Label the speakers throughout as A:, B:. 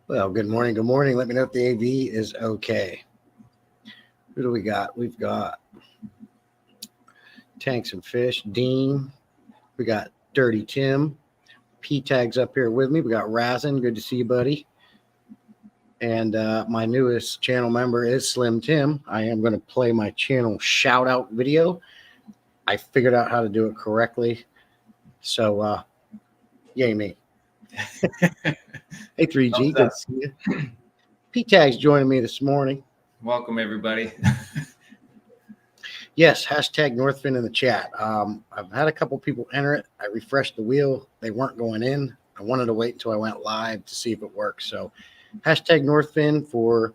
A: Well, good morning. Good morning. Let me know if the AV is okay. Who do we got? We've got Tanks and Fish, Dean. We got Dirty Tim. P-Tag's up here with me. We got Razin. Good to see you, buddy. And my newest channel member is Slim Tim. I am going to play my channel shout-out video. I figured out how to do it correctly. So, yay me. Hey, 3G. Good to see you. P-Tag's joining me this morning.
B: Welcome, everybody.
A: Yes, hashtag Northfin in the chat. I've had a couple people enter it. I refreshed the wheel. They weren't going in. I wanted to wait until I went live to see if it works. So hashtag Northfin we're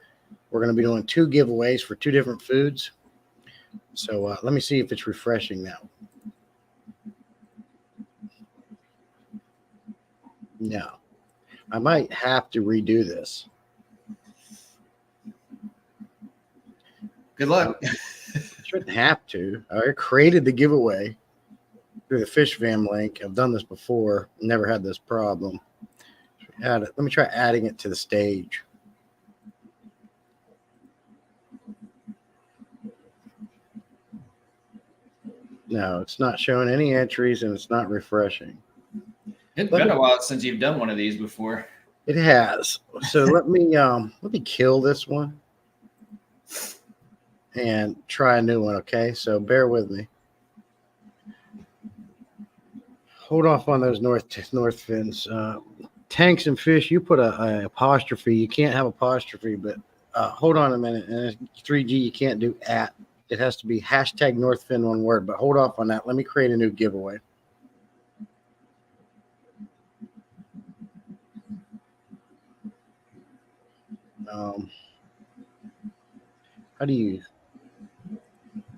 A: going to be doing 2 giveaways for 2 different foods. So let me see if it's refreshing now. No, I might have to redo this.
B: Good luck.
A: Shouldn't have to. I created the giveaway through the Fish Fam link. I've done this before. Never had this problem. Let me try adding it to the stage. No, it's not showing any entries and it's not refreshing.
B: It's been a while since you've done one of these before.
A: It has. So let me kill this one and try a new one, okay? So bear with me. Hold off on those north fins. Tanks and Fish, you put a apostrophe. You can't have apostrophe, but hold on a minute. And 3G, you can't do @. It has to be hashtag Northfin, one word, but hold off on that. Let me create a new giveaway. How do you,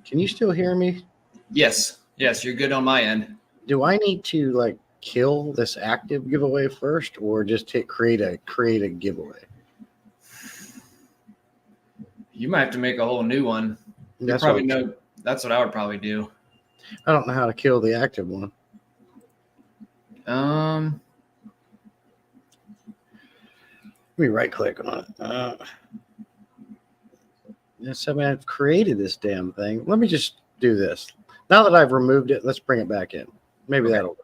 A: can you still hear me?
B: Yes, you're good on my end.
A: Do I need to like kill this active giveaway first or just hit create a giveaway?
B: You might have to make a whole new one. That's what I would probably do.
A: I don't know how to kill the active one. Let me right click on it. Yes, I mean, I've created this damn thing. Let me just do this. Now that I've removed it, let's bring it back in. Maybe that'll work.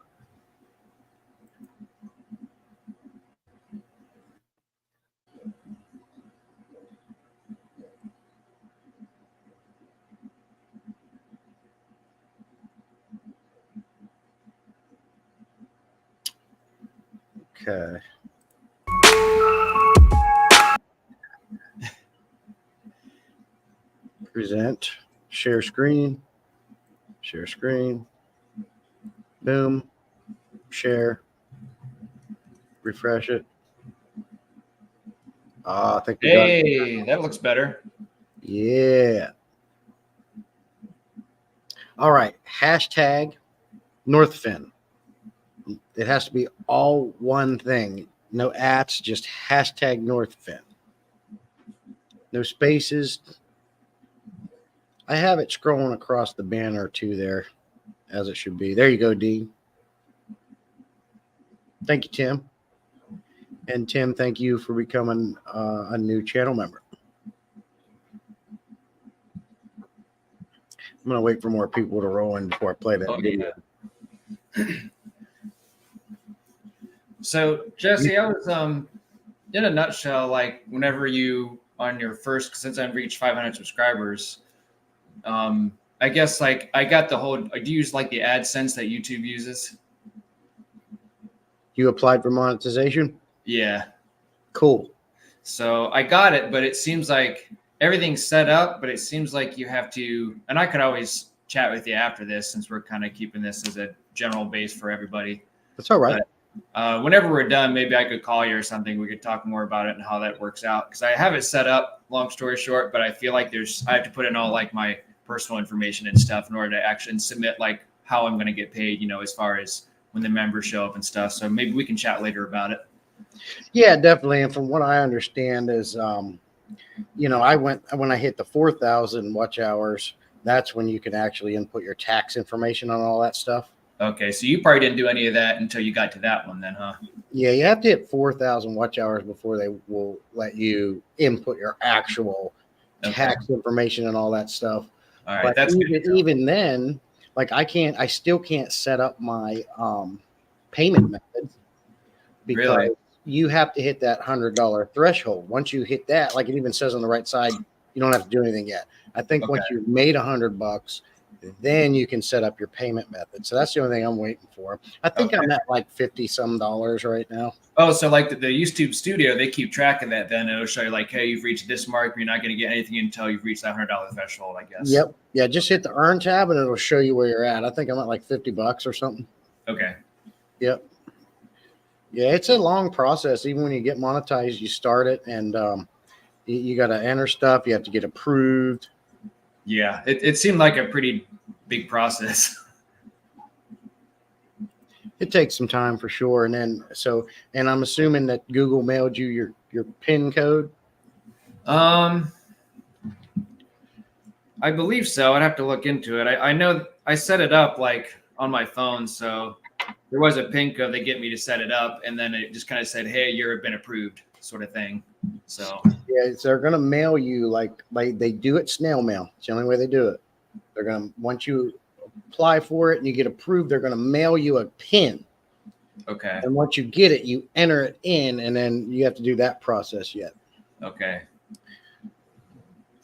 A: Okay. Present, share screen, boom, share, refresh it. I think we got it.
B: That looks better.
A: Yeah. All right. Hashtag Northfin. It has to be all one thing. No @, just hashtag Northfin. No spaces. I have it scrolling across the banner too there, as it should be. There you go, Dean. Thank you, Tim. And Tim, thank you for becoming a new channel member. I'm going to wait for more people to roll in before I play that video.
B: Yeah. So, Jesse, I was in a nutshell, like whenever you on your first, since I've reached 500 subscribers, I guess like I got the whole, I do use like the AdSense that YouTube uses.
A: You applied for monetization?
B: Yeah.
A: Cool.
B: So I got it, but it seems like everything's set up, but it seems like you have to, and I could always chat with you after this since we're kind of keeping this as a general base for everybody.
A: That's all right.
B: But, whenever we're done, maybe I could call you or something. We could talk more about it and how that works out. Because I have it set up, long story short, but I feel like I have to put in all like my personal information and stuff in order to actually submit like how I'm going to get paid, you know, as far as when the members show up and stuff. So maybe we can chat later about it.
A: Yeah, definitely. And from what I understand is, you know, when I hit the 4,000 watch hours, that's when you can actually input your tax information on all that stuff.
B: Okay, so you probably didn't do any of that until you got to that one then, huh?
A: Yeah, you have to hit 4,000 watch hours before they will let you input your actual tax information and all that stuff.
B: All right,
A: But
B: that's good to know.
A: even then, like I still can't set up my payment method because
B: Really?
A: you have to hit that $100 threshold. Once you hit that, like it even says on the right side, you don't have to do anything yet. I think once you've made $100, then you can set up your payment method. So that's the only thing I'm waiting for. I think I'm at like $50 some right now.
B: Oh, so like the YouTube Studio, they keep track of that. Then it'll show you like, hey, you've reached this mark. You're not going to get anything until you've reached that $100 threshold, I guess.
A: Yep. Yeah. Just hit the earn tab and it'll show you where you're at. I think I'm at like $50 or something.
B: Okay.
A: Yep. Yeah, it's a long process. Even when you get monetized, you start it and you got to enter stuff. You have to get approved.
B: Yeah, it seemed like a pretty big process.
A: It takes some time for sure. And then and I'm assuming that Google mailed you your PIN code.
B: I believe so. I'd have to look into it. I know I set it up like on my phone, so there was a PIN code they get me to set it up, and then it just kind of said, "Hey, you've been approved," sort of thing. So
A: yeah, they're gonna mail you like they do it snail mail. It's the only way they do it. They're gonna once you apply for it and you get approved, they're gonna mail you a PIN.
B: Okay.
A: And once you get it, you enter it in, and then you have to do that process yet.
B: Okay.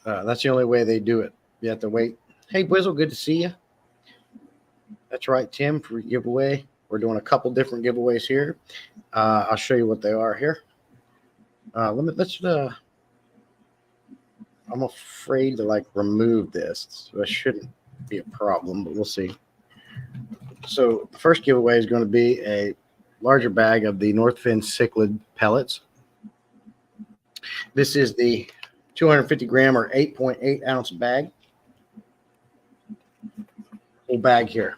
A: That's the only way they do it. You have to wait. Hey, Wizzle, good to see you. That's right, Tim, for your giveaway. We're doing a couple different giveaways here. I'll show you what they are here. I'm afraid to like remove this, so it shouldn't be a problem, but we'll see. So the first giveaway is going to be a larger bag of the Northfin cichlid pellets. This is the 250 gram or 8.8 ounce bag. Full bag here.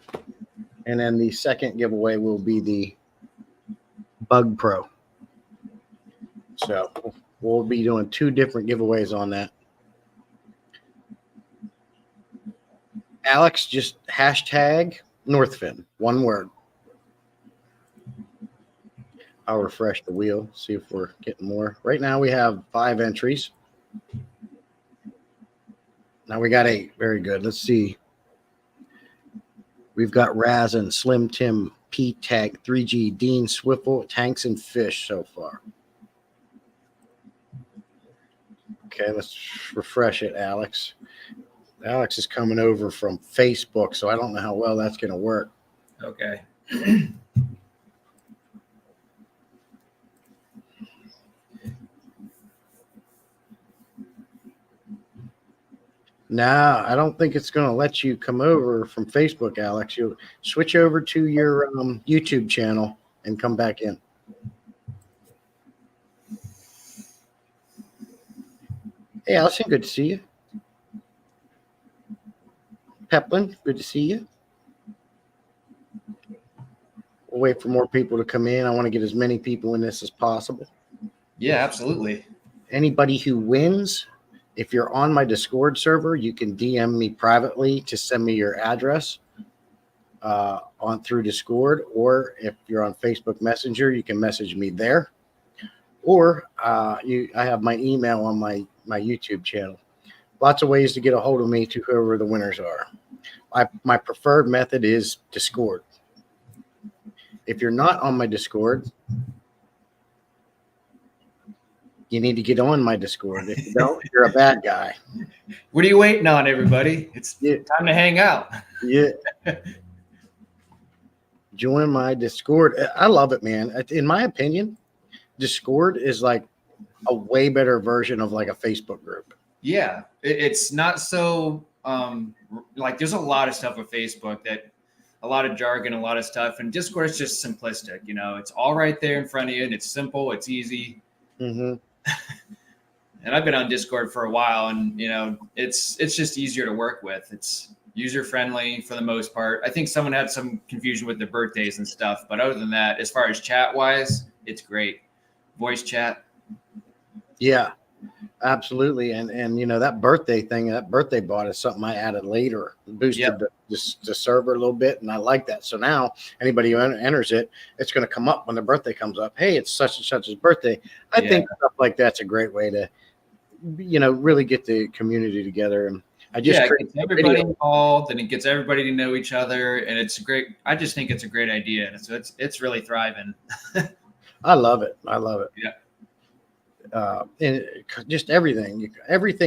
A: And then the second giveaway will be the Bug Pro. So we'll be doing two different giveaways on that. Alex, just hashtag Northfin, one word. I'll refresh the wheel, see if we're getting more. Right now we have 5 entries. Now we got 8. Very good. Let's see. We've got Razin, Slim Tim, P-Tag, 3G, Dean, Swiffle, Tanks, and Fish so far. Okay, let's refresh it, Alex. Alex is coming over from Facebook, so I don't know how well that's going to work.
B: Okay.
A: No, I don't think it's going to let you come over from Facebook, Alex. You'll switch over to your YouTube channel and come back in. Hey, Allison, good to see you. Peplin, good to see you. We'll wait for more people to come in. I want to get as many people in this as possible.
B: Yeah, absolutely.
A: Anybody who wins, if you're on my Discord server, you can DM me privately to send me your address on through Discord, or if you're on Facebook Messenger, you can message me there, or I have my email on my YouTube channel. Lots of ways to get a hold of me to whoever the winners are. My preferred method is Discord. If you're not on my Discord, you need to get on my Discord. If you don't, you're a bad guy.
B: What are you waiting on, everybody? It's time to hang out.
A: Yeah. Join my Discord. I love it, man. In my opinion, Discord is like a way better version of like a Facebook group.
B: Yeah. It's not so like there's a lot of stuff with Facebook that a lot of jargon, a lot of stuff, and Discord is just simplistic. You know, it's all right there in front of you, and it's simple, it's easy.
A: Mm-hmm.
B: And I've been on Discord for a while, and you know, it's just easier to work with. It's user friendly for the most part. I think someone had some confusion with the birthdays and stuff, but other than that, as far as chat wise, it's great. Voice chat.
A: Yeah, Absolutely. And you know, that birthday thing, that birthday bot is something I added later, boosted
B: Yep.
A: the server a little bit. And I like that. So now anybody who enters it, it's going to come up when their birthday comes up. Hey, it's such and such's birthday. I
B: Yeah.
A: think stuff like that's a great way to, you know, really get the community together. And I just
B: Yeah, it
A: created
B: gets
A: a
B: everybody
A: video.
B: involved and it gets everybody to know each other. And it's great. I just think it's a great idea. And so it's really thriving.
A: I love it. I love it.
B: Yeah.
A: And just everything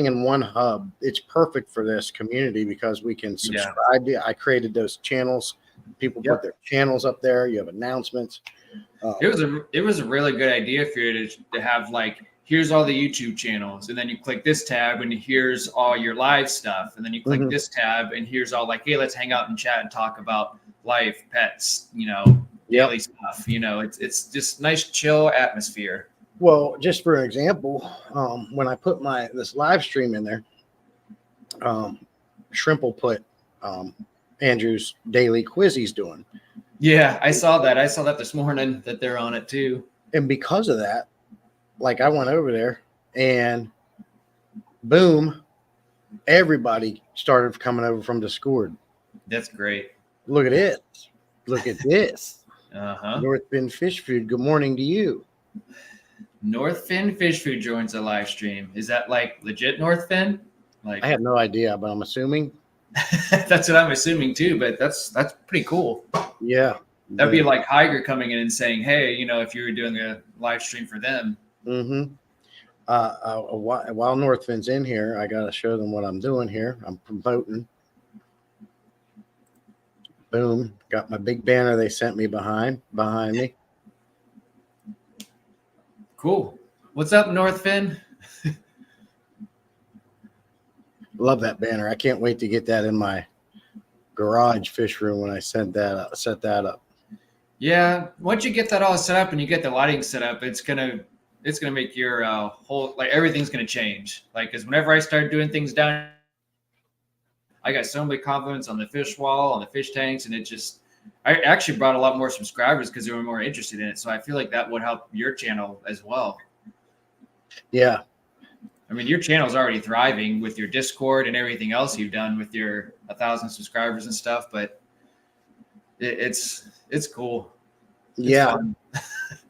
A: in one hub. It's perfect for this community because we can subscribe to. I created those channels. People
B: Yep.
A: put their channels up there. You have announcements.
B: It was a really good idea for you to have like, here's all the YouTube channels, and then you click this tab and here's all your live stuff, and then you click this tab and here's all like, hey, let's hang out and chat and talk about life, pets, you know, daily stuff. You know, it's just nice chill atmosphere.
A: Well, just for an example, when I put this live stream in there, Shrimp will put Andrew's daily quiz he's doing.
B: Yeah, I saw that. I saw that this morning that they're on it too.
A: And because of that, like I went over there and boom, everybody started coming over from Discord.
B: That's great.
A: Look at it. Look at this.
B: Uh-huh.
A: North Bend Fish Food. Good morning to you.
B: North Finn Fish Food joins the live stream. Is that like legit North Finn? Like
A: I have no idea, but I'm assuming.
B: that's what I'm assuming too, but that's pretty cool.
A: Yeah.
B: That'd be like Higer coming in and saying, hey, you know, if you were doing a live stream for them.
A: Mm-hmm. While North Finn's in here, I got to show them what I'm doing here. I'm promoting. Boom. Got my big banner they sent me behind me.
B: Cool. What's up, North Finn?
A: Love that banner. I can't wait to get that in my garage fish room when I set that up.
B: Yeah, once you get that all set up and you get the lighting set up, it's gonna make your whole, like, everything's gonna change. Like, because whenever I started doing things down, I got so many compliments on the fish wall, on the fish tanks, and I actually brought a lot more subscribers because they were more interested in it. So I feel like that would help your channel as well.
A: Yeah.
B: I mean, your channel's already thriving with your Discord and everything else you've done with your 1,000 subscribers and stuff, but it's cool. It's fun.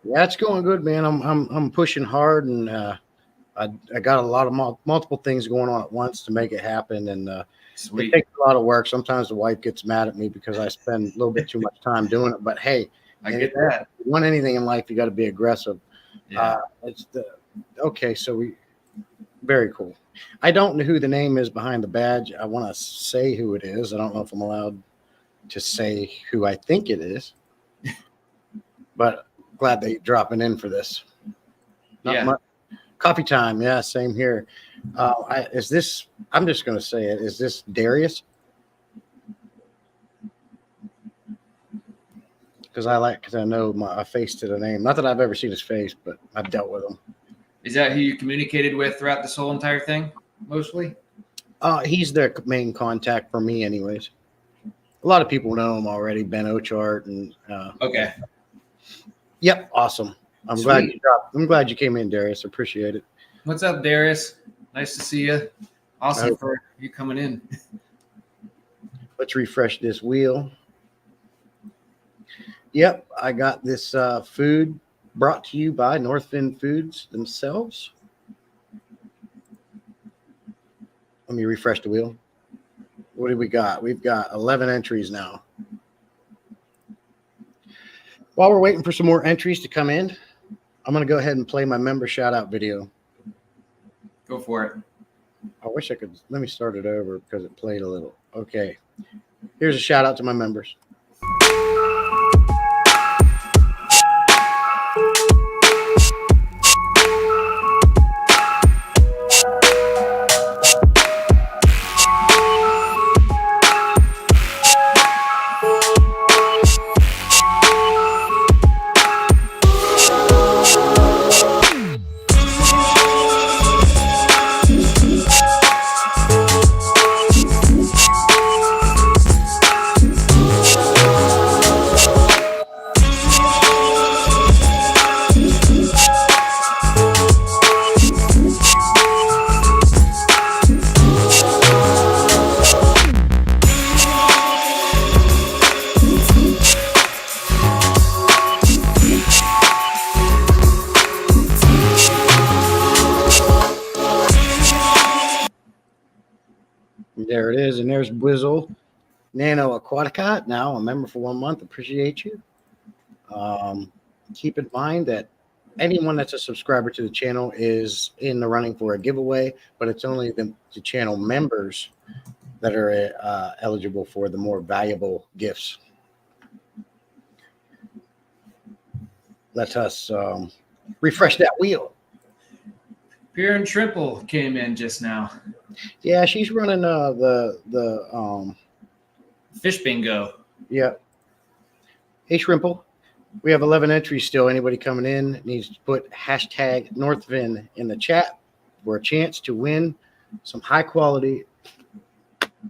A: Yeah, it's going good, man. I'm pushing hard, and I got a lot of multiple things going on at once to make it happen, and
B: Sweet.
A: it takes a lot of work. Sometimes the wife gets mad at me because I spend a little bit too much time doing it. But hey,
B: I get that.
A: If you want anything in life, you got to be aggressive.
B: Yeah.
A: Okay. So very cool. I don't know who the name is behind the badge. I want to say who it is. I don't know if I'm allowed to say who I think it is, but glad that you're dropping in for this. Not much. Coffee time. Yeah, same here. I'm just going to say it. Is this Darius? Because I know my face to the name. Not that I've ever seen his face, but I've dealt with him.
B: Is that who you communicated with throughout this whole entire thing, mostly?
A: He's their main contact for me, anyways. A lot of people know him already, Ben Ochart, and
B: Okay.
A: Yep, awesome. I'm glad you came in, Darius. Appreciate it.
B: What's up, Darius? Nice to see you. Awesome for you coming in.
A: Let's refresh this wheel. Yep, I got this food brought to you by North Finn Foods themselves. Let me refresh the wheel. What do we got? We've got 11 entries now. While we're waiting for some more entries to come in, I'm going to go ahead and play my member shout out video.
B: Go for it.
A: I wish I could. Let me start it over because it played a little. Okay. Here's a shout out to my members. There it is. And there's Wizzle Nano Aquatica. Now a member for 1 month. Appreciate you. Keep in mind that anyone that's a subscriber to the channel is in the running for a giveaway, but it's only the channel members that are eligible for the more valuable gifts. Let us refresh that wheel.
B: Pure and Triple came in just now.
A: Yeah, she's running the
B: Fish bingo.
A: yeah. Hey, Shrimple. We have 11 entries still. Anybody coming in needs to put hashtag Northvin in the chat for a chance to win some high quality,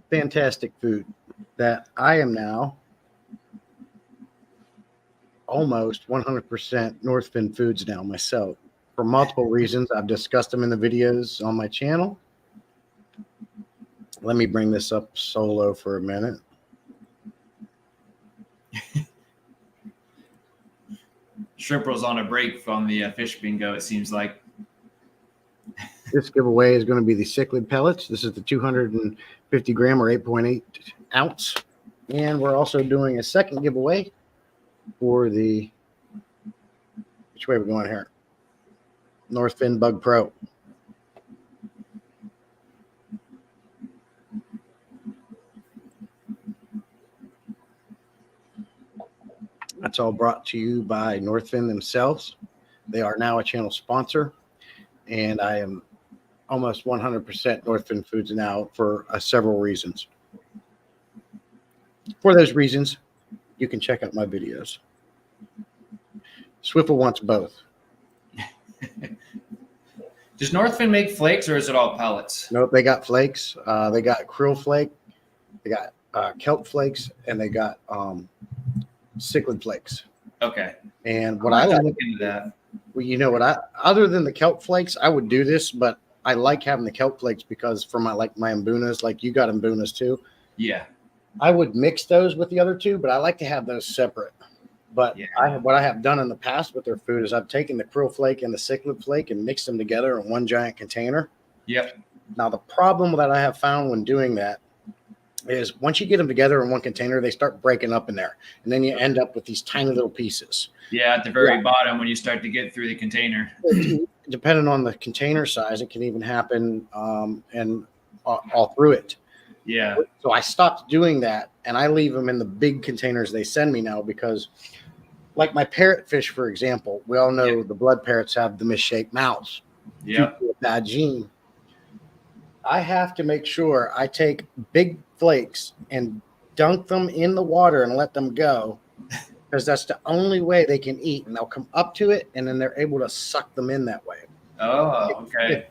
A: fantastic food that I am now almost 100% Northvin foods now myself for multiple reasons. I've discussed them in the videos on my channel. Let me bring this up solo for a minute.
B: Shrimper's on a break from the fish bingo, it seems like.
A: This giveaway is going to be the cichlid pellets. This is the 250 gram or 8.8 ounce. And we're also doing a second giveaway for the, which way are we going here? Northfin Bug Pro. That's all brought to you by Northfin themselves. They are now a channel sponsor, and I am almost 100% Northfin Foods now for several reasons. For those reasons, you can check out my videos. Swiffle wants both.
B: Does Northfin make flakes or is it all pellets?
A: Nope, they got flakes. They got krill flake, they got kelp flakes, and they got cichlid flakes.
B: Okay.
A: And what I like,
B: look into that.
A: well, you know what other than the kelp flakes, I would do this, but I like having the kelp flakes because for my mbunas, like you got mbunas too.
B: Yeah.
A: I would mix those with the other two, but I like to have those separate. But
B: yeah.
A: What I have done in the past with their food is I've taken the krill flake and the cichlid flake and mixed them together in one giant container.
B: Yep.
A: Now, the problem that I have found when doing that is once you get them together in one container, they start breaking up in there. And then you end up with these tiny little pieces.
B: Yeah, at the very bottom when you start to get through the container.
A: Depending on the container size, it can even happen and all through it.
B: Yeah.
A: So I stopped doing that, and I leave them in the big containers they send me now because, like my parrotfish, for example, we all know the blood parrots have the misshaped mouths.
B: Yeah.
A: A bad gene. I have to make sure I take big flakes and dunk them in the water and let them go because that's the only way they can eat, and they'll come up to it, and then they're able to suck them in that way.
B: Oh, okay.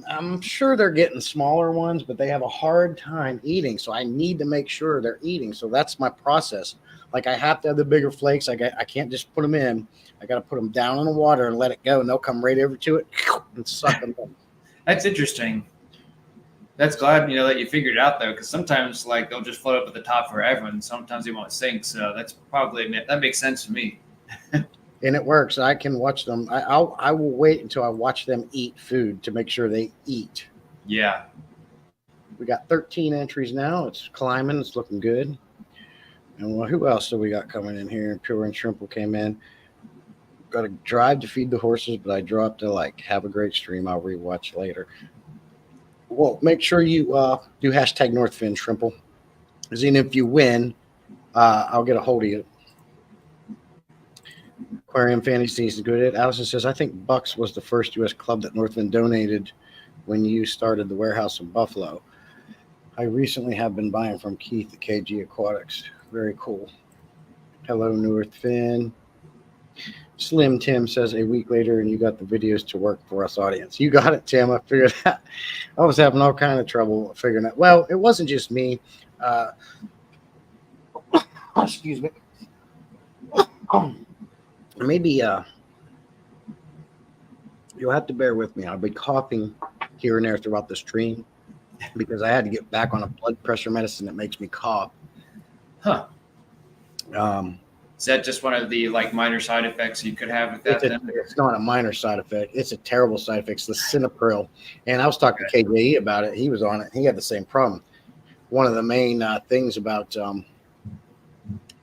A: I'm sure they're getting smaller ones, but they have a hard time eating. So I need to make sure they're eating. So that's my process. Like I have to have the bigger flakes. I can't just put them in. I got to put them down in the water and let it go, and they'll come right over to it and suck them in.
B: That's interesting. That's glad that you figured it out though, because sometimes like they'll just float up at the top forever, and sometimes they won't sink. So that's probably that makes sense to me.
A: And it works. I can watch them. I will wait until I watch them eat food to make sure they eat.
B: Yeah.
A: We got 13 entries now. It's climbing. It's looking good. And well, who else do we got coming in here? Pure and Shrimple came in. Got to drive to feed the horses, but I dropped to have a great stream. I'll rewatch later. Well, make sure you do hashtag Northfin Shrimple. Because even if you win, I'll get a hold of you. Aquarium Fantasy is good at. Allison says, I think Bucks was the first U.S. club that Northfin donated when you started the warehouse in Buffalo. I recently have been buying from Keith at KG Aquatics. Very cool. Hello, Northfin. Slim Tim says a week later, and you got the videos to work for us audience. You got it, Tim. I figured that. I was having all kind of trouble figuring that. Well, it wasn't just me. Excuse me. Maybe you'll have to bear with me. I'll be coughing here and there throughout the stream because I had to get back on a blood pressure medicine that makes me cough.
B: Huh. Is that just one of the minor side effects you could have with that?
A: It's not a minor side effect. It's a terrible side effect. It's the Cinepril. And I was talking to KJE about it. He was on it. He had the same problem. one of the main things about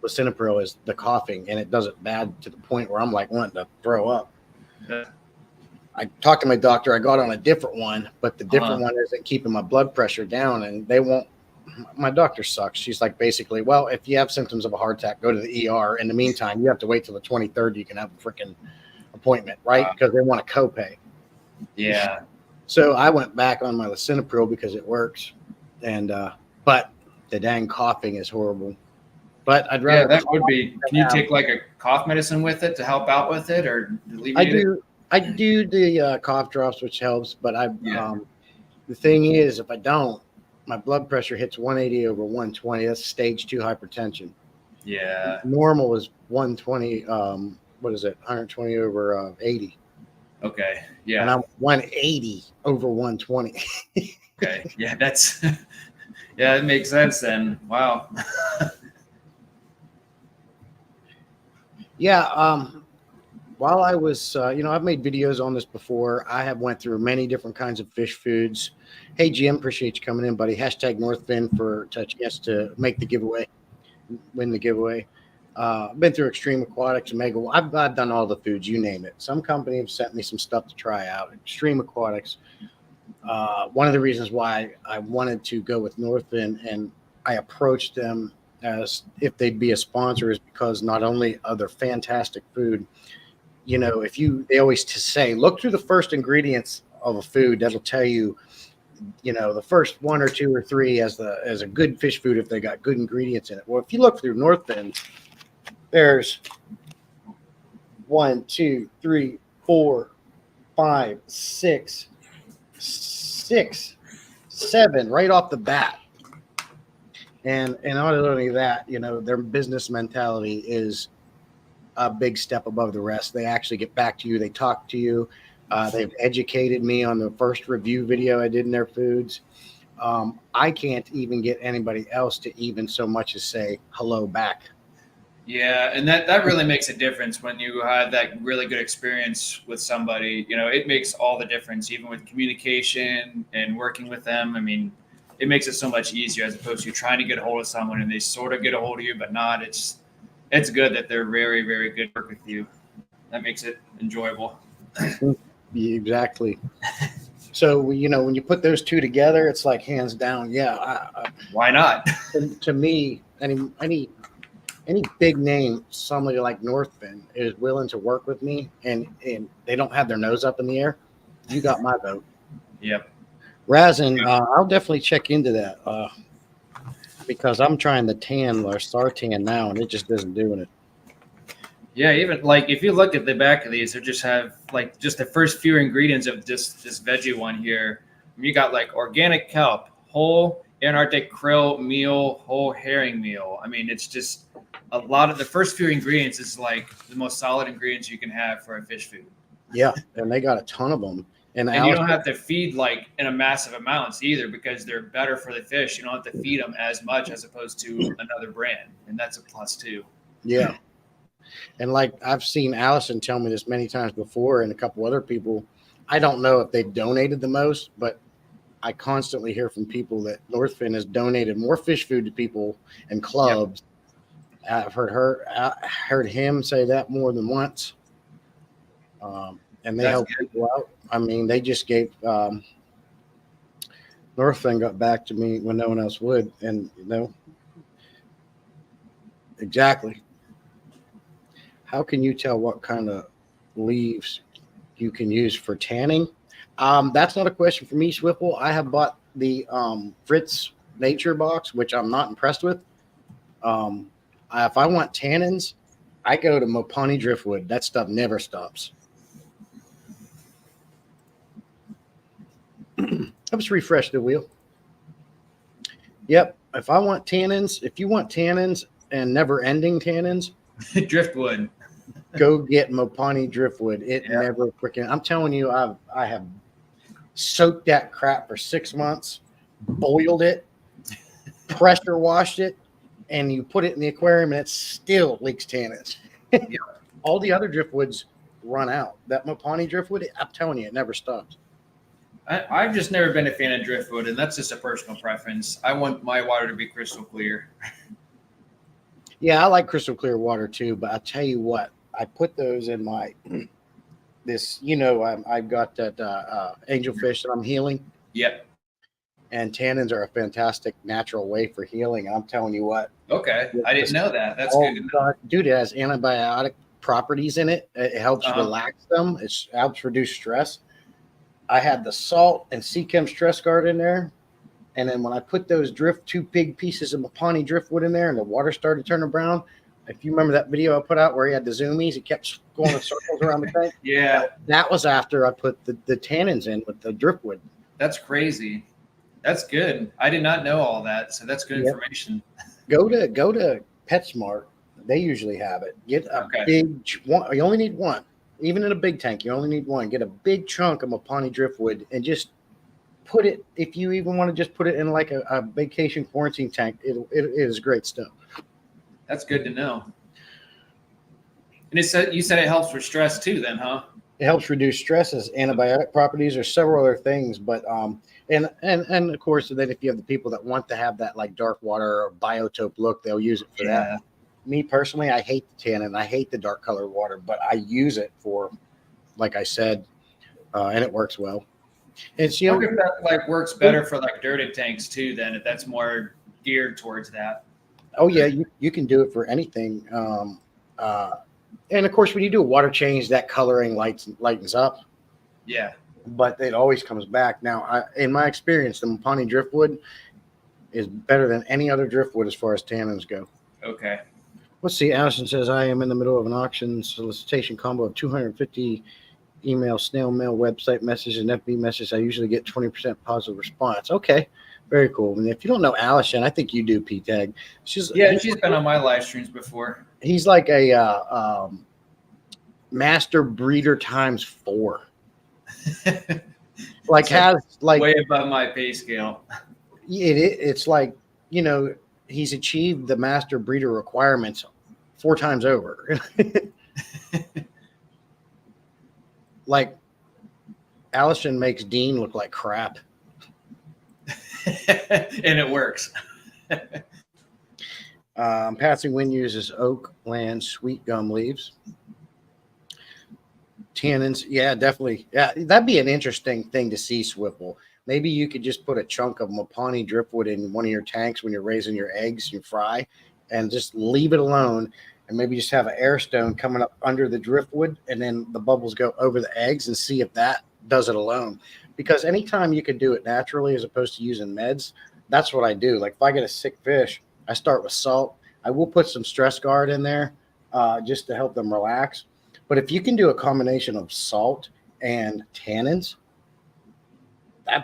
A: lisinopril is the coughing, and it does it bad to the point where I'm like wanting to throw up.
B: Yeah.
A: I talked to my doctor. I got on a different one, but the different
B: Uh-huh.
A: one isn't keeping my blood pressure down, and they won't. My doctor sucks. She's like, basically, well, if you have symptoms of a heart attack, go to the ER. In the meantime, you have to wait till the 23rd. You can have a freaking appointment, right? Because they want a copay.
B: Yeah.
A: So I went back on my lisinopril because it works, and but the dang coughing is horrible. But I'd rather.
B: Yeah, that would be. Can you take like a cough medicine with it to help out with it or alleviate it?
A: I do the cough drops, which helps. But
B: Yeah.
A: the thing is, if I don't, my blood pressure hits 180 over 120. That's stage 2 hypertension.
B: Yeah.
A: Normal is 120. What is it? 120 over 80.
B: Okay. Yeah.
A: And I'm 180 over 120.
B: Okay. Yeah, that's yeah, it makes sense then. Wow.
A: Yeah. While I was, I've made videos on this before. I have went through many different kinds of fish foods. Hey, Jim, appreciate you coming in, buddy. Hashtag Northfin for touching us to make the giveaway, win the giveaway. I've been through Extreme Aquatics, Omega. I've done all the foods, you name it. Some company have sent me some stuff to try out. Extreme Aquatics. One of the reasons why I wanted to go with Northfin and I approached them as if they'd be a sponsor is because not only are they fantastic food, they always say, look through the first ingredients of a food. That'll tell you, the first 1 or 2 or 3 as a good fish food if they got good ingredients in it. Well, if you look through Northfin, there's 1, 2, 3, 4, 5, 6, 7 right off the bat. And not only that, their business mentality is a big step above the rest. They actually get back to you. They talk to you. They've educated me on the first review video I did in their foods. I can't even get anybody else to even so much as say hello back.
B: Yeah, and that really makes a difference when you have that really good experience with somebody. It makes all the difference, even with communication and working with them. I mean, it makes it so much easier as opposed to trying to get a hold of someone and they sort of get a hold of you, but not. It's good that they're very, very good at work with you. That makes it enjoyable.
A: Exactly. So, when you put those two together, it's like hands down. Yeah.
B: Why not?
A: To me, any big name, somebody like Northfin is willing to work with me and they don't have their nose up in the air, you got my vote.
B: Yep.
A: Razin, I'll definitely check into that because I'm trying the tan or Sartan now and it just isn't doing it.
B: Yeah, even like if you look at the back of these, they just have like just the first few ingredients of this veggie one here. You got like organic kelp, whole Antarctic krill meal, whole herring meal. I mean, it's just a lot of the first few ingredients is like the most solid ingredients you can have for a fish food.
A: Yeah, and they got a ton of them. And
B: you don't have to feed like in a massive amounts either because they're better for the fish. You don't have to feed them as much as opposed to another brand, and that's a plus too.
A: Yeah. And like I've seen Allison tell me this many times before and a couple other people, I don't know if they've donated the most, but I constantly hear from people that Northfin has donated more fish food to people and clubs. Yep. I've heard him say that more than once. And they help people out. I mean, they just gave Northfin got back to me when no one else would. And, exactly. How can you tell what kind of leaves you can use for tanning? That's not a question for me, Swiftle. I have bought the Fritz Nature box, which I'm not impressed with. If I want tannins, I go to Mopani Driftwood. That stuff never stops. Let's refresh the wheel. Yep. If you want tannins and never-ending tannins,
B: Driftwood.
A: Go get Mopani Driftwood. It never freaking. I'm telling you, I have soaked that crap for 6 months, boiled it, pressure washed it, and you put it in the aquarium, and it still leaks tannins. All the other driftwoods run out. That Mopani Driftwood, I'm telling you, it never stops.
B: I've just never been a fan of driftwood, and that's just a personal preference. I want my water to be crystal clear.
A: Yeah, I like crystal clear water too, but I'll tell you what, I put those in my I've got that angelfish that I'm healing,
B: Yep.
A: and tannins are a fantastic natural way for healing. And I'm telling you what,
B: Okay. I didn't know that. That's
A: oh,
B: good to know.
A: God, dude, it has antibiotic properties in it. It helps relax them. It helps reduce stress. I had the salt and sea chem stress guard in there. And then when I put those two big pieces of Mapani driftwood in there and the water started turning brown, if you remember that video I put out where he had the zoomies, he kept going in circles around the tank.
B: Yeah.
A: That was after I put the tannins in with the driftwood.
B: That's crazy. That's good. I did not know all that. So that's good information.
A: Go to PetSmart. They usually have it. Get a big one. You only need one. Even in a big tank, you only need one. Get a big chunk of Mapani driftwood and just put it, if you even want to just put it in like a vacation quarantine tank, it is great stuff.
B: That's good to know. And you said it helps with stress too then, huh?
A: It helps reduce stress, as antibiotic properties. There's several other things, but and of course, then if you have the people that want to have that like dark water or biotope look, they'll use it for that. Me personally, I hate the tannin. I hate the dark colored water, but I use it for, like I said, and it works well. It's
B: I wonder if that like works better for like dirted tanks too. Then if that's more geared towards that.
A: Oh yeah, you can do it for anything. And of course, when you do a water change, that coloring lightens up.
B: Yeah.
A: But it always comes back. Now, in my experience, the Mapani driftwood is better than any other driftwood as far as tannins go.
B: Okay.
A: Let's see. Allison says, I am in the middle of an auction solicitation combo of 250 email, snail mail, website message, and FB message. I usually get 20% positive response. Okay. Very cool. And if you don't know Allison, I think you do, P-Tag. She's
B: been on my live streams before.
A: He's like a master breeder times 4. Like has like
B: way above my pay scale.
A: It's like, he's achieved the master breeder requirements 4 times over. Like Allison makes Dean look like crap.
B: And it works.
A: Passing wind uses oak, land, sweet gum leaves. Tannins, yeah, definitely. Yeah, that'd be an interesting thing to see, Swipple. Maybe you could just put a chunk of Mapani driftwood in one of your tanks when you're raising your eggs and fry, and just leave it alone, and maybe just have an air stone coming up under the driftwood, and then the bubbles go over the eggs, and see if that does it alone. Because anytime you can do it naturally as opposed to using meds, that's what I do. Like if I get a sick fish, I start with salt. I will put some stress guard in there just to help them relax. But if you can do a combination of salt and tannins,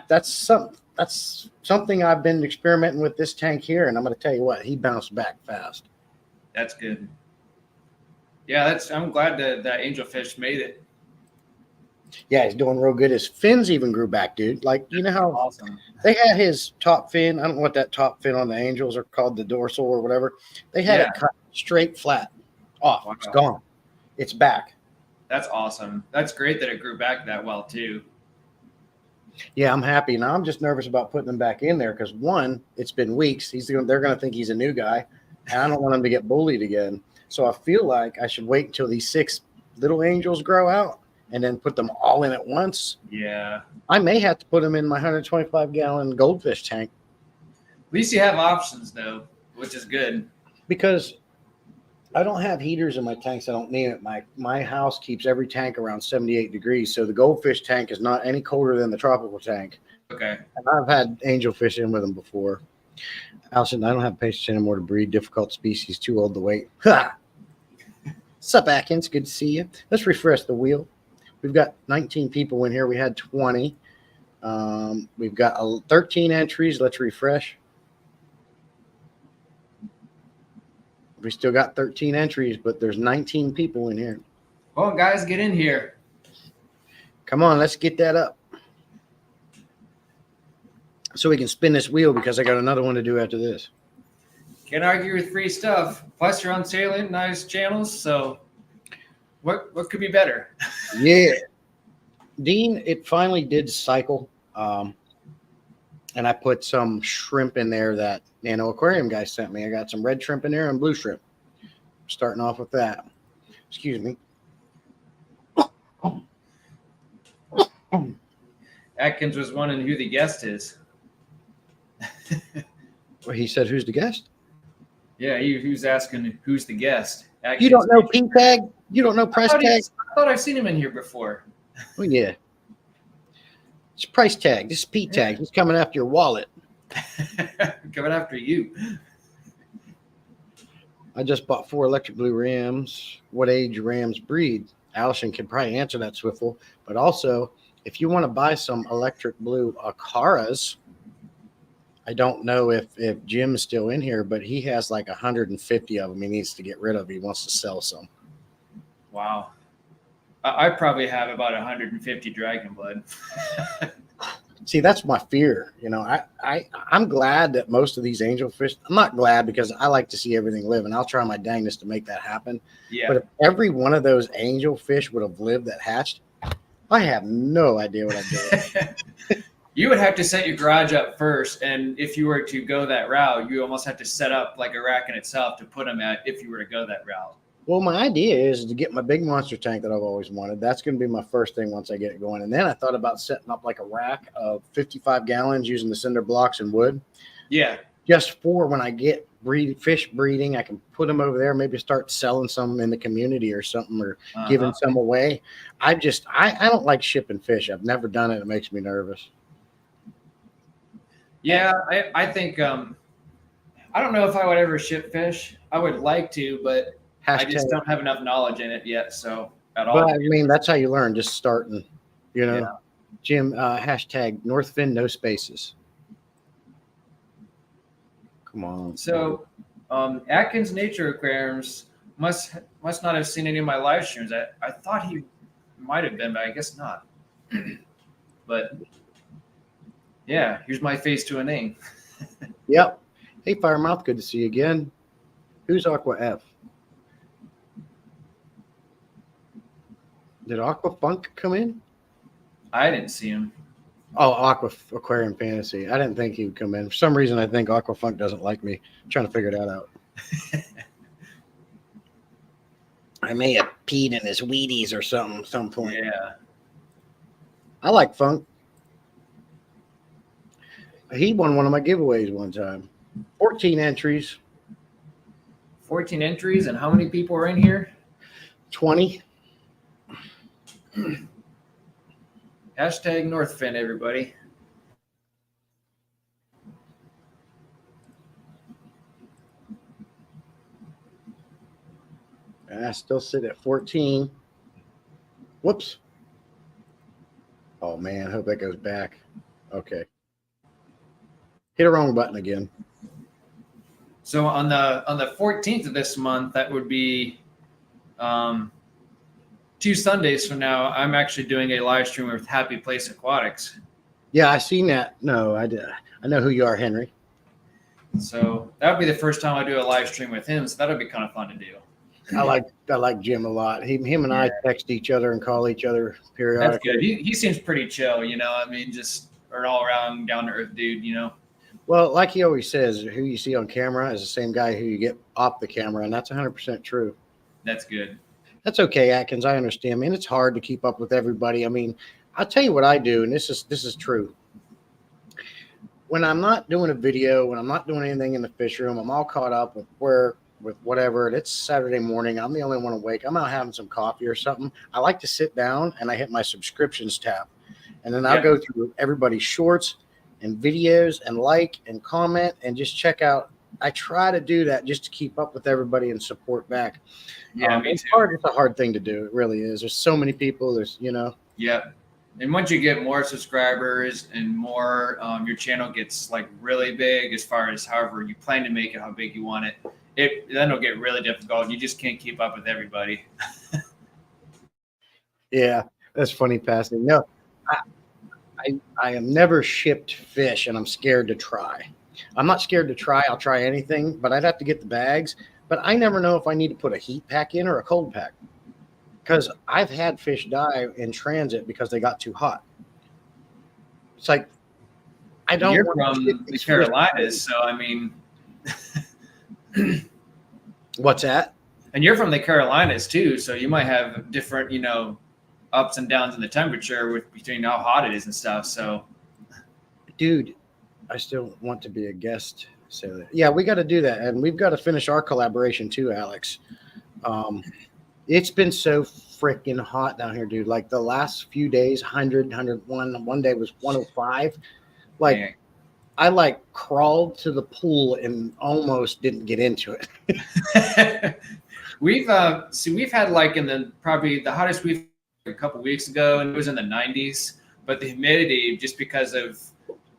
A: that's something I've been experimenting with this tank here, and I'm going to tell you what, he bounced back fast.
B: That's good. Yeah, I'm glad that angelfish made it.
A: Yeah, he's doing real good. His fins even grew back, dude. Like, you know how awesome they had his top fin. I don't know what that top fin on the angels are called, the dorsal or whatever. They had it cut straight flat off. Wow. It's gone. It's back.
B: That's awesome. That's great that it grew back that well too.
A: Yeah, I'm happy. Now I'm just nervous about putting him back in there because one, it's been weeks. They're going to think he's a new guy, and I don't want him to get bullied again. So I feel like I should wait until these 6 little angels grow out and then put them all in at once.
B: Yeah.
A: I may have to put them in my 125-gallon goldfish tank.
B: At least you have options though, which is good.
A: Because I don't have heaters in my tanks. I don't need it. My house keeps every tank around 78 degrees. So the goldfish tank is not any colder than the tropical tank.
B: Okay.
A: And I've had angelfish in with them before. Allison, I don't have patience anymore to breed difficult species. Too old to wait. Ha! Sup, Atkins? Good to see you. Let's refresh the wheel. We've got 19 people in here. We had 20. We've got 13 entries. Let's refresh. We still got 13 entries, but there's 19 people in here.
B: Well, guys, get in here.
A: Come on, let's get that up. So we can spin this wheel because I got another one to do after this.
B: Can't argue with free stuff. Plus, you're on Salient, nice channels. So what could be better?
A: Yeah. Dean, it finally did cycle. And I put some shrimp in there that Nano Aquarium guy sent me. I got some red shrimp in there and blue shrimp. Starting off with that. Excuse me.
B: Atkins was wondering who the guest is.
A: Well, he said, "Who's the guest?"
B: Yeah, he was asking who's the guest. Atkins,
A: You don't know P Tag? You don't know Price Tag?
B: I thought I've seen him in here before.
A: Oh yeah. It's Price Tag. This is P Tag. He's coming after your wallet.
B: Coming after you.
A: I just bought 4 electric blue rams. What age rams breed? Allison can probably answer that, Swiffle. But also, if you want to buy some electric blue Acaras, I don't know if Jim's still in here, but he has like 150 of them he needs to get rid of. He wants to sell some.
B: Wow. I probably have about 150 dragon blood.
A: See, that's my fear. You know, I'm glad that most of these angelfish, I'm not glad because I like to see everything live, and I'll try my dangest to make that happen.
B: Yeah.
A: But if every one of those angelfish would have lived that hatched, I have no idea what I'm doing.
B: You would have to set your garage up first, and if you were to go that route, you almost have to set up like a rack in itself to put them at if you were to go that route.
A: Well, my idea is to get my big monster tank that I've always wanted. That's going to be my first thing once I get it going. And then I thought about setting up like a rack of 55 gallons using the cinder blocks and wood.
B: Yeah.
A: Just for when I get fish breeding, I can put them over there, maybe start selling some in the community or something, or giving some away. I don't like shipping fish. I've never done it. It makes me nervous.
B: Yeah, I think I don't know if I would ever ship fish. I would like to, but I just don't have enough knowledge in it yet. So at all.
A: But I mean, that's how you learn, just starting. You know, yeah. Jim, hashtag North Fin, no spaces. Come on.
B: So Atkins Nature Aquariums must not have seen any of my live streams. I thought he might have been, but I guess not. But yeah, here's my face to a name.
A: Yep. Hey, Firemouth, good to see you again. Who's Aqua F? Did Aqua Funk come in?
B: I didn't see him.
A: Oh, Aqua Aquarium Fantasy. I didn't think he would come in. For some reason, I think Aqua Funk doesn't like me. I'm trying to figure that out. I may have peed in his Wheaties or something at some point.
B: Yeah.
A: I like Funk. He won one of my giveaways one time. 14 entries.
B: 14 entries, and how many people are in here?
A: 20.
B: Hashtag Northfin, everybody.
A: I still sit at 14. Whoops. Oh, man. Hope that goes back. Okay. Hit a wrong button again.
B: So on the 14th of this month, that would be 2 Sundays from now, I'm actually doing a live stream with Happy Place Aquatics.
A: Yeah, I seen that. No, I did. I know who you are, Henry.
B: So that would be the first time I do a live stream with him. So that'll be kind of fun to do.
A: I like Jim a lot. Him and I text each other and call each other periodically.
B: That's good. He seems pretty chill, you know. I mean, just an all around down to earth dude, you know.
A: Well, like he always says, who you see on camera is the same guy who you get off the camera, and that's 100% true.
B: That's good.
A: That's okay, Atkins. I understand, man. It's hard to keep up with everybody. I mean, I'll tell you what I do, and this is true. When I'm not doing a video, when I'm not doing anything in the fish room, I'm all caught up with work, with whatever. And it's Saturday morning. I'm the only one awake. I'm out having some coffee or something. I like to sit down and I hit my subscriptions tab, and then I'll go through everybody's shorts and videos and like and comment and just check out. I try to do that just to keep up with everybody and support back.
B: Yeah, me
A: it's
B: too.
A: hard. It's a hard thing to do. It really is. There's so many people. There's, you know.
B: Yep. And once you get more subscribers and more, your channel gets like really big as far as however you plan to make it, how big you want it. Then it'll get really difficult. You just can't keep up with everybody.
A: Yeah, that's funny, passing. No, I am never shipped fish, and I'm scared to try. I'm not scared to try. I'll try anything, but I'd have to get the bags. But I never know if I need to put a heat pack in or a cold pack, because I've had fish die in transit because they got too hot. It's like I don't.
B: You're
A: want
B: from
A: to
B: the
A: express-
B: Carolinas, so I mean,
A: What's that?
B: and you're from the Carolinas too, so you might have different, ups and downs in the temperature between how hot it is and stuff. So,
A: Dude, I still want to be a guest. So yeah, we got to do that, and we've got to finish our collaboration too, Alex. It's been so freaking hot down here, dude. Like the last few days, 100, 101. One day was 105. Like
B: dang.
A: I like crawled to the pool and almost didn't get into it.
B: we've had like probably the hottest we've had a couple weeks ago, and it was in the 90s. But the humidity, just because of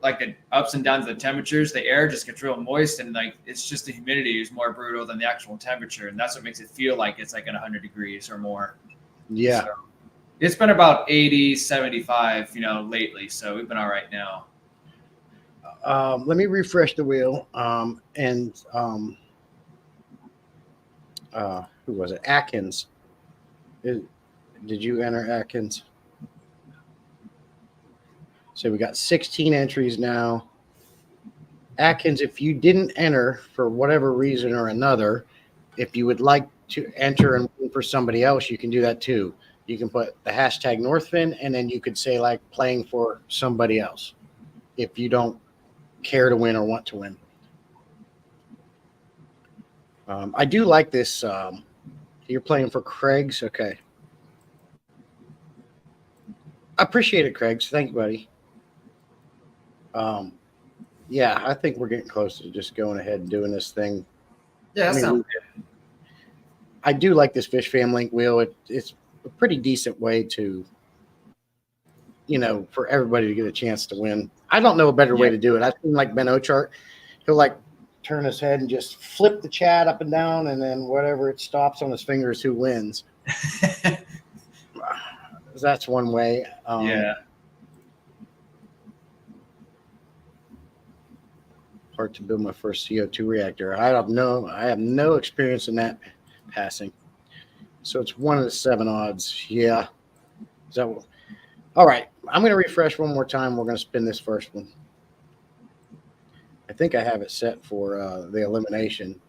B: like the ups and downs of the temperatures, the air just gets real moist, and like it's just the humidity is more brutal than the actual temperature, and that's what makes it feel like it's like at 100 degrees or more.
A: Yeah.
B: So it's been about 80, 75, lately. So we've been all right now.
A: Let me refresh the wheel. Who was it? Atkins. Did you enter Atkins? So we got 16 entries now. Atkins, if you didn't enter for whatever reason or another, if you would like to enter and win for somebody else, you can do that too. You can put the hashtag Northfin, and then you could say like playing for somebody else if you don't care to win or want to win. I do like this. You're playing for Craig's. Okay. I appreciate it, Craig's. Thank you, buddy. Yeah, I think we're getting close to just going ahead and doing this thing.
B: Yeah, that sounds good.
A: I do like this Fish Fam Link wheel. It's a pretty decent way to, for everybody to get a chance to win. I don't know a better way to do it. I've seen like Ben Ochart. He'll like turn his head and just flip the chat up and down, and then whatever it stops on his fingers, who wins. That's one way.
B: Yeah.
A: Hard to build my first CO2 reactor. I have no experience in that passing. So it's 1 in 7 odds. Yeah. So, all right. I'm going to refresh one more time. We're going to spin this first one. I think I have it set for the elimination.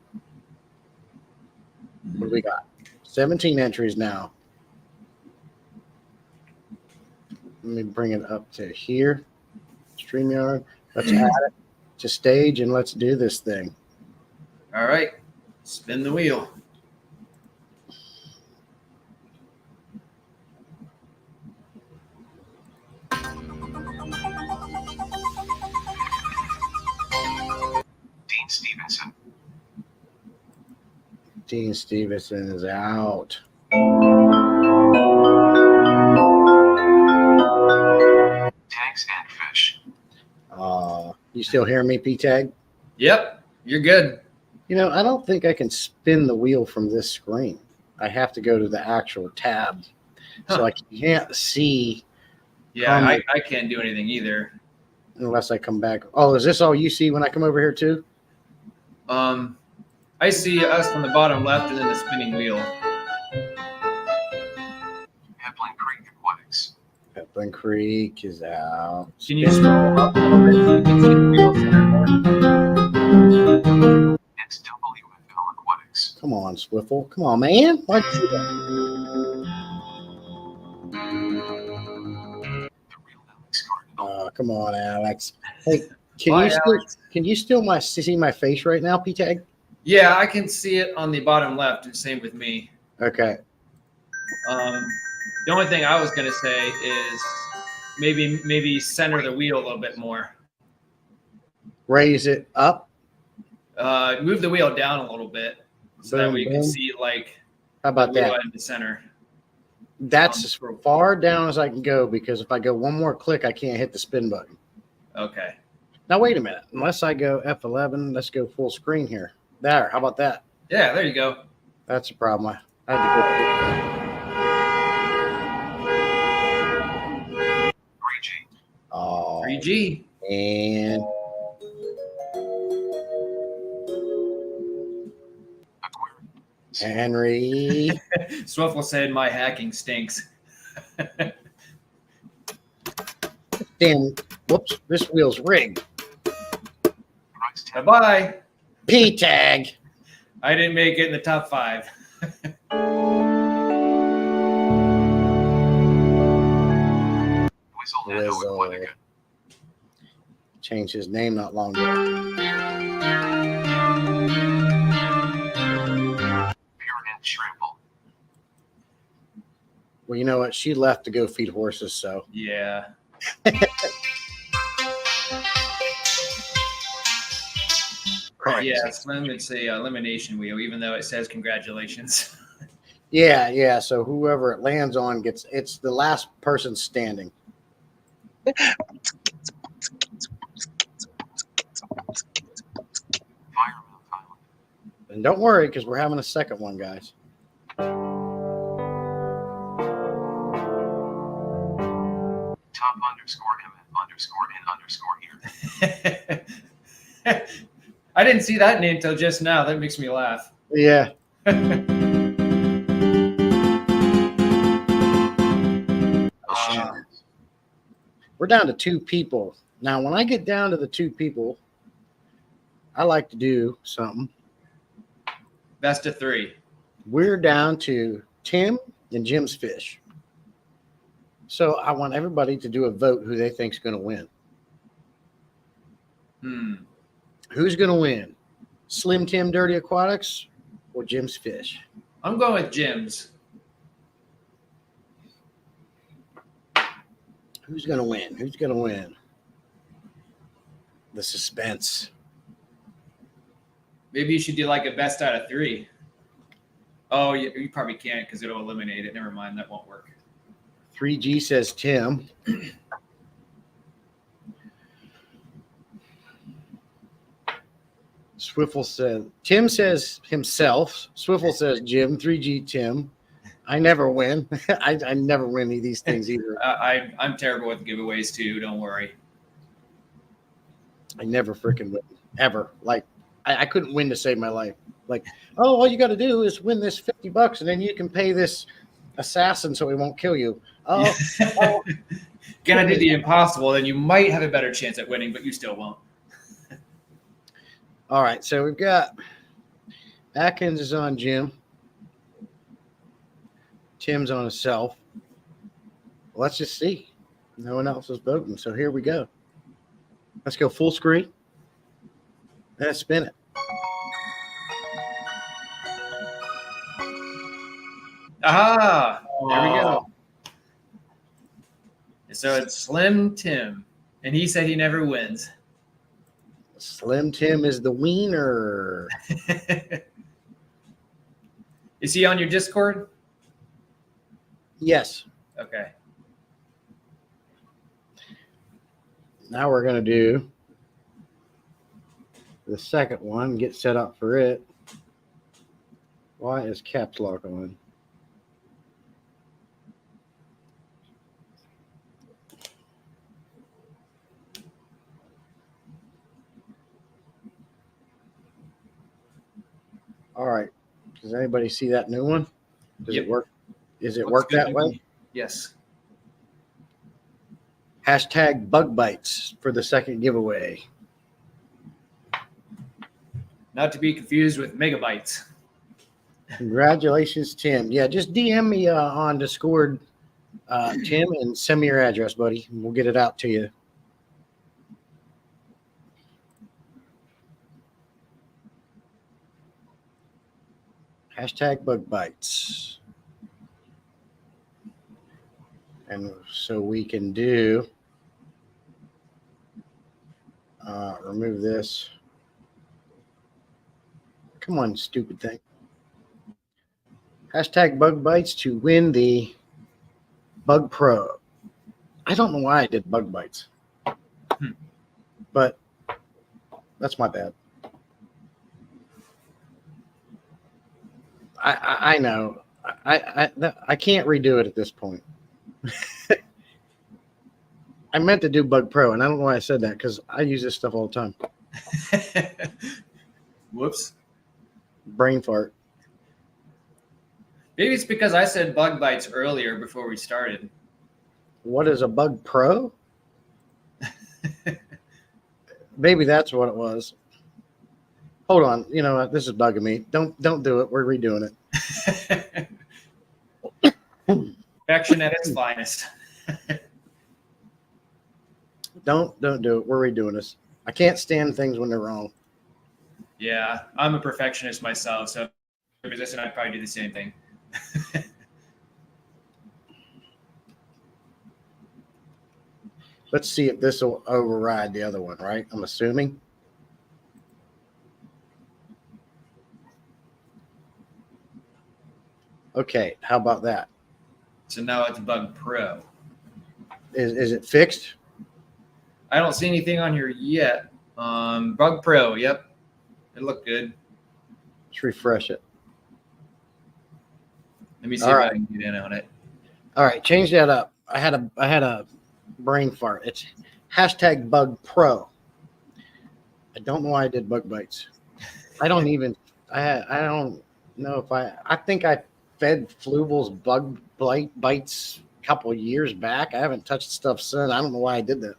A: What do we got? 17 entries now. Let me bring it up to here. StreamYard. Let's add it to stage, and let's do this thing.
B: All right. Spin the wheel.
A: Dean Stevenson is out.
C: Tags and fish.
A: You still hear me, P-Tag?
B: Yep, you're good.
A: I don't think I can spin the wheel from this screen. I have to go to the actual tab. So I can't see.
B: Yeah, I can't do anything either.
A: Unless I come back. Oh, is this all you see when I come over here too?
B: I see us on the bottom left and then the spinning wheel.
C: Headland Creek Aquatics.
A: Pepin Creek is out.
B: Can you scroll up a little bit so you can see the wheel center more?
C: XWFL Aquatics.
A: Come on, Swiffle. Come on, man. Why'd you do that?
C: The real Alex Cardinal.
A: Come on, Alex. Hey,
B: Bye,
A: can you still see my face right now, P-Tag?
B: Yeah, I can see it on the bottom left, and same with me.
A: Okay.
B: The only thing I was going to say is maybe center the wheel a little bit more.
A: Raise it up.
B: Move the wheel down a little bit so that way you can see like
A: How about
B: the wheel
A: that?
B: in the center.
A: That's as far down as I can go, because if I go one more click, I can't hit the spin button.
B: Okay.
A: Now, wait a minute. Unless I go F11, let's go full screen here. There. How about that?
B: Yeah, there you go.
A: That's a problem. I had to go.
C: 3G.
A: Oh,
B: 3G.
A: and
C: Aquarium.
A: Henry.
B: Swiffle said my hacking stinks.
A: Damn Whoops, this wheel's rigged.
C: Price tag.
B: Bye-bye.
A: P tag.
B: I didn't make it in the top 5.
C: Whistle Nano
A: Whistle.
C: Aquatica.
A: Changed his name not long ago.
C: Pure and Shrimple.
A: Well, you know what? She left to go feed horses, so.
B: Yeah.
A: Correct.
B: Yeah, Slim, it's a elimination wheel, even though it says congratulations.
A: Yeah. So whoever it lands on it's the last person standing.
C: Firemouth Island.
A: And don't worry, because we're having a second one, guys.
C: Top underscore MF underscore N underscore here.
B: I didn't see that name till just now. That makes me laugh.
A: Yeah. We're down to 2 people. Now, when I get down to the 2 people, I like to do something.
B: Best of 3.
A: We're down to Tim and Jim's fish. So I want everybody to do a vote who they think's going to win. Who's going to win? Slim Tim Dirty Aquatics or Jim's fish?
B: I'm going with Jim's.
A: Who's going to win? Who's going to win? The suspense.
B: Maybe you should do like a best out of 3. Oh, you probably can't because it'll eliminate it. Never mind. That won't work.
A: 3G says Tim. Swiffle says Tim says himself. Swiffle says Jim. 3G Tim. I never win. I never win any of these things either.
B: I'm terrible with giveaways too. Don't worry.
A: I never freaking win ever. Like I couldn't win to save my life. Like, oh, all you got to do is win this $50 and then you can pay this assassin so he won't kill you. Oh,
B: Gonna do the impossible, then you might have a better chance at winning, but you still won't.
A: All right, so we've got Atkins is on Jim. Tim's on himself. Let's just see. No one else is voting, so here we go. Let's go full screen. Let's spin it.
B: Aha! There we go. So it's Slim Tim, and he said he never wins.
A: Slim Tim is the wiener.
B: Is he on your Discord?
A: Yes.
B: Okay.
A: Now we're going to do the second one, get set up for it. Why is caps lock on? All right. Does anybody see that new one? Does
B: Yep.
A: it work? Is it
B: Looks
A: work
B: good
A: that
B: to
A: way?
B: me. Yes.
A: Hashtag bug bites for the second giveaway.
B: Not to be confused with megabytes.
A: Congratulations, Tim. Yeah, just DM me on Discord, Tim, and send me your address, buddy. And we'll get it out to you. Hashtag bug bites. And so we can do, remove this. Come on, stupid thing. Hashtag bug bites to win the Bug Pro. I don't know why I did bug bites, but that's my bad. I know. I can't redo it at this point. I meant to do Bug Pro, and I don't know why I said that because I use this stuff all the time.
B: Whoops.
A: Brain fart.
B: Maybe it's because I said bug bites earlier before we started.
A: What is a Bug Pro? Maybe that's what it was. Hold on. You know what? This is bugging me. Don't do it. We're redoing it.
B: Perfection at its finest.
A: Don't do it. We're redoing this. I can't stand things when they're wrong.
B: Yeah, I'm a perfectionist myself, so resistant, I'd probably do the same thing.
A: Let's see if this will override the other one, right? I'm assuming. Okay, how about that?
B: So now it's Bug Pro.
A: Is it fixed?
B: I don't see anything on here yet. Bug Pro, yep. It looked good.
A: Let's refresh it.
B: Let me see
A: All
B: if
A: right.
B: I can get in on it.
A: All right, change that up. I had a brain fart. It's hashtag Bug Pro. I don't know why I did bug bites. I don't know if I think I fed Fluval's bug bites a couple of years back. I haven't touched stuff since. I don't know why I did that.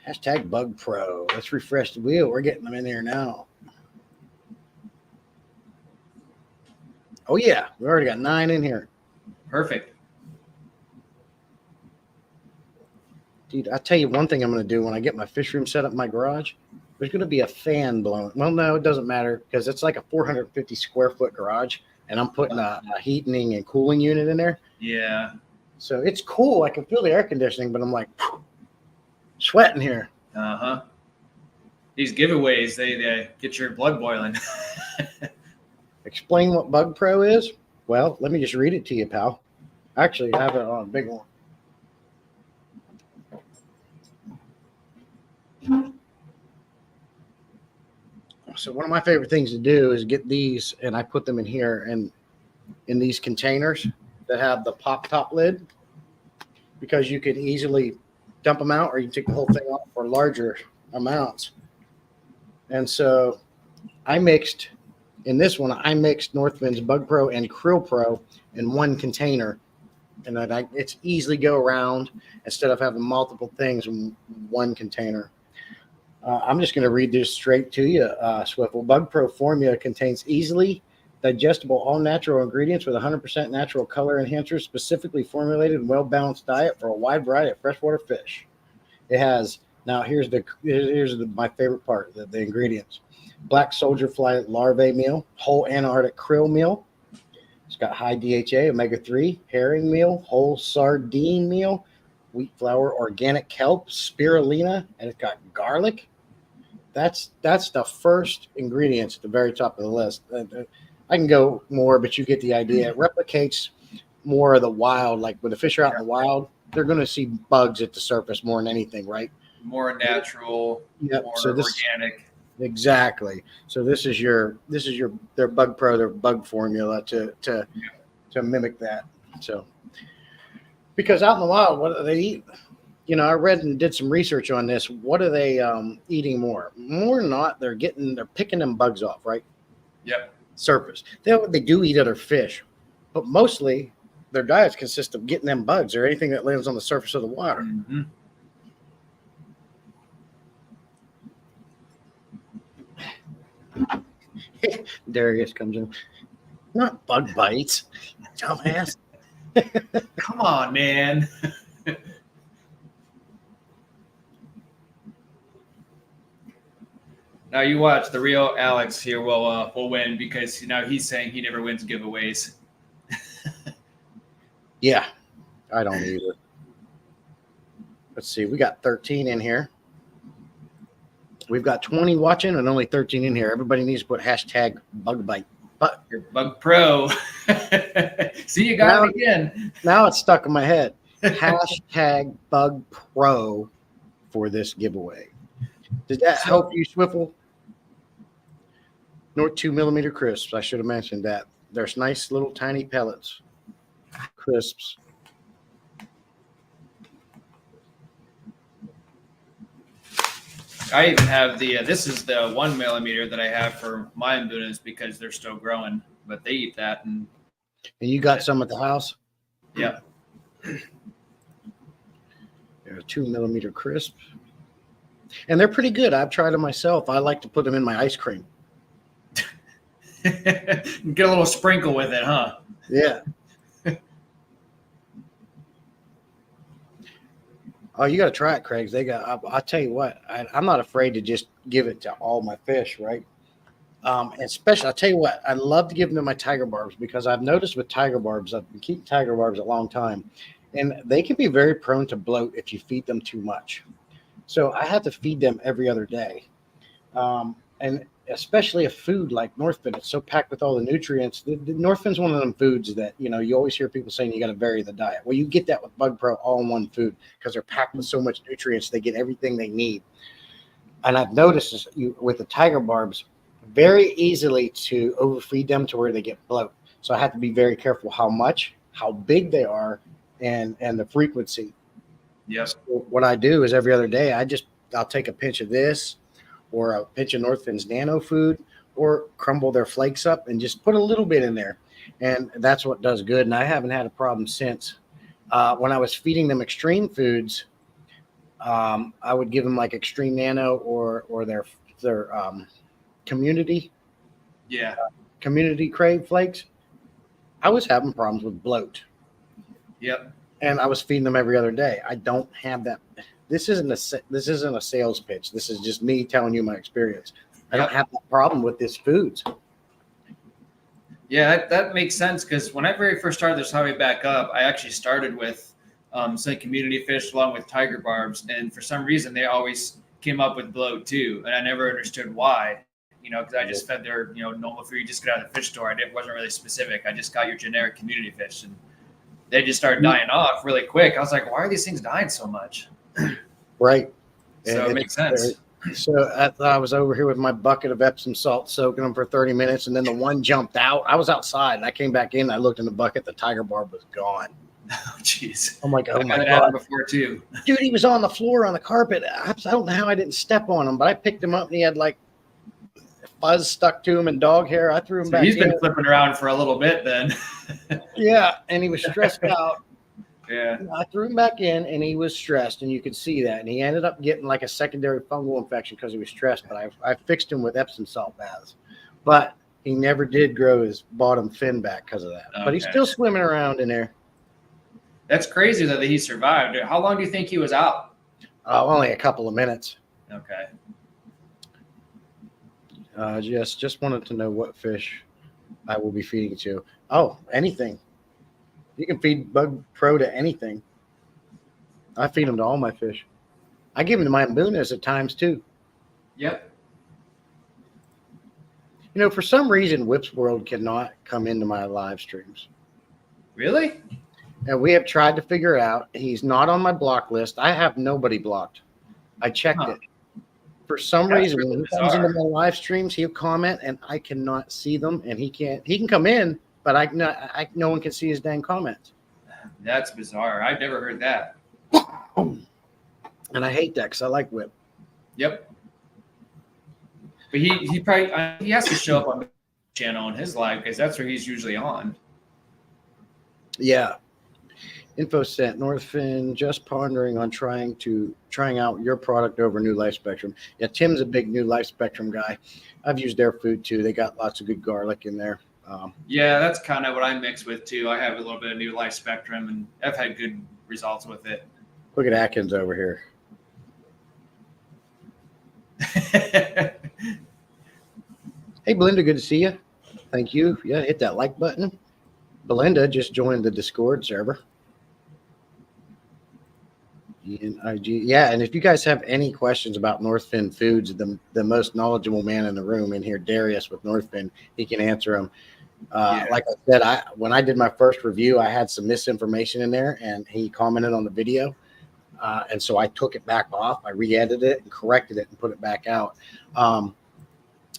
A: Hashtag Bug Pro. Let's refresh the wheel. We're getting them in here now. Oh yeah, we already got 9 in here.
B: Perfect.
A: Dude, I'll tell you one thing I'm going to do when I get my fish room set up in my garage. There's going to be a fan blowing. Well, no, it doesn't matter because it's like a 450 square foot garage, and I'm putting a heating and cooling unit in there.
B: Yeah.
A: So it's cool. I can feel the air conditioning, but I'm like sweating here.
B: Uh-huh. These giveaways, they get your blood boiling.
A: Explain what Bug Pro is? Well, let me just read it to you, pal. Actually, I have it on a big one. So one of my favorite things to do is get these, and I put them in here and in these containers that have the pop top lid, because you could easily dump them out, or you can take the whole thing off for larger amounts. And so I mixed Northwind's Bug Pro and Krill Pro in one container, and then it's easily go around instead of having multiple things in one container. I'm just going to read this straight to you, Swiffle. Bug Pro formula contains easily digestible, all-natural ingredients with 100% natural color enhancers, specifically formulated and well-balanced diet for a wide variety of freshwater fish. It has, now here's my favorite part, the ingredients. Black soldier fly larvae meal, whole Antarctic krill meal. It's got high DHA, omega-3, herring meal, whole sardine meal, wheat flour, organic kelp, spirulina, and it's got garlic. That's the first ingredients at the very top of the list. I can go more, but you get the idea. It replicates more of the wild. Like when the fish are out in the wild, they're going to see bugs at the surface more than anything, right?
B: More natural,
A: Yep.
B: more
A: So
B: organic.
A: Exactly. So this is their Bug Pro, their bug formula to mimic that. So because out in the wild, what do they eat? You know, I read and did some research on this. What are they eating more? More than not, they're picking them bugs off, right?
B: Yep.
A: Surface. They do eat other fish, but mostly their diets consist of getting them bugs or anything that lives on the surface of the water.
B: Mm-hmm.
A: Darius comes in. Not bug bites, dumbass.
B: Come on, man. Now you watch, the real Alex here will win, because he's saying he never wins giveaways.
A: Yeah, I don't either. Let's see. We got 13 in here. We've got 20 watching and only 13 in here. Everybody needs to put hashtag bug bite. But
B: Your Bug Pro. See, you got it again.
A: now it's stuck in my head. Hashtag Bug Pro for this giveaway. Did that help you, Swiffle? North 2mm crisps. I should have mentioned that. There's nice little tiny pellets. Crisps.
B: I even have this is the 1mm that I have for my mbunas because they're still growing, but they eat that. And
A: you got some at the house?
B: yeah.
A: They're 2 millimeter crisp. And they're pretty good. I've tried them myself. I like to put them in my ice cream.
B: Get a little sprinkle with it, huh?
A: Yeah. Oh, you got to try it, Craig. I'll tell you what, I'm not afraid to just give it to all my fish, right? Especially, I'll tell you what, I love to give them to my tiger barbs because I've noticed with tiger barbs, I've been keeping tiger barbs a long time, and they can be very prone to bloat if you feed them too much. So I have to feed them every other day. And especially a food like Northfin, it's so packed with all the nutrients. The Northfin's one of them foods that, you always hear people saying you got to vary the diet. Well, you get that with Bug Pro all in one food because they're packed with so much nutrients. They get everything they need. And I've noticed with the tiger barbs, very easily to overfeed them to where they get bloat. So I have to be very careful how much, how big they are, and the frequency.
B: Yes.
A: So what I do is every other day, I'll take a pinch of this or a pinch of Northfin's nano food or crumble their flakes up and just put a little bit in there. And that's what does good. And I haven't had a problem since. When I was feeding them extreme foods, I would give them like extreme nano or their community crave flakes. I was having problems with bloat.
B: Yep.
A: And I was feeding them every other day. I don't have that. This isn't a sales pitch. This is just me telling you my experience. I don't have that problem with this foods.
B: Yeah, that makes sense because when I very first started this hobby back up, I actually started with some community fish along with tiger barbs, and for some reason they always came up with bloat too, and I never understood why. Because I just fed their normal food you just get out of the fish store. Wasn't really specific. I just got your generic community fish, and they just started dying off really quick. I was like, why are these things dying so much?
A: Right.
B: So it makes sense.
A: So I was over here with my bucket of Epsom salt, soaking them for 30 minutes, and then the one jumped out. I was outside, and I came back in. I looked in the bucket. The tiger barb was gone.
B: Oh, jeez.
A: I'm like, oh my
B: I've had
A: God.
B: that before too.
A: Dude, he was on the floor on the carpet. I don't know how I didn't step on him, but I picked him up, and he had like fuzz stuck to him and dog hair. I threw him back in.
B: He's been flipping around for a little bit then.
A: Yeah, and he was stressed out.
B: Yeah.
A: I threw him back in, and he was stressed, and you could see that. And he ended up getting like a secondary fungal infection because he was stressed. But I fixed him with Epsom salt baths. But he never did grow his bottom fin back because of that. Okay. But he's still swimming around in there.
B: That's crazy that he survived. How long do you think he was out?
A: Only a couple of minutes.
B: Okay.
A: Just wanted to know what fish I will be feeding to. Oh, anything. You can feed Bug Pro to anything. I feed them to all my fish. I give them to my mbunas at times too.
B: Yep.
A: For some reason, Whip's World cannot come into my live streams.
B: Really?
A: And we have tried to figure out. He's not on my block list. I have nobody blocked. I checked it. For some reason,
B: really
A: when he comes into my live streams, he'll comment, and I cannot see them. And he can come in, but no one can see his dang comments.
B: That's bizarre. I've never heard that.
A: And I hate that because I like Whip.
B: Yep. But he probably he has to show up on the channel on his live because that's where he's usually on.
A: Yeah. Info sent. Northfin just pondering on trying out your product over New Life Spectrum. Yeah, Tim's a big New Life Spectrum guy. I've used their food too. They got lots of good garlic in there.
B: Yeah, that's kind of what I mix with too. I have a little bit of New Life Spectrum, and I've had good results with it.
A: Look at Atkins over here. Hey, Belinda, good to see you. Thank you. Yeah, hit that like button. Belinda just joined the Discord server. Yeah, and if you guys have any questions about Northfin Foods, the most knowledgeable man in the room in here, Darius with Northfin, he can answer them. Like I said, when I did my first review, I had some misinformation in there, and he commented on the video. And so I took it back off. I re-edited it and corrected it and put it back out.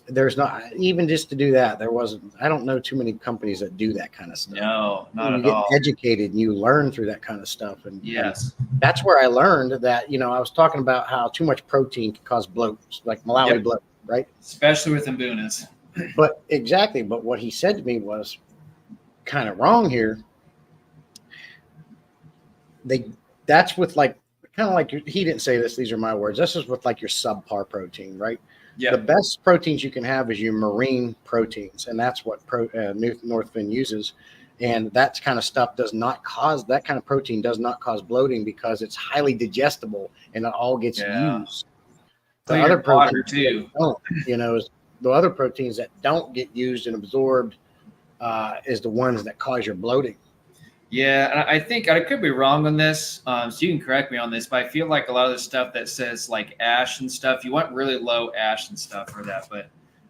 A: There's not, even just to do that, I don't know too many companies that do that kind of stuff.
B: No, not at
A: all.
B: all.
A: You get educated and you learn through that kind of stuff. And
B: yes,
A: and that's where I learned that, I was talking about how too much protein can cause bloat, like Malawi bloat, right?
B: Especially with mbunas.
A: But exactly. But what he said to me was kind of wrong here. That's with like kind of like he didn't say this. These are my words. This is with like your subpar protein, right?
B: Yeah.
A: The best proteins you can have is your marine proteins, and that's what Northfin uses. And that kind of stuff does not cause that kind of protein does not cause bloating because it's highly digestible and it all gets used. The
B: Cleaner
A: other
B: water
A: proteins
B: too.
A: don't, the other proteins that don't get used and absorbed is the ones that cause your bloating.
B: Yeah, and I think I could be wrong on this, so you can correct me on this, but I feel like a lot of the stuff that says like ash and stuff, you want really low ash and stuff for that, but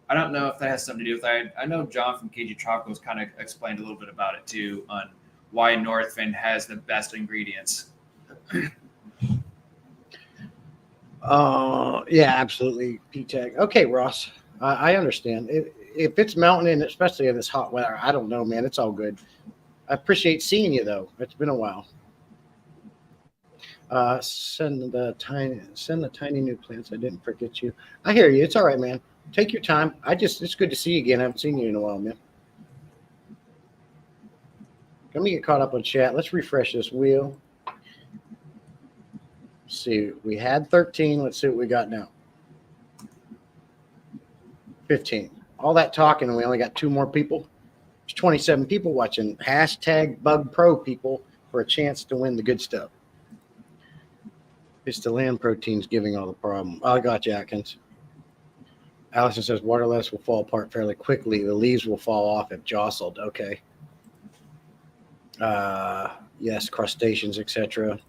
B: I don't know if that has something to do with that. I know John from KG Tropicals kind of explained a little bit about it too, on why Northfin has the best ingredients.
A: Yeah, absolutely, P-Tech. Okay, Ross, I understand. If it's mountain and especially in this hot weather, I don't know, man. It's all good. I appreciate seeing you though. It's been a while. Send the tiny new plants. I didn't forget you. I hear you. It's all right, man. Take your time. It's good to see you again. I haven't seen you in a while, man. Let me get caught up on chat. Let's refresh this wheel. Let's see, we had 13. Let's see what we got now. 15. All that talking, and we only got 2 more people. There's 27 people watching. Hashtag Bug Pro people for a chance to win the good stuff. It's the land proteins giving all the problem. I got you, Atkins. Allison says water lettuce will fall apart fairly quickly. The leaves will fall off if jostled. Okay. Yes, crustaceans, etc.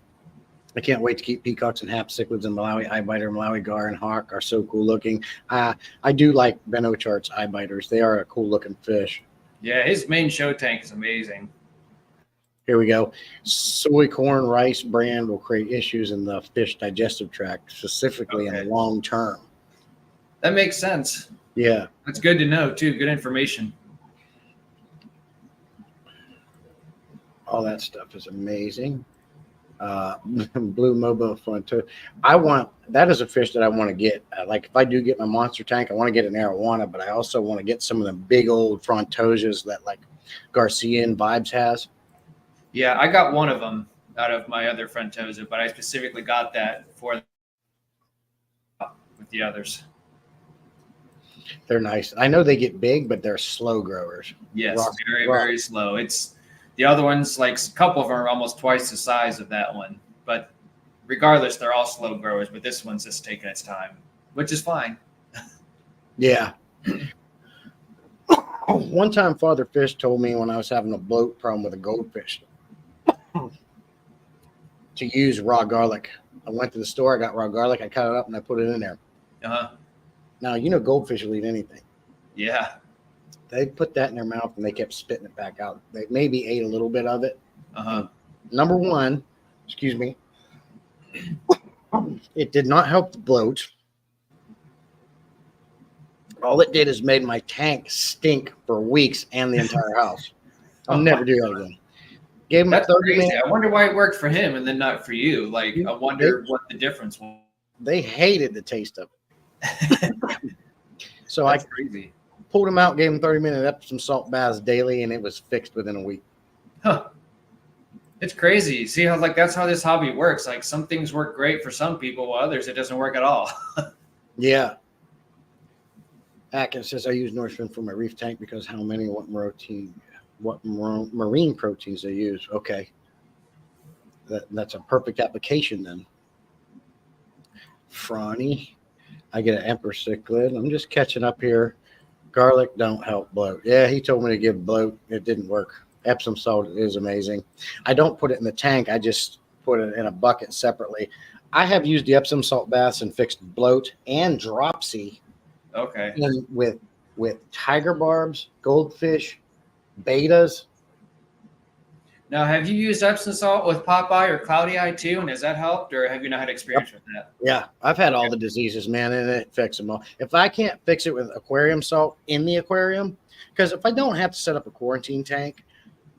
A: I can't wait to keep peacocks and cichlids and Malawi eyebiter, Malawi gar, and hawk are so cool looking. I do like Benno Chart's eyebiters. They are a cool looking fish.
B: Yeah, his main show tank is amazing.
A: Here we go. Soy, corn, rice brand will create issues in the fish digestive tract, specifically in the long term.
B: That makes sense.
A: Yeah.
B: That's good to know, too. Good information.
A: All that stuff is amazing. Blue mobile fun too. That is a fish that I want to get. Like if I do get my monster tank, I want to get an arowana, but I also want to get some of the big old frontosias that like Garcia and Vibes has.
B: Yeah, I got one of them out of my other frontosa, but I specifically got that for with the others.
A: They're nice. I know they get big, but they're slow growers.
B: Yes, very slow. It's the other ones, like a couple of them are almost twice the size of that one. But regardless, they're all slow growers. But this one's just taking its time, which is fine.
A: Yeah. One time, Father Fish told me when I was having a bloat problem with a goldfish to use raw garlic. I went to the store, I got raw garlic, I cut it up, and I put it in there.
B: Uh-huh.
A: Now, goldfish will eat anything.
B: Yeah.
A: They put that in their mouth and they kept spitting it back out. They maybe ate a little bit of it. Number one, excuse me, it did not help the bloat. All it did is made my tank stink for weeks and the entire house. I'll never do that again. Gave him
B: That's
A: 30
B: crazy.
A: minutes.
B: I wonder why it worked for him and then not for you. Like, I wonder what the difference was.
A: They hated the taste of it. So
B: That's crazy.
A: Pulled him out, gave him 30 minutes Epsom salt baths daily, and it was fixed within a week.
B: Huh. It's crazy. See how that's how this hobby works. Like some things work great for some people, while others it doesn't work at all.
A: Yeah. Atkins says I use Northfin for my reef tank because what marine proteins they use. Okay. That's a perfect application then. Frawny. I get an emperor cichlid. I'm just catching up here. Garlic don't help bloat. Yeah, he told me to give bloat. It didn't work. Epsom salt is amazing. I don't put it in the tank. I just put it in a bucket separately. I have used the Epsom salt baths and fixed bloat and dropsy.
B: Okay.
A: And with tiger barbs, goldfish, betas.
B: Now, have you used Epsom salt with Popeye or Cloudy Eye too? And has that helped, or have you not had experience with that?
A: Yeah, I've had all the diseases, man, and it fixes them all. If I can't fix it with aquarium salt in the aquarium, because if I don't have to set up a quarantine tank,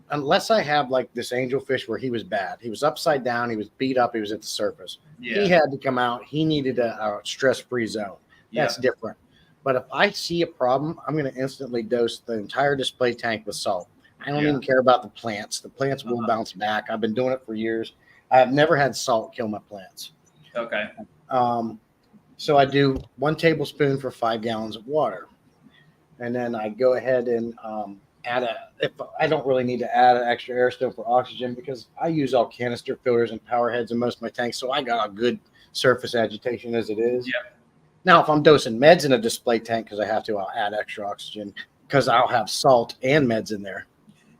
A: unless I have like this angelfish where he was bad, he was upside down, he was beat up, he was at the surface. Yeah. He had to come out. He needed a stress-free zone. That's different. But if I see a problem, I'm going to instantly dose the entire display tank with salt. I don't even care about the plants. The plants will bounce back. I've been doing it for years. I have never had salt kill my plants.
B: Okay.
A: So I do 1 tablespoon for 5 gallons of water. And then I go ahead and if I don't really need to add an extra air stone for oxygen because I use all canister filters and power heads in most of my tanks. So I got a good surface agitation as it is.
B: Yeah.
A: Now, if I'm dosing meds in a display tank, because I have to, I'll add extra oxygen because I'll have salt and meds in there.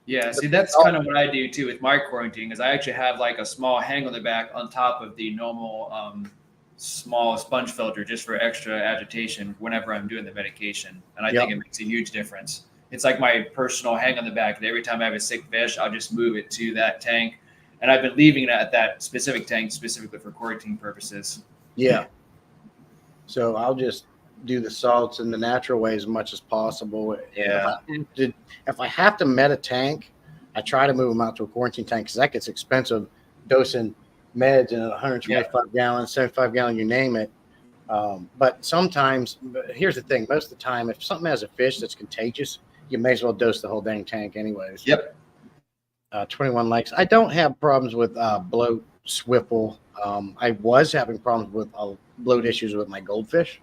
B: Yeah, see, that's kind of what I do too with my quarantine, is I actually have like a small hang on the back on top of the normal small sponge filter just for extra agitation whenever I'm doing the medication. And I think it makes a huge difference. It's like my personal hang on the back. And every time I have a sick fish, I'll just move it to that tank. And I've been leaving it at that specific tank specifically for quarantine purposes.
A: Yeah. So I'll just do the salts in the natural way as much as possible.
B: Yeah.
A: If I have to med a tank, I try to move them out to a quarantine tank because that gets expensive dosing meds in a 125 gallon, 75 gallon, you name it. But sometimes, here's the thing, most of the time, if something has a fish that's contagious, you may as well dose the whole dang tank anyways.
B: Yep.
A: 21 likes. I don't have problems with bloat, swifle. I was having problems with bloat issues with my goldfish,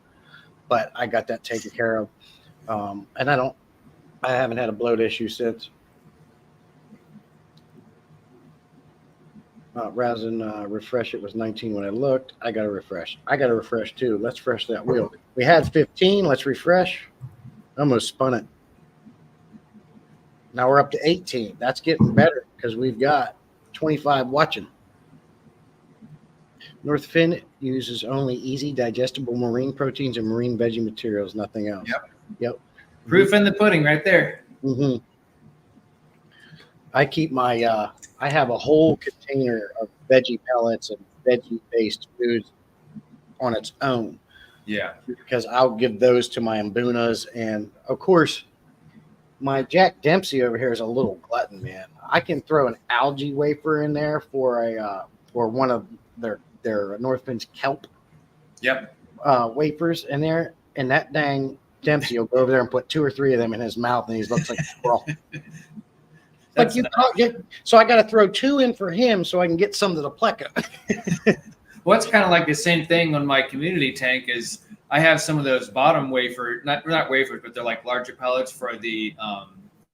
A: but I got that taken care of. And I haven't had a bloat issue since. Rather than refresh, it was 19 when I looked. I got to refresh. I got to refresh too. Let's fresh that wheel. We had 15. Let's refresh. Almost spun it. Now we're up to 18. That's getting better because we've got 25 watching. North Fin uses only easy digestible marine proteins and marine veggie materials, nothing else. Yep.
B: Proof in the pudding right there.
A: Mm-hmm. I keep my I have a whole container of veggie pellets and veggie-based foods on its own.
B: Yeah.
A: Because I'll give those to my Mbunas. And, of course, my Jack Dempsey over here is a little glutton, man. I can throw an algae wafer in there for one of their North Fin's kelp wafers in there, and that dang Dempsey will go over there and put 2 or 3 of them in his mouth, and he looks like a squirrel. But you can't get, so I got to throw 2 in for him so I can get some to the pleca.
B: Well, it's kind of like the same thing on my community tank. Is I have some of those bottom wafer, not wafers, but they're like larger pellets for the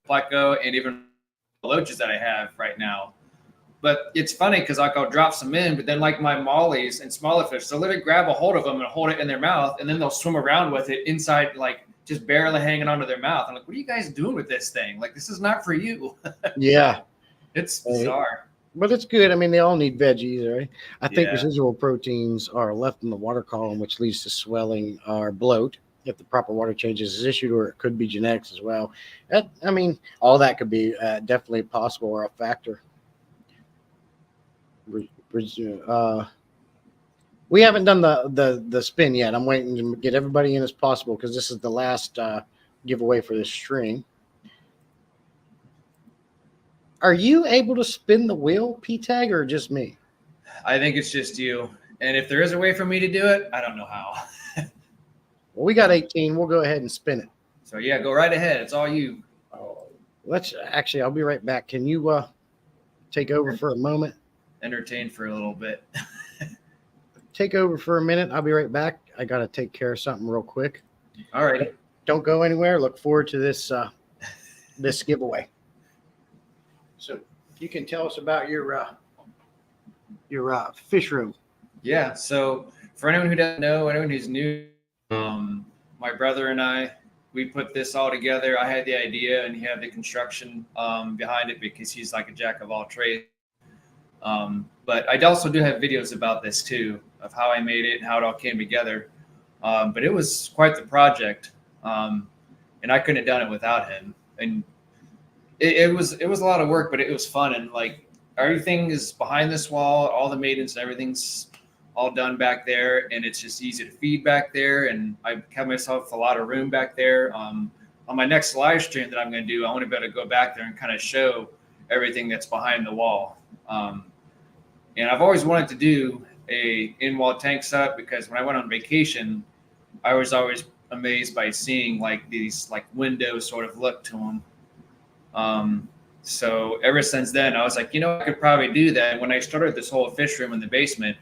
B: pleco and even loaches that I have right now. But it's funny because like I'll drop some in, but then like my mollies and smaller fish, they'll literally grab a hold of them and hold it in their mouth, and then they'll swim around with it inside, like just barely hanging onto their mouth. I'm like, what are you guys doing with this thing? Like, this is not for you.
A: Yeah.
B: It's bizarre.
A: But it's good. I mean, they all need veggies, right? I think residual proteins are left in the water column, which leads to swelling or bloat if the proper water changes is issued, or it could be genetics as well. I mean, all that could be definitely possible or a factor. We haven't done the spin yet. I'm waiting to get everybody in as possible because this is the last giveaway for this string. Are you able to spin the wheel, P-Tag, or just me?
B: I think it's just you. And if there is a way for me to do it, I don't know how.
A: Well, we got 18. We'll go ahead and spin it.
B: So, yeah, go right ahead. It's all you.
A: I'll be right back. Can you take over for a moment?
B: Entertain for a little bit.
A: Take over for a minute. I'll be right back. I got to take care of something real quick.
B: All right.
A: Don't go anywhere. Look forward to this giveaway. So you can tell us about your fish room.
B: Yeah. So for anyone who doesn't know, anyone who's new, my brother and I, we put this all together. I had the idea, and he had the construction behind it because he's like a jack of all trades. But I also do have videos about this too, of how I made it and how it all came together. But it was quite the project, and I couldn't have done it without him. And it was a lot of work, but it was fun. And like everything is behind this wall, all the maintenance and everything's all done back there, and it's just easy to feed back there. And I have myself a lot of room back there. On my next live stream that I'm going to do, I want to be able to go back there and kind of show everything that's behind the wall. And I've always wanted to do a in-wall tank setup because when I went on vacation, I was always amazed by seeing like these like window sort of look to them. So ever since then, I was like, I could probably do that. When I started this whole fish room in the basement,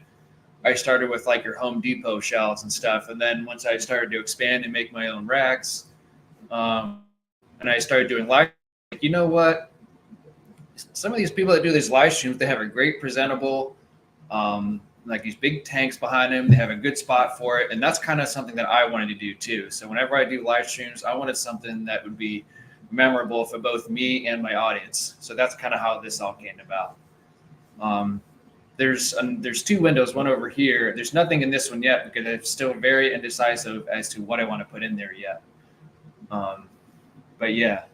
B: I started with like your Home Depot shelves and stuff. And then once I started to expand and make my own racks, and I started doing live, like, you know what? Some of these people that do these live streams, they have a great presentable, like these big tanks behind them. They have a good spot for it. And that's kind of something that I wanted to do too. So whenever I do live streams, I wanted something that would be memorable for both me and my audience. So that's kind of how this all came about. There's two windows, one over here. There's nothing in this one yet because I'm still very indecisive as to what I want to put in there yet. But yeah.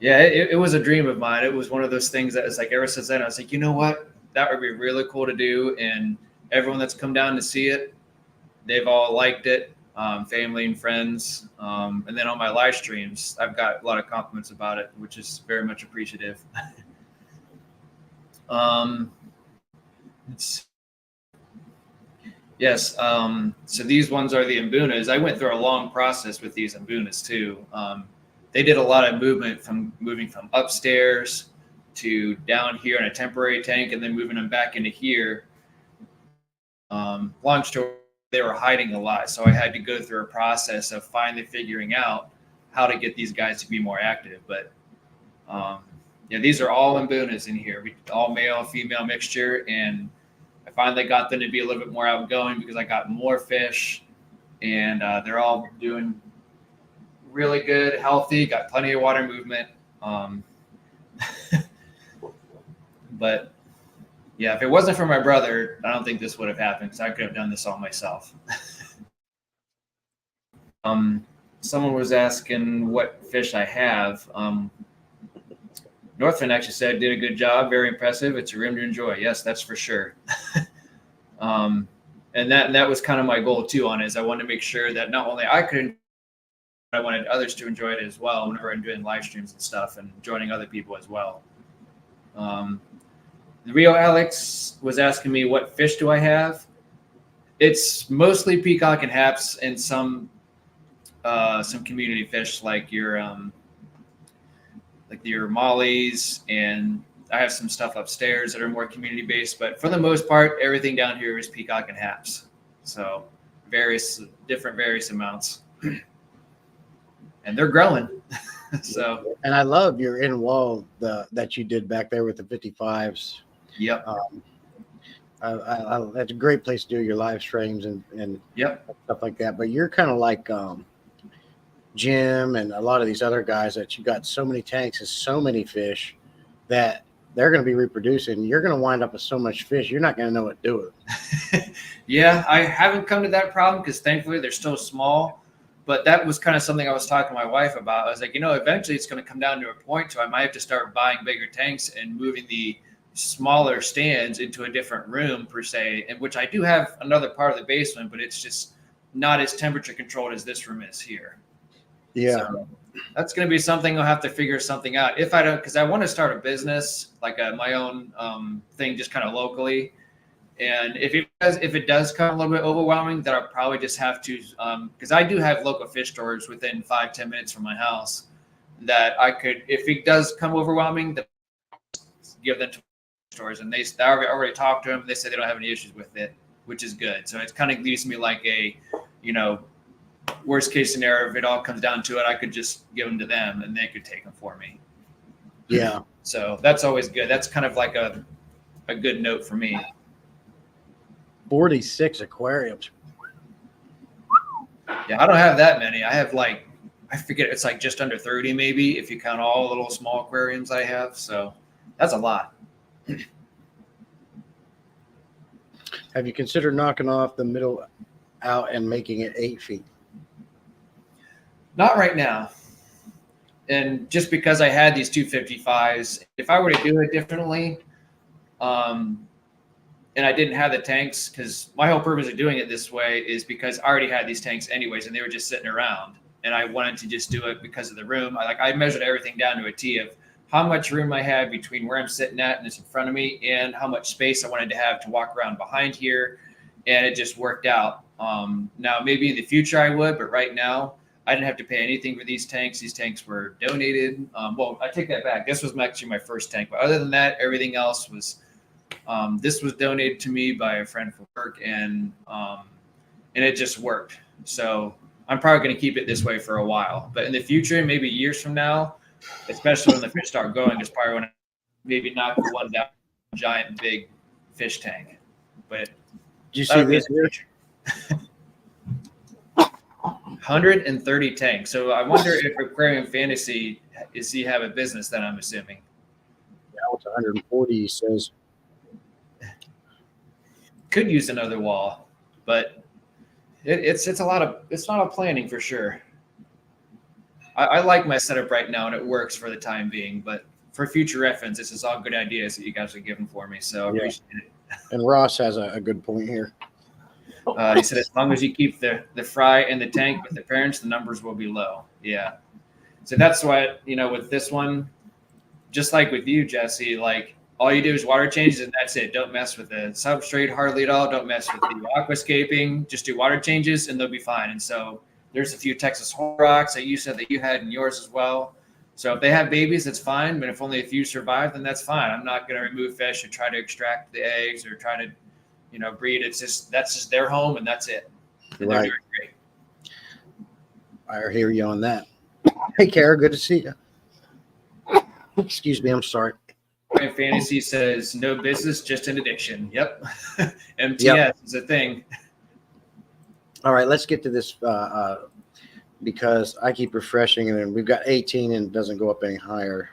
B: Yeah, it was a dream of mine. It was one of those things that is like, ever since then, I was like, you know what? That would be really cool to do. And everyone that's come down to see it, they've all liked it, family and friends. And then on my live streams, I've got a lot of compliments about it, which is very much appreciative. Yes. So these ones are the Mbunas. I went through a long process with these Mbunas too. They did a lot of movement from moving from upstairs to down here in a temporary tank and then moving them back into here. Long story, they were hiding a lot. So I had to go through a process of finally figuring out how to get these guys to be more active. But yeah, these are all Mbunas in here, all male, female mixture. And I finally got them to be a little bit more outgoing because I got more fish and they're all doing really good, healthy, got plenty of water movement. But yeah, if it wasn't for my brother, I don't think this would have happened because I could have done this all myself. Someone was asking what fish I have. Northfin actually said, did a good job, very impressive. It's a room to enjoy. Yes, that's for sure. And that was kind of my goal too on it, is I wanted to make sure that not only I could, I wanted others to enjoy it as well whenever I'm doing live streams and stuff and joining other people as well. The Rio Alex was asking me what fish do I have. It's mostly peacock and haps and some community fish like your mollies, and I have some stuff upstairs that are more community based, but for the most part, everything down here is peacock and haps. So various amounts. And they're growing. So,
A: and I love your in wall that you did back there with the 55s.
B: Yep.
A: That's a great place to do your live streams and
B: yep,
A: stuff like that. But you're kind of like Jim and a lot of these other guys that you got so many tanks and so many fish that they're going to be reproducing. You're going to wind up with so much fish, you're not going to know what to do with it.
B: Yeah, I haven't come to that problem because thankfully they're still small. But that was kind of something I was talking to my wife about. I was like, eventually it's going to come down to a point where I might have to start buying bigger tanks and moving the smaller stands into a different room per se, and which I do have another part of the basement, but it's just not as temperature controlled as this room is here.
A: Yeah. So
B: that's going to be something I'll have to figure something out if I don't, because I want to start a business, like my own thing, just kind of locally. And if it does come a little bit overwhelming, then I'll probably just have to, because I do have local fish stores within 5-10 minutes from my house that I could, if it does come overwhelming, then give them to stores. And I already talked to them. They said they don't have any issues with it, which is good. So it kind of leaves me like a, worst case scenario, if it all comes down to it, I could just give them to them and they could take them for me.
A: Yeah.
B: So that's always good. That's kind of like a good note for me.
A: 46 aquariums.
B: Yeah, I don't have that many. I have I forget, it's like just under 30 maybe if you count all the little small aquariums I have. So that's a lot.
A: Have you considered knocking off the middle out and making it 8 feet?
B: Not right now. And just because I had these 255s, if I were to do it differently, and I didn't have the tanks, because my whole purpose of doing it this way is because I already had these tanks anyways, and they were just sitting around. And I wanted to just do it because of the room. I measured everything down to a T of how much room I had between where I'm sitting at and it's in front of me, and how much space I wanted to have to walk around behind here. And it just worked out. Now, maybe in the future I would, but right now I didn't have to pay anything for these tanks. These tanks were donated. Well, I take that back. This was actually my first tank, but other than that, everything else was. This was donated to me by a friend from work, and it just worked. So I'm probably going to keep it this way for a while. But in the future, maybe years from now, especially when the fish start going, is probably when I maybe knock the one down, giant big fish tank. But
A: Did you see this here?
B: 130 tanks. So I wonder if Aquarium Fantasy is he have a business then, I'm assuming.
A: Now it's 140, he says.
B: Could use another wall, but it's a lot of planning for sure. I like my setup right now and it works for the time being, but for future reference, this is all good ideas that you guys are giving for me. So I appreciate it.
A: And Ross has a good point here.
B: He said, as long as you keep the fry in the tank with the parents, the numbers will be low. Yeah. So that's why, with this one, just like with you, Jesse, like all you do is water changes and that's it. Don't mess with the substrate hardly at all. Don't mess with the aquascaping. Just do water changes and they'll be fine. And so there's a few Texas Horn rocks that you said that you had in yours as well. So if they have babies, that's fine. But if only a few survive, then that's fine. I'm not going to remove fish or try to extract the eggs or try to breed. That's just their home and that's it. And
A: Right.
B: they're doing great.
A: I hear you on that. Hey, Kara, good to see you. Excuse me, I'm sorry.
B: Aquarium Fantasy says no business, just an addiction. Yep. MTS is a thing.
A: All right, let's get to this because I keep refreshing and then we've got 18 and it doesn't go up any higher.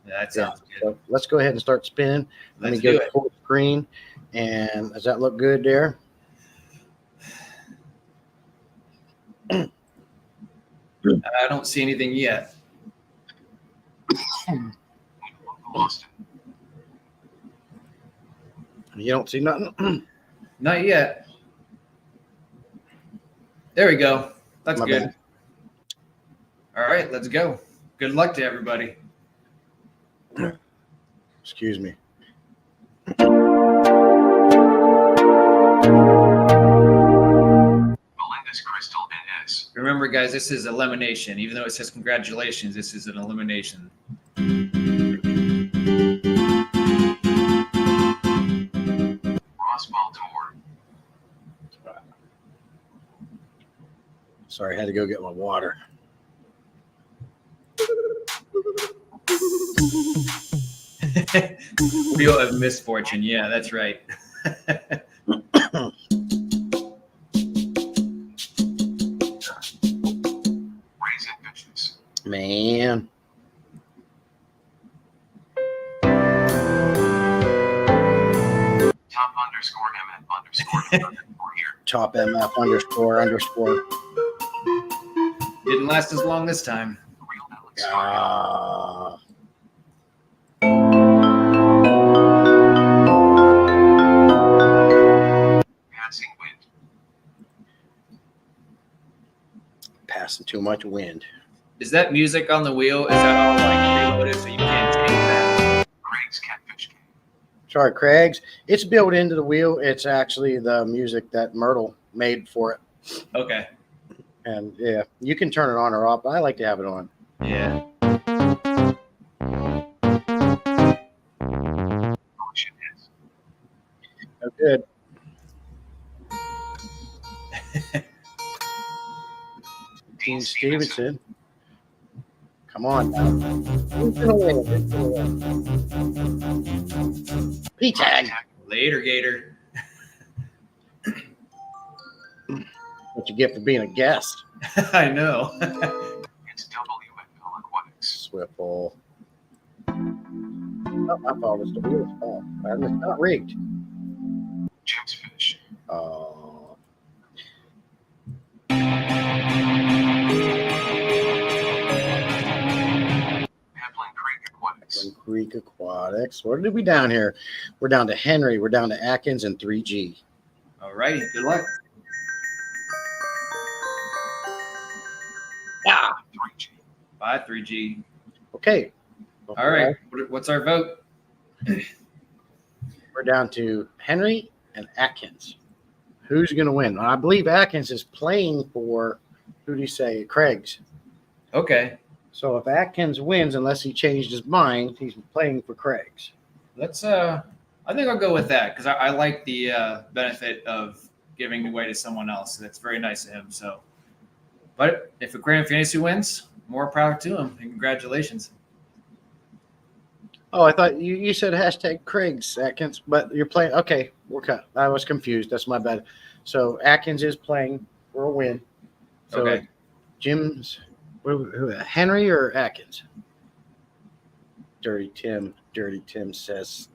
B: That sounds good.
A: So let's go ahead and start spinning. Let me
B: Let's do
A: go
B: it.
A: full screen. And does that look good there?
B: I don't see anything yet.
C: Lost it.
A: You don't see nothing?
B: Not yet. There we go. That's
A: My
B: good.
A: bad.
B: All right, let's go. Good luck to everybody.
A: Excuse me.
C: Melinda's Crystal NS.
B: Remember, guys, this is elimination. Even though it says congratulations, this is an elimination.
C: Ross Baltimore.
A: Sorry, I had to go get my water.
B: Wheel of misfortune. Yeah, that's right.
C: Raisin Bitches.
A: Man.
C: Top underscore MF underscore underscore here.
A: Top MF underscore.
B: Didn't last as long this time.
C: Real Alex. Passing wind.
A: Passing too much wind.
B: Is that music on the wheel? Is that all like preloaded so you can't change that?
C: Craig's Catfish Game.
A: Sorry, Craig's. It's built into the wheel. It's actually the music that Myrtle made for it.
B: Okay.
A: And yeah, you can turn it on or off, but I like to have it on.
B: Yeah.
C: Ocean is.
A: Oh, good. Dean Stevenson. Come on now. Who's gonna win? Who's gonna win? P-Tag.
B: Later, Gator.
A: What you get for being a guest.
B: I know.
C: It's WFL Aquatics.
A: Swiffle. Oh, I thought it was the wheel's fault. It's not rigged.
C: Jim's Fish.
A: Oh.
C: Pebblin Creek Aquatics.
A: Creek Aquatics. What did we down here? We're down to Henry. We're down to Atkins and 3G.
B: All righty. Good luck.
A: Yeah.
C: 3G.
B: Bye, 3G.
A: Okay.
B: All right. What's our vote?
A: We're down to Henry and Atkins. Who's going to win? I believe Atkins is playing for Who do you say? Craig's.
B: Okay.
A: So if Atkins wins, unless he changed his mind, he's playing for Craig's.
B: Let's I think I'll go with that because I like the benefit of giving away to someone else. That's very nice of him. So, but if a Grand Fantasy wins, more power to him and congratulations.
A: Oh, I thought you said hashtag Craig's Atkins, but you're playing. Okay, we're cut. I was confused. That's my bad. So Atkins is playing for a win. So
B: Okay.
A: Jim's Henry or Atkins? Dirty Tim says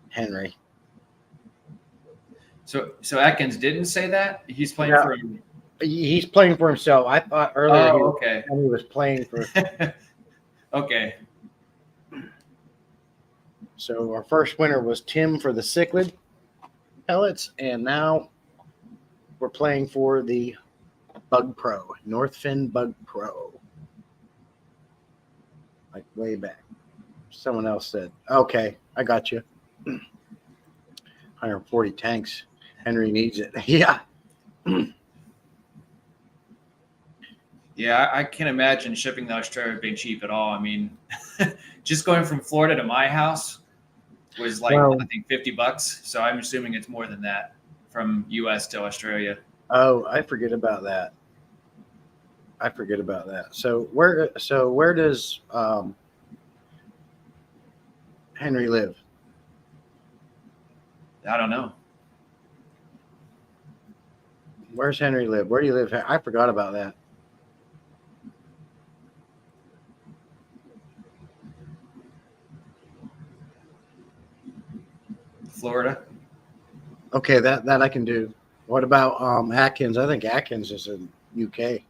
A: Henry.
B: So Atkins didn't say that he's playing
A: Yeah.
B: for.
A: He's playing for himself. I thought earlier
B: Oh, okay.
A: he was playing for.
B: Okay.
A: So our first winner was Tim for the cichlid pellets, and now we're playing for the Bug Pro, Northfin Bug Pro. Like way back. Someone else said, okay, I got you. 140 tanks. Henry needs it. Yeah.
B: Yeah, I can't imagine shipping to Australia being cheap at all. I mean, just going from Florida to my house was like,
A: Well,
B: I think $50. So I'm assuming it's more than that from US to Australia.
A: Oh, I forget about that. So where does Henry live?
B: I don't know.
A: Where's Henry live? Where do you live? I forgot about that.
B: Florida.
A: Okay, that I can do. What about Atkins? I think Atkins is in UK.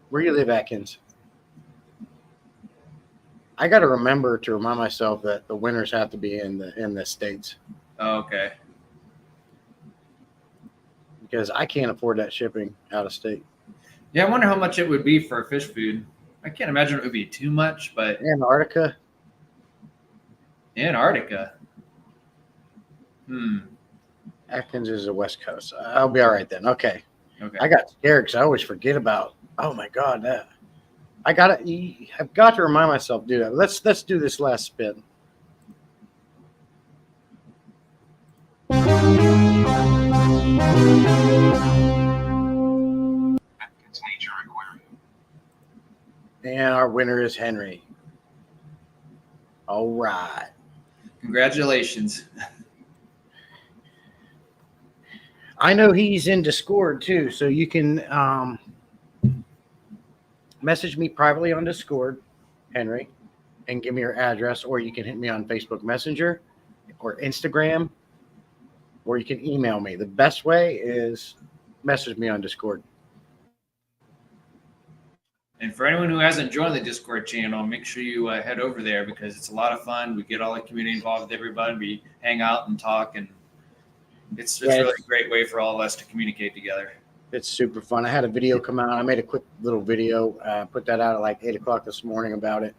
A: Where do you live, Atkins? I got to remember to remind myself that the winners have to be in the States
B: Oh, okay.
A: because I can't afford that shipping out of state.
B: Yeah, I wonder how much it would be for fish food. I can't imagine it would be too much, but
A: Antarctica.
B: Antarctica.
A: Atkins is the West Coast. I'll be all right then. Okay.
B: Okay.
A: I got scared because I always forget about. Oh my God, that I've got to remind myself to do that. Let's do this last spin.
C: Atkins Nature Aquarium.
A: And our winner is Henry. All right.
B: Congratulations.
A: I know he's in Discord too, so you can message me privately on Discord, Henry, and give me your address, or you can hit me on Facebook Messenger or Instagram, or you can email me. The best way is message me on Discord.
B: And for anyone who hasn't joined the Discord channel, make sure you head over there because it's a lot of fun. We get all the community involved with everybody. We hang out and talk, and it's really a great way for all of us to communicate together.
A: It's super fun. I had a video come out. I made a quick little video, put that out at like 8 o'clock this morning about it.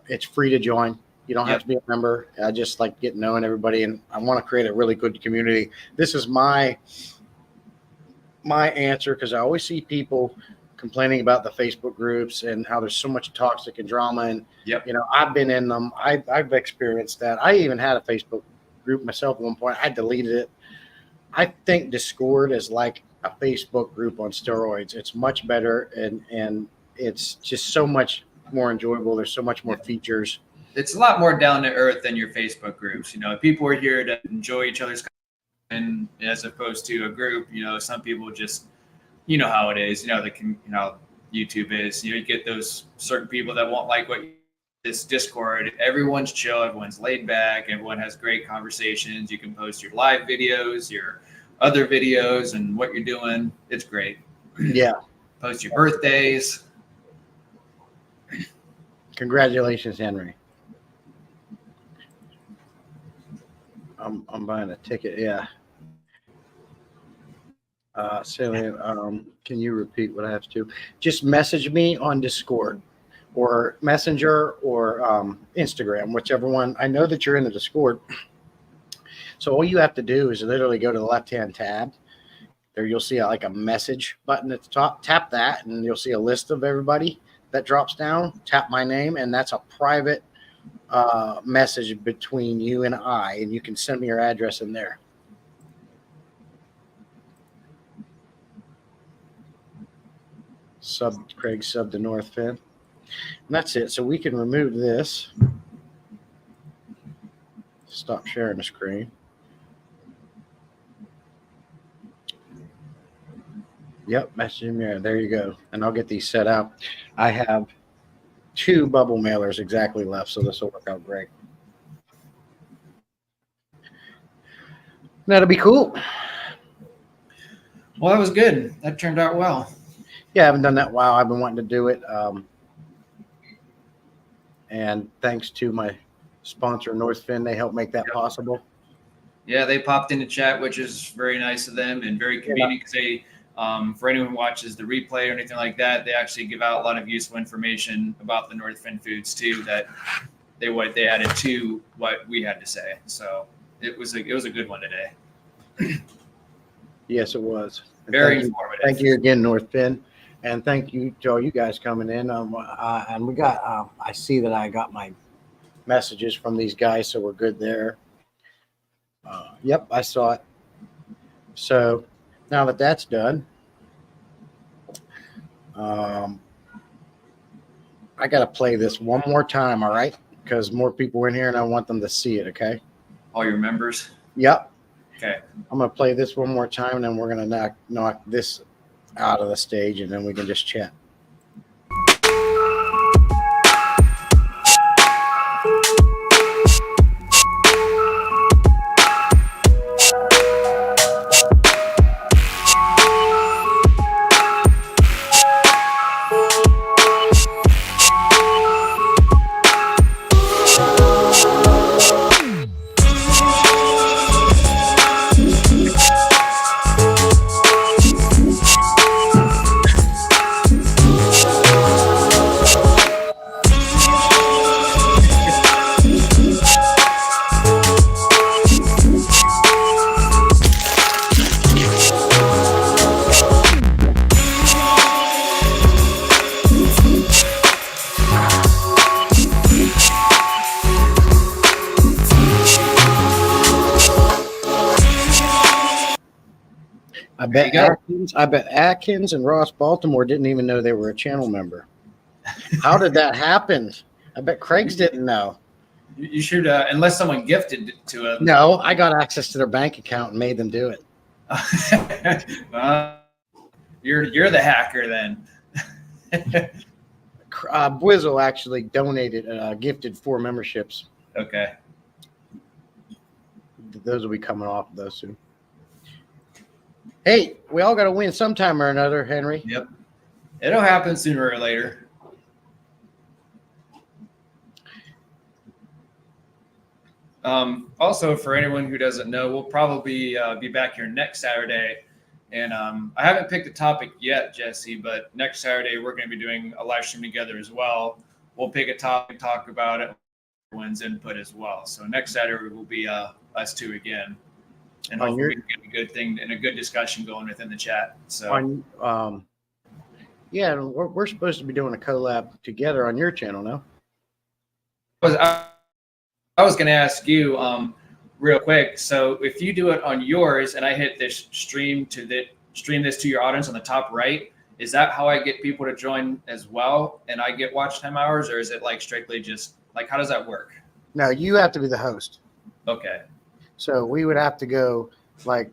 A: It's free to join. You don't have to be a member. I just like knowing everybody, and I want to create a really good community. This is my answer because I always see people complaining about the Facebook groups and how there's so much toxic and drama. And I've been in them. I've experienced that. I even had a Facebook group myself at one point. I deleted it. I think Discord is like a Facebook group on steroids. It's much better, and it's just so much more enjoyable. There's so much more features.
B: It's a lot more down to earth than your Facebook groups. People are here to enjoy each other's content, as opposed to a group. Some people just, how it is. YouTube is. You get those certain people that won't like what this Discord. Everyone's chill. Everyone's laid back. Everyone has great conversations. You can post your live videos, your other videos, and what you're doing. It's great.
A: Yeah.
B: Post your birthdays.
A: Congratulations, Henry. I'm buying a ticket. Yeah. Salient, can you repeat what I have to do? Just message me on Discord or Messenger or Instagram, whichever one. I know that you're in the Discord. So all you have to do is literally go to the left-hand tab There you'll see like a message button at the top. Tap that, and you'll see a list of everybody that drops down. Tap my name, and that's a private message between you and I, and you can send me your address in there. Craig sub to North Fin. And that's it. So we can remove this. Stop sharing the screen. Yep, message him here. There you go. And I'll get these set out. I have 2 bubble mailers exactly left, so this will work out great. That'll be cool.
B: Well, that was good. That turned out well.
A: Yeah, I haven't done that in a while. I've been wanting to do it. And thanks to my sponsor, North Fin, they helped make that possible.
B: Yeah, they popped in the chat, which is very nice of them and very convenient because they, for anyone who watches the replay or anything like that, they actually give out a lot of useful information about the North Fin foods too that they added to what we had to say. So it was a good one today.
A: Yes, it was. And
B: Very informative.
A: Thank you again, North Fin. And thank you to all you guys coming in. And we got, I see that I got my messages from these guys, so we're good there. Yep, I saw it. So now that that's done, I got to play this one more time, all right? Because more people are in here and I want them to see it, okay?
B: All your members?
A: Yep.
B: Okay.
A: I'm going to play this one more time, and then we're going to knock this out of the stage, and then we can just chat. I bet Atkins and Ross Baltimore didn't even know they were a channel member. How did that happen? I bet Craig's didn't know.
B: You should, unless someone gifted it to them.
A: No, I got access to their bank account and made them do it.
B: You're the hacker then.
A: Bwizzle actually donated, gifted 4 memberships.
B: Okay.
A: Those will be coming off of those soon. Hey, we all got to win sometime or another, Henry.
B: Yep. It'll happen sooner or later. Also, for anyone who doesn't know, we'll probably be back here next Saturday. And I haven't picked a topic yet, Jesse, but next Saturday we're going to be doing a live stream together as well. We'll pick a topic, talk about it, everyone's input as well. So next Saturday will be us 2 again. And hopefully we can get a good thing and a good discussion going within the chat. So,
A: yeah, we're supposed to be doing a collab together on your channel now.
B: I was going to ask you real quick. So if you do it on yours and I hit this stream this to your audience on the top right, is that how I get people to join as well and I get watch time hours, or is it like strictly just like how does that work?
A: No, you have to be the host.
B: Okay.
A: So we would have to go like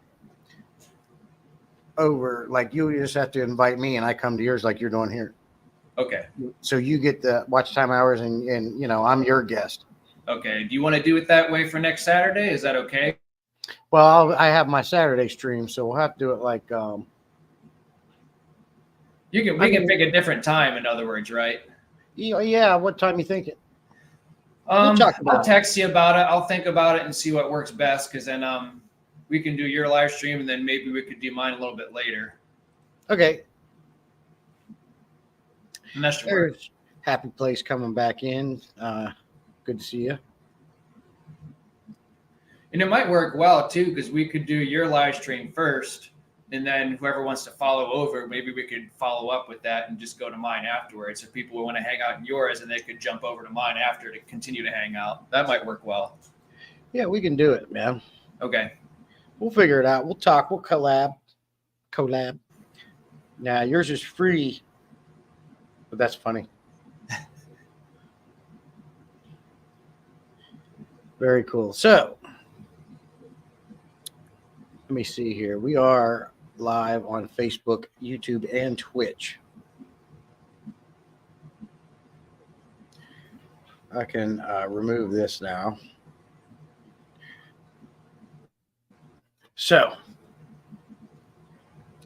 A: over, like you just have to invite me and I come to yours like you're doing here.
B: Okay.
A: So you get the watch time hours and you know, I'm your guest.
B: Okay. Do you want to do it that way for next Saturday? Is that okay?
A: Well, I have my Saturday stream, so we'll have to do it like
B: we can pick a different time, in other words, right?
A: Yeah, what time you thinking?
B: I'll text you about it. I'll think about it and see what works best, because then we can do your live stream and then maybe we could do mine a little bit later.
A: Okay.
B: And that should work.
A: Happy Place coming back in. Good to see you.
B: And it might work well too, because we could do your live stream first And then whoever wants to follow over, maybe we could follow up with that and just go to mine afterwards. If people want to hang out in yours, and they could jump over to mine after to continue to hang out. That might work well.
A: Yeah, we can do it, man.
B: Okay.
A: We'll figure it out. We'll talk. We'll collab. Now, yours is free, but that's funny. Very cool. So, let me see here. We are live on Facebook, YouTube, and Twitch. I can remove this now. So,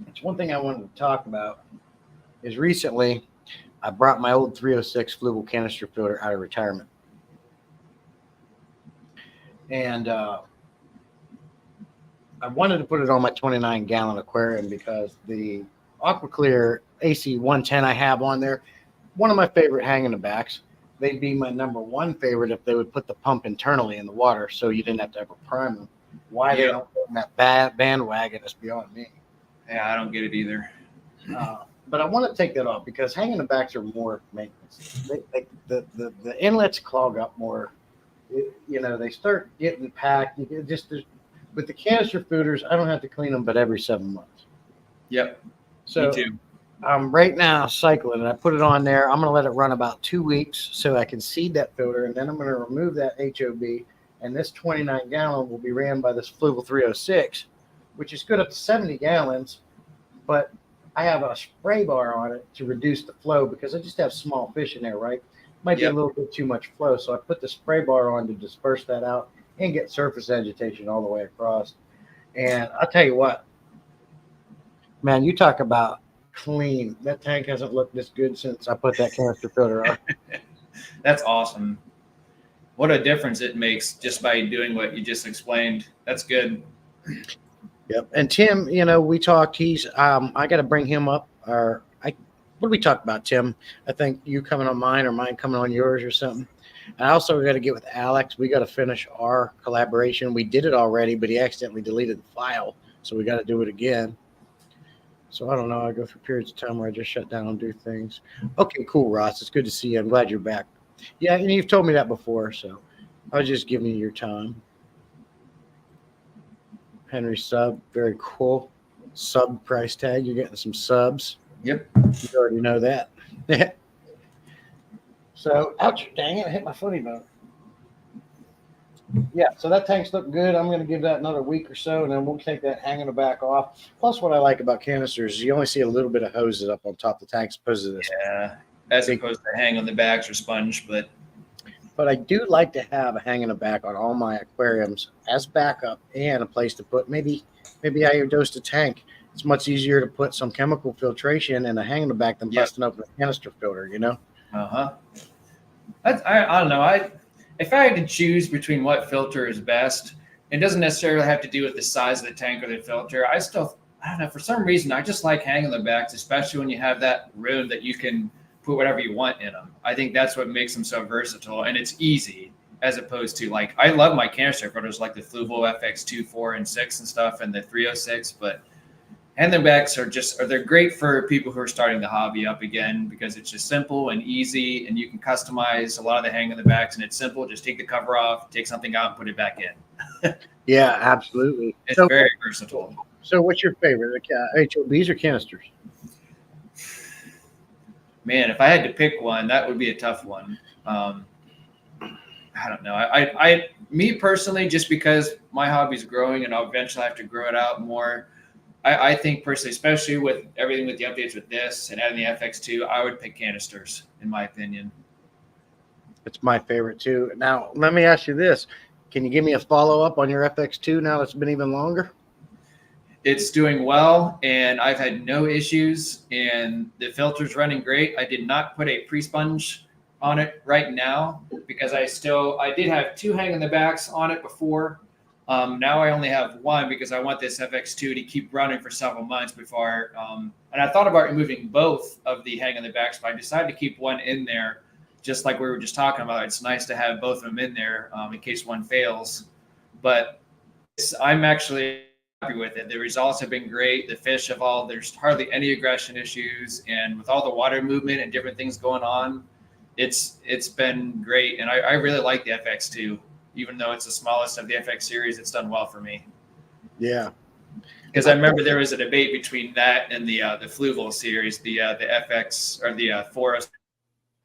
A: it's one thing I wanted to talk about is recently I brought my old 306 flugel canister filter out of retirement. And I wanted to put it on my 29-gallon aquarium because the AquaClear AC 110 I have on there, one of my favorite hang in the backs. They'd be my number one favorite if they would put the pump internally in the water so you didn't have to ever prime them. Why they don't go in that bandwagon is beyond me.
B: Yeah, I don't get it either.
A: But I want to take that off because hanging the backs are more maintenance. The inlets clog up more. They start getting packed. You get with the canister filters, I don't have to clean them but every 7 months.
B: Yep.
A: So
B: Me too.
A: I'm right now cycling and I put it on there. I'm going to let it run about 2 weeks so I can seed that filter, and then I'm going to remove that HOB, and this 29-gallon will be ran by this Flugel 306, which is good up to 70 gallons, but I have a spray bar on it to reduce the flow because I just have small fish in there, right? Might be a little bit too much flow, so I put the spray bar on to disperse that out and get surface agitation all the way across. And I'll tell you what, man, you talk about clean. That tank hasn't looked this good since I put that canister filter on.
B: That's awesome. What a difference it makes just by doing what you just explained. That's good.
A: Yep. And Tim, we talked. He's I got to bring him up. What did we talk about, Tim? I think you coming on mine or mine coming on yours or something. I also got to get with Alex. We got to finish our collaboration. We did it already, but he accidentally deleted the file, so we got to do it again. So I don't know. I go through periods of time where I just shut down and do things. Okay, cool, Ross. It's good to see you. I'm glad you're back. Yeah, and you've told me that before, so I was just giving you your time. Henry sub, very cool. Sub price tag. You're getting some subs.
B: Yep.
A: You already know that. So, ouch, dang it, I hit my footy bone. Yeah, so that tank's looking good. I'm going to give that another week or so, and then we'll take that hanging the back off. Plus, what I like about canisters is you only see a little bit of hoses up on top of the tank as opposed to this.
B: Yeah, as opposed to hang on the backs or sponge, but
A: I do like to have a hang in the back on all my aquariums as backup and a place to put maybe I dosed a tank. It's much easier to put some chemical filtration in a hang in the back than busting open a canister filter,
B: I don't know. If I had to choose between what filter is best, it doesn't necessarily have to do with the size of the tank or the filter. I don't know, for some reason, I just like hanging the backs, especially when you have that room that you can put whatever you want in them. I think that's what makes them so versatile, and it's easy as opposed to I love my canister filters like the Fluvio FX2, 4, and 6 and stuff, and the 306, but hang the backs they're great for people who are starting the hobby up again because it's just simple and easy, and you can customize a lot of the hang in the backs, and it's simple. Just take the cover off, take something out, and put it back in.
A: Yeah, absolutely.
B: It's very versatile.
A: So what's your favorite, HOBs or canisters?
B: Man, if I had to pick one, that would be a tough one. I don't know. Me personally, just because my hobby's growing and I'll eventually have to grow it out more, I think personally, especially with everything with the updates with this and adding the FX2, I would pick canisters, in my opinion.
A: It's my favorite too. Now, let me ask you this. Can you give me a follow-up on your FX2 now that's been even longer?
B: It's doing well, and I've had no issues, and the filter's running great. I did not put a pre-sponge on it right now because I did have 2 hang in the backs on it before. Now I only have 1 because I want this FX2 to keep running for several months before. And I thought about removing both of the hang in the backs, but I decided to keep 1 in there, just like we were just talking about. It's nice to have both of them in there in case one fails. But I'm actually with it. The results have been great. The fish have all, there's hardly any aggression issues. And with all the water movement and different things going on, it's been great. And I really like the FX2, even though it's the smallest of the FX series, it's done well for me.
A: Yeah.
B: Because I remember there was a debate between that and the Fluval series, the FX or the Forest.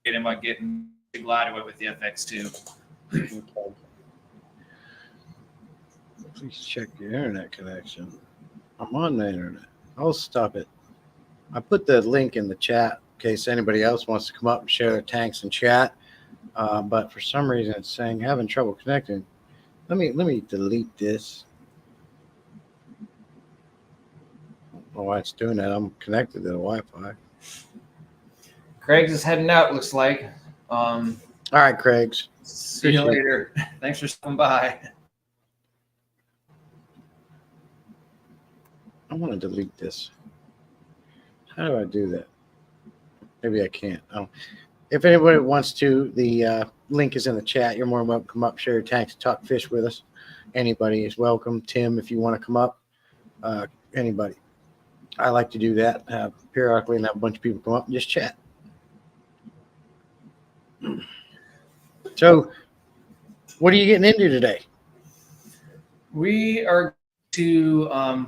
B: Am I getting glad I went with the FX2?
A: Okay. Please check your internet connection. I'm on the internet. I'll stop it. I put the link in the chat in case anybody else wants to come up and share their tanks and chat. But for some reason, it's saying having trouble connecting. Let me delete this. I don't know why it's doing that. I'm connected to the Wi-Fi.
B: Craig's is heading out, looks like.
A: All right, Craig's.
B: See you later. Thanks for stopping by.
A: I want to delete this. How do I do that? Maybe I can't. Oh. If anybody wants to, the link is in the chat. You're more than welcome to come up, share your tanks, talk fish with us. Anybody is welcome. Tim, if you want to come up, anybody. I like to do that periodically and have a bunch of people come up and just chat. So, what are you getting into today?
B: We are to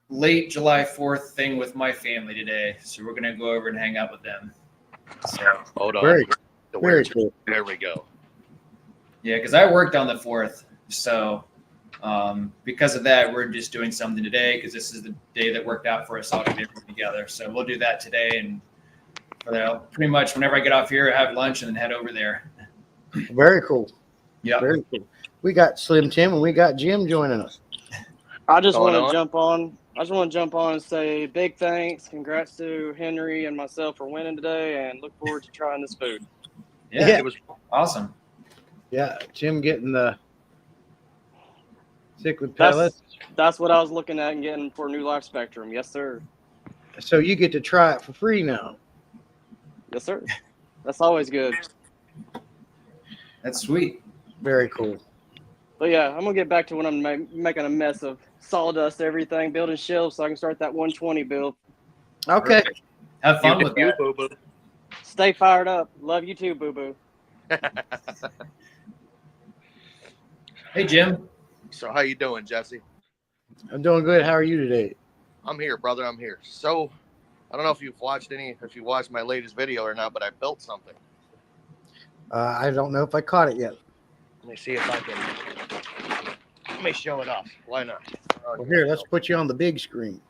B: late July 4th thing with my family today. So we're going to go over and hang out with them. So
D: Hold on.
A: Very cool.
D: There we go.
B: yeah, because I worked on the 4th. So because of that, we're just doing something today because this is the day that worked out for us all to get together. So we'll do that today. And pretty much whenever I get off here, I have lunch and then head over there.
A: Very cool.
B: Yeah.
A: Very cool. We got Slim Tim and we got Jim joining us.
E: I just
D: Going
E: want
D: on?
E: to jump on. I just want to jump on and say big thanks, congrats to Henry and myself for winning today, and look forward to trying this food.
B: Yeah,
A: Yeah.
B: it was awesome.
A: Yeah, Jim getting the cichlid pellets.
E: That's what I was looking at and getting for New Life Spectrum. Yes, sir.
A: So you get to try it for free now.
E: Yes, sir. That's always good.
B: That's sweet.
A: Very cool.
E: But yeah, I'm gonna get back to when I'm making a mess of sawdust, everything, building shelves, so I can start that 120 build.
A: Okay.
B: Have fun with
D: You,
B: that.
D: boo-boo.
E: Stay fired up. Love you too, boo boo.
B: Hey, Jim.
D: So how you doing, Jesse?
A: I'm doing good. How are you today?
D: I'm here, brother. I'm here. So I don't know if you watched my latest video or not, but I built something.
A: I don't know if I caught it yet.
D: Let me see if I can. Let me show it off. Why not?
A: Well, here, let's put you on the big screen.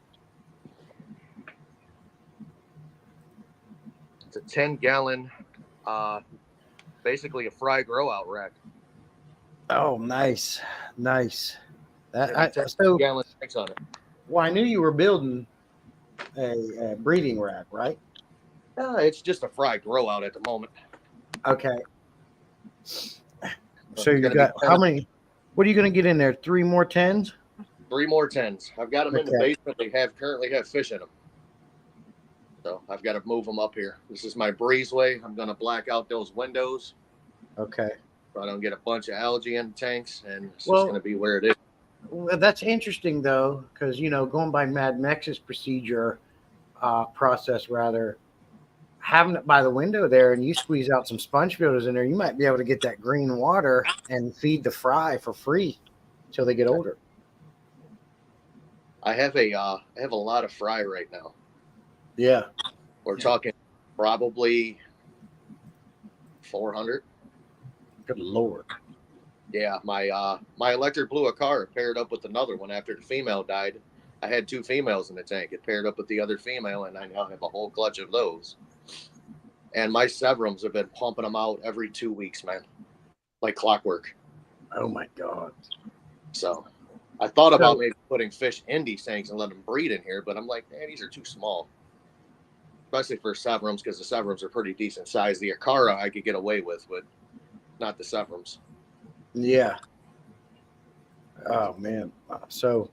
D: It's a 10-gallon, basically a fry grow out rack.
A: Oh, nice. Nice.
D: Yeah,
A: So,
D: 10-gallon tanks on it.
A: well, I knew you were building a breeding rack, right?
D: It's just a fry grow out at the moment.
A: Okay. So
D: It's
A: you
D: gonna
A: got
D: be
A: how many? What are you going to get in there? 3 more 10s?
D: 3 more 10s. I've got them in the
A: Okay.
D: basement. They currently have fish in them. So I've got to move them up here. This is my breezeway. I'm going to black out those windows
A: Okay.
D: so I don't get a bunch of algae in the tanks, and it's
A: Well-
D: just going to be where it is.
A: Well, that's interesting, though, because, going by Mad Max's process, rather, having it by the window there and you squeeze out some sponge filters in there, you might be able to get that green water and feed the fry for free until they get older.
D: I have a lot of fry right now.
A: Yeah.
D: We're talking probably 400.
A: Good Lord.
D: Yeah, my electric blew a car. It paired up with another one after the female died. I had 2 females in the tank. It paired up with the other female, and I now have a whole clutch of those. And my Severums have been pumping them out every 2 weeks, man, like clockwork.
A: Oh, my God.
D: So I thought about maybe putting fish in these tanks and let them breed in here, but I'm like, man, these are too small, especially for Severums, because the Severums are pretty decent size. The Akara I could get away with, but not the Severums.
A: Yeah. Oh, man. So,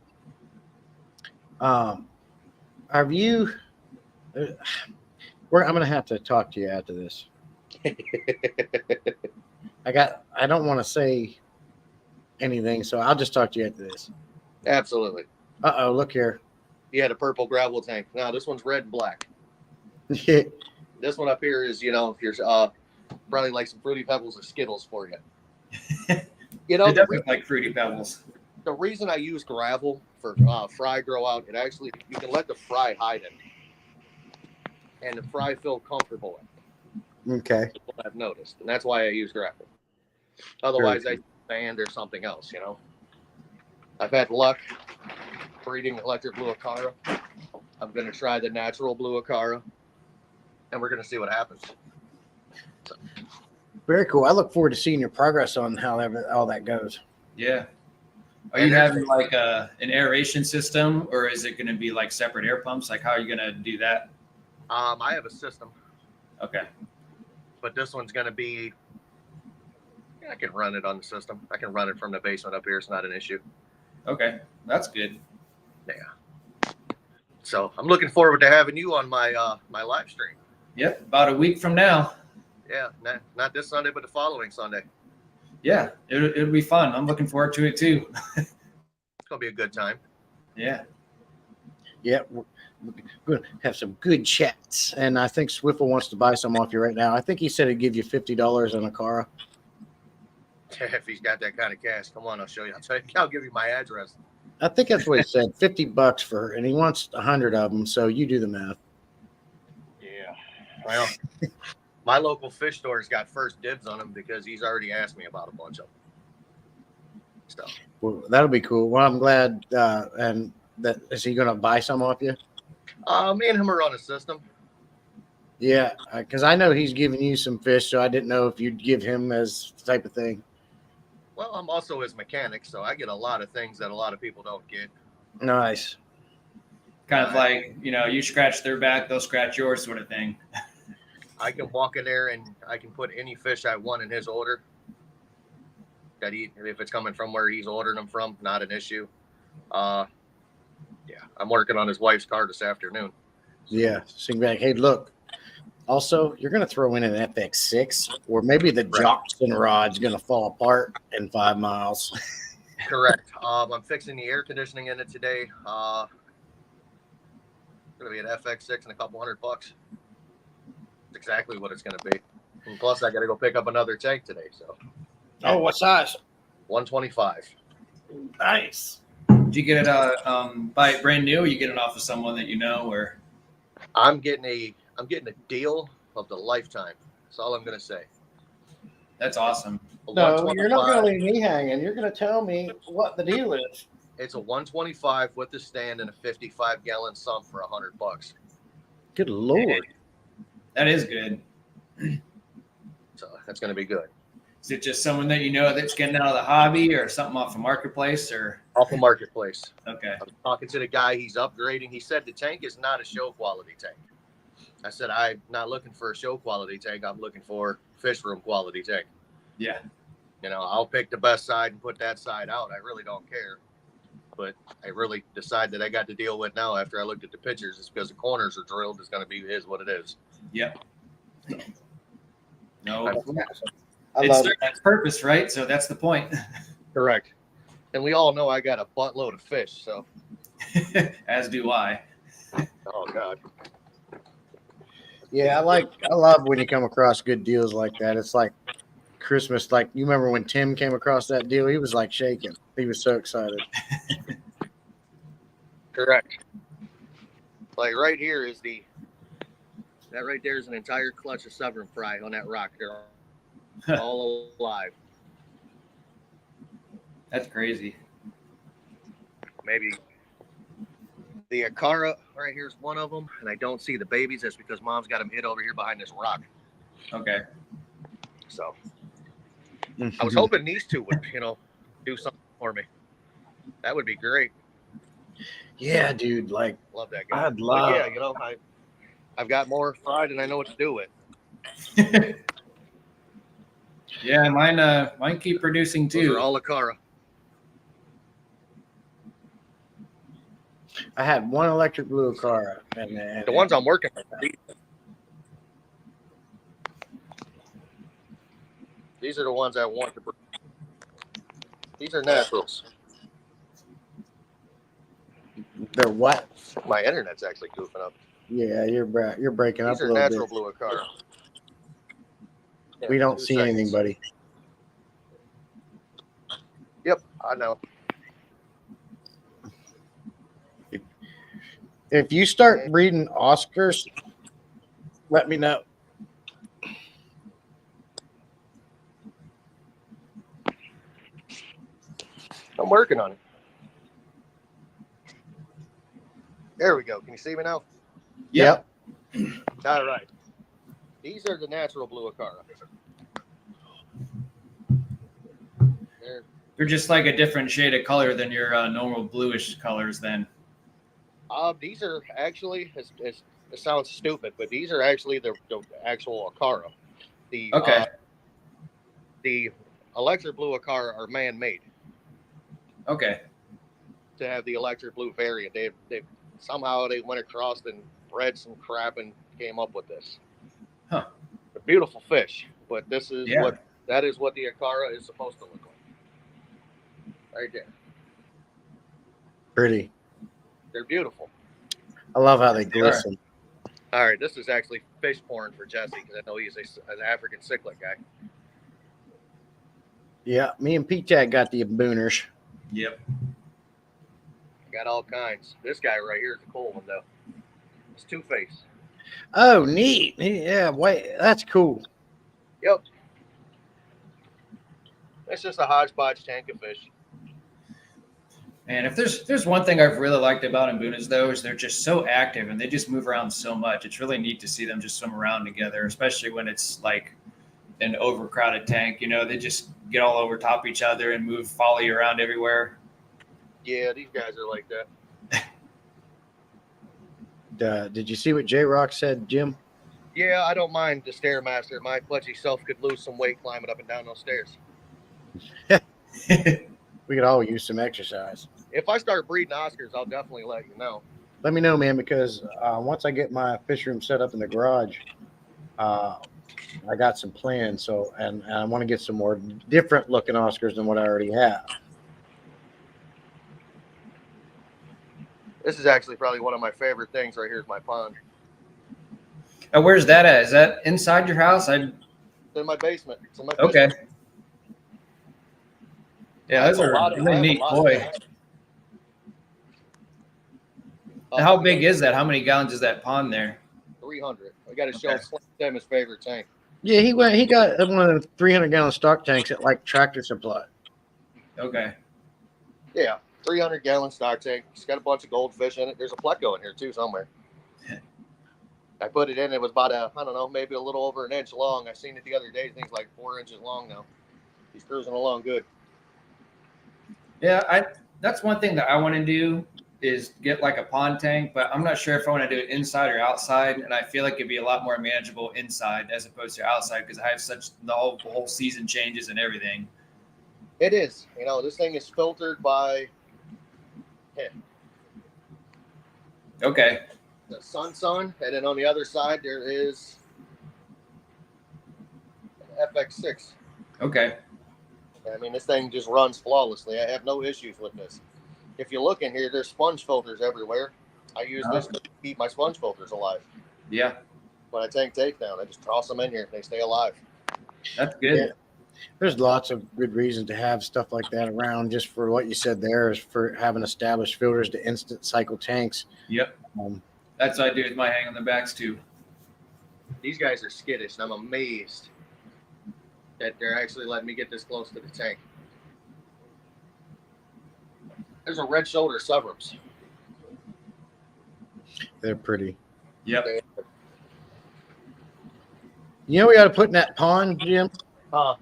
A: have you? I'm going to have to talk to you after this. I don't want to say anything, so I'll just talk to you after this.
D: Absolutely.
A: Uh-oh, look here.
D: He had a purple gravel tank. Now this one's red and black. This one up here is, here's probably like some Fruity Pebbles or Skittles for you.
B: It does look like Fruity Pebbles.
D: The reason I use gravel for fry grow out, it actually, you can let the fry hide it. And the fry feel comfortable in it.
A: Okay.
D: That's what I've noticed. And that's why I use gravel. Otherwise, I use sand or something else, I've had luck breeding electric blue Acara. I'm going to try the natural blue Acara. And we're going to see what happens. So.
A: Very cool. I look forward to seeing your progress on how all that goes.
B: Yeah. Are you having like an aeration system, or is it going to be like separate air pumps? Like, how are you going to do that?
D: I have a system.
B: Okay.
D: But this one's going to be, I can run it on the system. I can run it from the basement up here. It's not an issue.
B: Okay. That's good.
D: Yeah. So I'm looking forward to having you on my my live stream.
B: Yep. About a week from now.
D: Yeah. Not this Sunday, but the following Sunday.
B: Yeah. It'll be fun. I'm looking forward to it too.
D: It's going to be a good time.
B: Yeah.
A: Yeah. We're going to have some good chats. And I think Swiffle wants to buy some off you right now. I think he said he'd give you $50 on a Acara.
D: If he's got that kind of cash, come on, I'll show you. I'll give you my address.
A: I think that's what he said. $50 for, and he wants 100 of them. So you do the math.
D: Yeah. Well, my local fish store's got first dibs on them because he's already asked me about a bunch of them. So.
A: Well, that'll be cool. Well, I'm glad. And that is he going to buy some off you?
D: Me and him are on a system.
A: Yeah, because I know he's giving you some fish, so I didn't know if you'd give him as type of thing.
D: Well, I'm also his mechanic, so I get a lot of things that a lot of people don't get.
A: Nice.
B: Kind of like, you scratch their back, they'll scratch yours sort of thing.
D: I can walk in there and I can put any fish I want in his order. If it's coming from where he's ordering them from, not an issue. Yeah, I'm working on his wife's car this afternoon.
A: Yeah, sing back. Hey, look. Also, you're going to throw in an FX6, or maybe the Jockson rod's going to fall apart in 5 miles.
D: Correct. I'm fixing the air conditioning in it today. It's going to be an FX6 and a couple $100. That's exactly what it's going to be. And plus, I got to go pick up another tank today. So.
A: Oh, what size?
D: 125.
A: Nice.
B: Did you get it buy it brand new, or you get it off of someone that you know, or?
D: I'm getting a deal of the lifetime. That's all I'm going to say.
B: That's awesome.
A: No, you're not going to leave me hanging. You're going to tell me what the deal is.
D: It's a 125 with the stand and a 55-gallon sump for $100.
A: Good Lord.
B: That is good.
D: So that's going to be good.
B: Is it just someone that you know that's getting out of the hobby, or something off the marketplace, or?
D: Off the marketplace.
B: Okay.
D: I was talking to the guy. He's upgrading. He said the tank is not a show quality tank. I said, I'm not looking for a show quality tank. I'm looking for fish room quality tank.
B: Yeah.
D: I'll pick the best side and put that side out. I really don't care. But I really decide that I got to deal with now after I looked at the pictures. It's because the corners are drilled. It's going to be what it is.
B: Yep. No.
A: I
B: It
A: love
B: serves its purpose, right? So that's the point.
D: Correct. And we all know I got a buttload of fish. So.
B: As do I.
D: Oh, God.
A: Yeah, I love when you come across good deals like that. It's like Christmas. Like, you remember when Tim came across that deal? He was like shaking. He was so excited.
D: Correct. Like right here is that right there is an entire clutch of Severn fry on that rock. They're all alive.
B: That's crazy.
D: Maybe the Acara right here is one of them, and I don't see the babies. That's because Mom's got them hid over here behind this rock.
B: Okay.
D: So I was hoping these two would, do something for me. That would be great.
A: Yeah, dude. Like,
D: Love that guy.
A: I'd love.
D: But yeah, I've got more fried and I know what to do with.
B: Yeah, mine keep producing
D: Those
B: too.
D: are all Acara.
A: I had one electric blue Acara, and
D: The ones I'm working with. These are the ones I want to bring. These are naturals.
A: They're what?
D: My internet's actually goofing up.
A: Yeah, you're breaking up
D: These
A: a
D: are
A: little
D: natural
A: bit.
D: blue Acara. Yeah,
A: We don't
D: 2
A: see anything,
D: seconds.
A: buddy.
D: Yep, I know.
A: If you start breeding Oscars, let me know.
D: I'm working on it. There we go. Can you see me now?
B: Yep.
D: All right. These are the natural blue Acara.
B: They're just like a different shade of color than your normal bluish colors. Then.
D: These are actually, it sounds stupid, but these are actually the actual Acara.
B: Okay.
D: The electric blue Acara are man-made
B: Okay.
D: to have the electric blue variant. They somehow they went across and bred some crap and came up with this.
B: Huh.
D: A beautiful fish, but this is
B: Yeah.
D: what the Acara is supposed to look like. Right there.
A: Pretty.
D: They're beautiful.
A: I love how they glisten.
D: All right, this is actually fish porn for Jesse because I know he's an African cichlid guy.
A: Yeah, me and P-Tag got the booners.
B: Yep.
D: Got all kinds. This guy right here is a cool one, though. It's two-face.
A: Oh, neat. Yeah, wait, that's cool.
D: Yep. It's just a hodgepodge tank of fish.
B: And if there's one thing I've really liked about Mbunas though, is they're just so active and they just move around so much. It's really neat to see them just swim around together, especially when it's like an overcrowded tank. You know, they just get all over top of each other and follow you around everywhere.
D: Yeah, these guys are like that.
A: Did you see what J-Rock said, Jim?
D: Yeah, I don't mind the Stairmaster. My pudgy self could lose some weight climbing up and down those stairs.
A: We could all use some exercise.
D: If I start breeding Oscars, I'll definitely let you know.
A: Let me know, man, because once I get my fish room set up in the garage, I got some plans. So, and I want to get some more different looking Oscars than what I already have.
D: This is actually probably one of my favorite things right here is my pond.
B: Where's that at? Is that inside your house?
D: It's in my basement. It's in my
B: Okay.
D: basement.
B: Yeah, those are really neat. Boy, how big is that? How many gallons is that pond there?
D: 300. I got to show
B: Okay.
D: Slim his favorite tank.
A: Yeah, he got one of the 300-gallon stock tanks at like Tractor Supply.
B: Okay.
D: Yeah, 300-gallon stock tank. It's got a bunch of goldfish in it. There's a pleco in here too somewhere. I put it in. It was about I don't know, maybe a little over an inch long. I seen it the other day. Things like 4 inches long now. He's cruising along good.
B: Yeah, that's one thing that I want to do is get like a pond tank, but I'm not sure if I want to do it inside or outside. And I feel like it'd be a lot more manageable inside as opposed to outside because I have the whole season changes and everything.
D: It is. You know, this thing is filtered by
B: Okay.
D: the Sun, and then on the other side there is an FX6.
B: Okay.
D: I mean, this thing just runs flawlessly. I have no issues with this. If you look in here, there's sponge filters everywhere. I use this to keep my sponge filters alive.
B: Yeah.
D: When I tank takedown, I just toss them in here. They stay alive.
B: That's good.
A: Yeah. There's lots of good reasons to have stuff like that around. Just for what you said there is for having established filters to instant cycle tanks.
B: Yep. That's what I do with my hang on the backs too.
D: These guys are skittish, and I'm amazed that they're actually letting me get this close to the tank. There's a red shoulder subrums.
A: They're pretty.
B: Yep.
A: You know, we got to put in that pond, Jim.
D: Huh.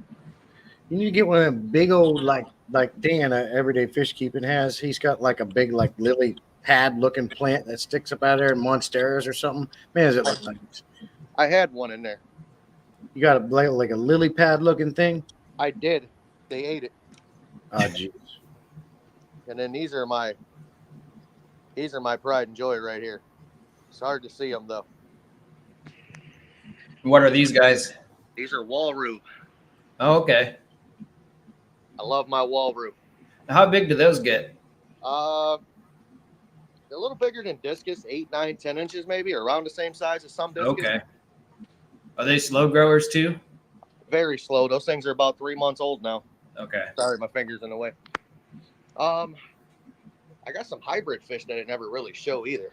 A: You need to get one of them big old like Dan, everyday fish keeping has. He's got like a big like lily pad looking plant that sticks up out there in monsteras or something. Man, does it look nice?
D: I had one in there.
A: You got like a lily pad looking thing?
D: I did. They ate it.
A: Oh, jeez.
D: And then these are my pride and joy right here. It's hard to see them though.
B: What are these guys?
D: These are Walroo.
B: Oh, okay.
D: I love my Walroo.
B: How big do those get?
D: a little bigger than discus, 8, 9, 10 inches maybe, or around the same size as some discus.
B: Okay. Are they slow growers too?
D: Very slow. Those things are about 3 months old now.
B: Okay.
D: Sorry, my finger's in the way. I got some hybrid fish that I never really show either.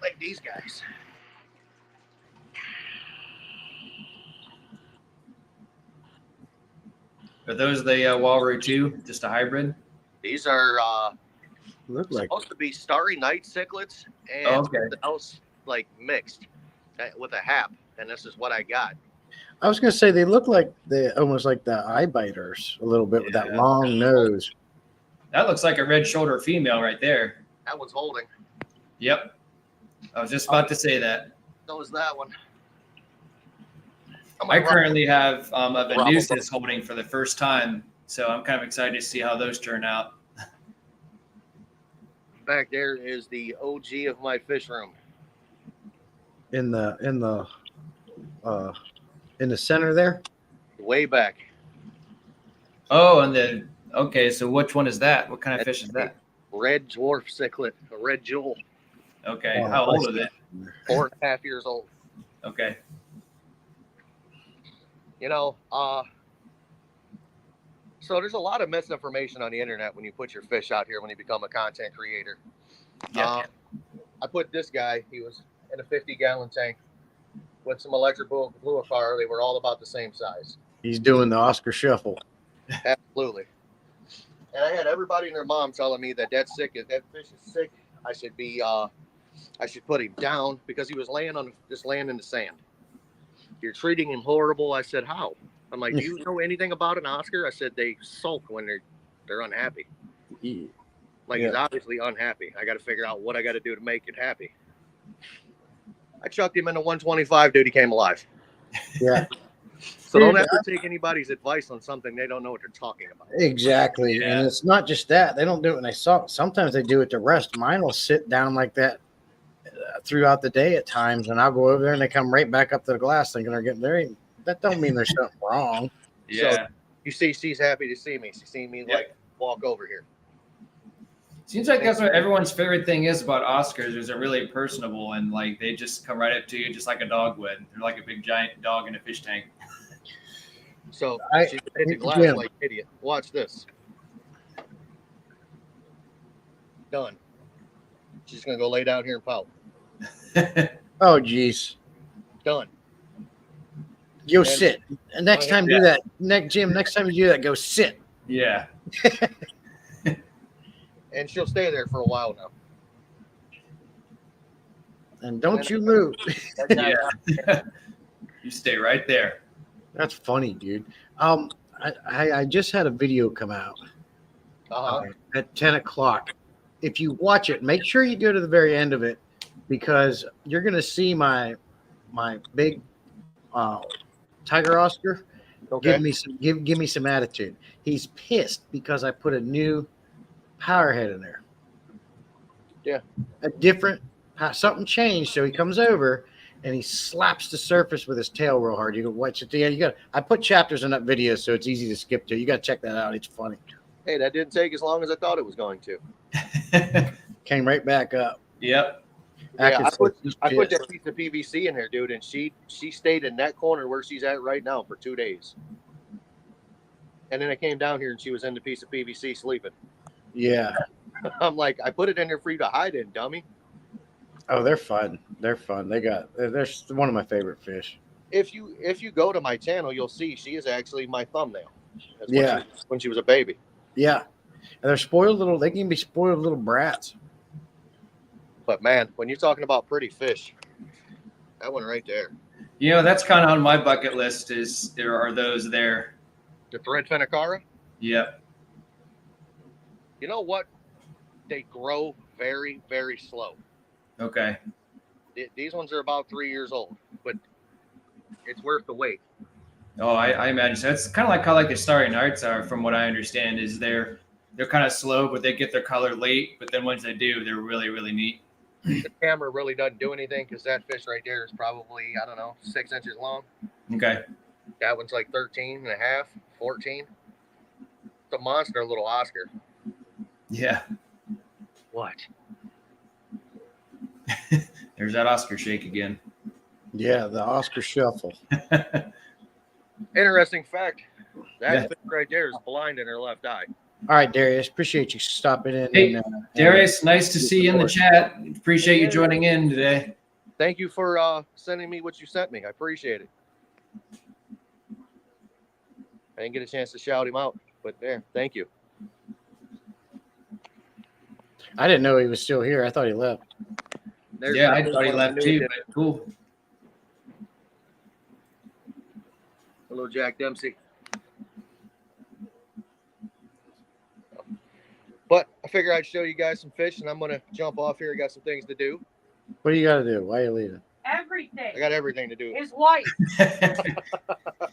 D: Like these guys.
B: Are those the Walrus too? Just a hybrid?
D: These are
A: Look like
D: supposed to be starry night cichlids and
B: Okay.
D: something else like mixed with a hap, and this is what I got.
A: I was gonna say they look like they almost like the eye biters a little bit with that
B: Yeah.
A: long nose.
B: That looks like a red shoulder female right there.
D: That one's holding.
B: Yep. I was just about to say that.
D: So is that one.
B: I currently have a Venusis holding for the first time, so I'm kind of excited to see how those turn out.
D: Back there is the OG of my fish room.
A: In the center there.
D: Way back.
B: Oh, and then okay, so which one is that? What kind of fish is that?
D: Red dwarf cichlid, a red jewel.
B: Okay,
A: Oh,
B: how old is it?
D: 4.5 years old.
B: Okay.
D: You know, so there's a lot of misinformation on the internet when you put your fish out here when you become a content creator.
B: Yeah.
D: I put this guy, he was in a 50-gallon tank with some electric fluorocarbon. They were all about the same size.
A: He's doing the Oscar shuffle.
D: Absolutely. And I had everybody and their mom telling me that that's sick. If that fish is sick, I should put him down because he was laying in the sand. You're treating him horrible. I said, how? I'm like, do you know anything about an Oscar? I said, they sulk when they're unhappy. Like, he's obviously unhappy. I got to figure out what I got to do to make it happy. I chucked him into 125, dude. He came alive.
A: Yeah.
D: So don't ever take anybody's advice on something they don't know what they're talking about.
A: Exactly.
B: Yeah.
A: And it's not just that. They don't do it when they suck. Sometimes they do it to rest. Mine will sit down like that throughout the day at times, and I'll go over there and they come right back up to the glass thinking they're getting there. That don't mean there's something wrong.
B: Yeah.
D: So, you see, she's happy to see me. She's seen me like walk over here.
B: Seems like that's what everyone's favorite thing is about Oscars is they're really personable and like they just come right up to you just like a dog would. They're like a big giant dog in a fish tank.
D: So she hit the glass like an idiot. Watch this. Done. She's gonna go lay down here and pout.
A: Oh, geez.
D: Done.
A: Go sit. And next time, do that. Next time you do that, go sit.
B: Yeah.
D: And she'll stay there for a while now.
A: And don't you move.
B: Yeah. You stay right there.
A: That's funny, dude. I just had a video come out at 10 o'clock. If you watch it, make sure you go to the very end of it because you're going to see my big Tiger Oscar.
D: Okay.
A: Give me some attitude. He's pissed because I put a new power head in there.
D: Yeah.
A: Something changed, so he comes over and he slaps the surface with his tail real hard. You can watch it. Yeah, I put chapters in that video, so it's easy to skip to. You got to check that out. It's funny.
D: Hey, that didn't take as long as I thought it was going to.
A: Came right back up.
B: Yep.
D: Yeah, I put that piece of PVC in there, dude, and she stayed in that corner where she's at right now for 2 days. And then I came down here and she was in the piece of PVC sleeping.
A: Yeah.
D: I'm like, I put it in there for you to hide in, dummy.
A: Oh, they're fun. They're fun. They're one of my favorite fish.
D: If you go to my channel, you'll see she is actually my thumbnail. That's when she was a baby.
A: Yeah. And they're spoiled little. They can be spoiled little brats.
D: But man, when you're talking about pretty fish, that one right there.
B: You know, that's kind of on my bucket list are those there.
D: The thread fennicara.
B: Yep.
D: You know what? They grow very, very slow.
B: Okay.
D: These ones are about 3 years old, but it's worth the wait.
B: Oh, I imagine so. It's kind of like how the starry nights are, from what I understand, is they're kind of slow, but they get their color late. But then once they do, they're really, really neat.
D: The camera really doesn't do anything because that fish right there is probably, 6 inches long.
B: Okay.
D: That one's like 13 and a half, 14. It's a monster little Oscar.
B: Yeah.
D: What?
B: There's that Oscar shake again.
A: Yeah, the Oscar shuffle.
D: Interesting fact. That
B: Yeah.
D: fish right there is blind in her left eye.
A: All right, Darius, appreciate you stopping in.
B: Hey,
A: and,
B: Darius, nice to see you in the chat. Appreciate you joining in today.
D: Thank you for sending me what you sent me. I appreciate it. I didn't get a chance to shout him out, but there, thank you.
A: I didn't know he was still here. I thought he left.
B: Yeah, I thought he
D: one of
B: left
D: the
B: too,
D: new-
B: but cool.
D: Hello, Jack Dempsey. But I figure I'd show you guys some fish, and I'm gonna jump off here. I got some things to do.
A: What do you got to do? Why are you leaving?
F: Everything.
D: I got everything to do.
F: His wife.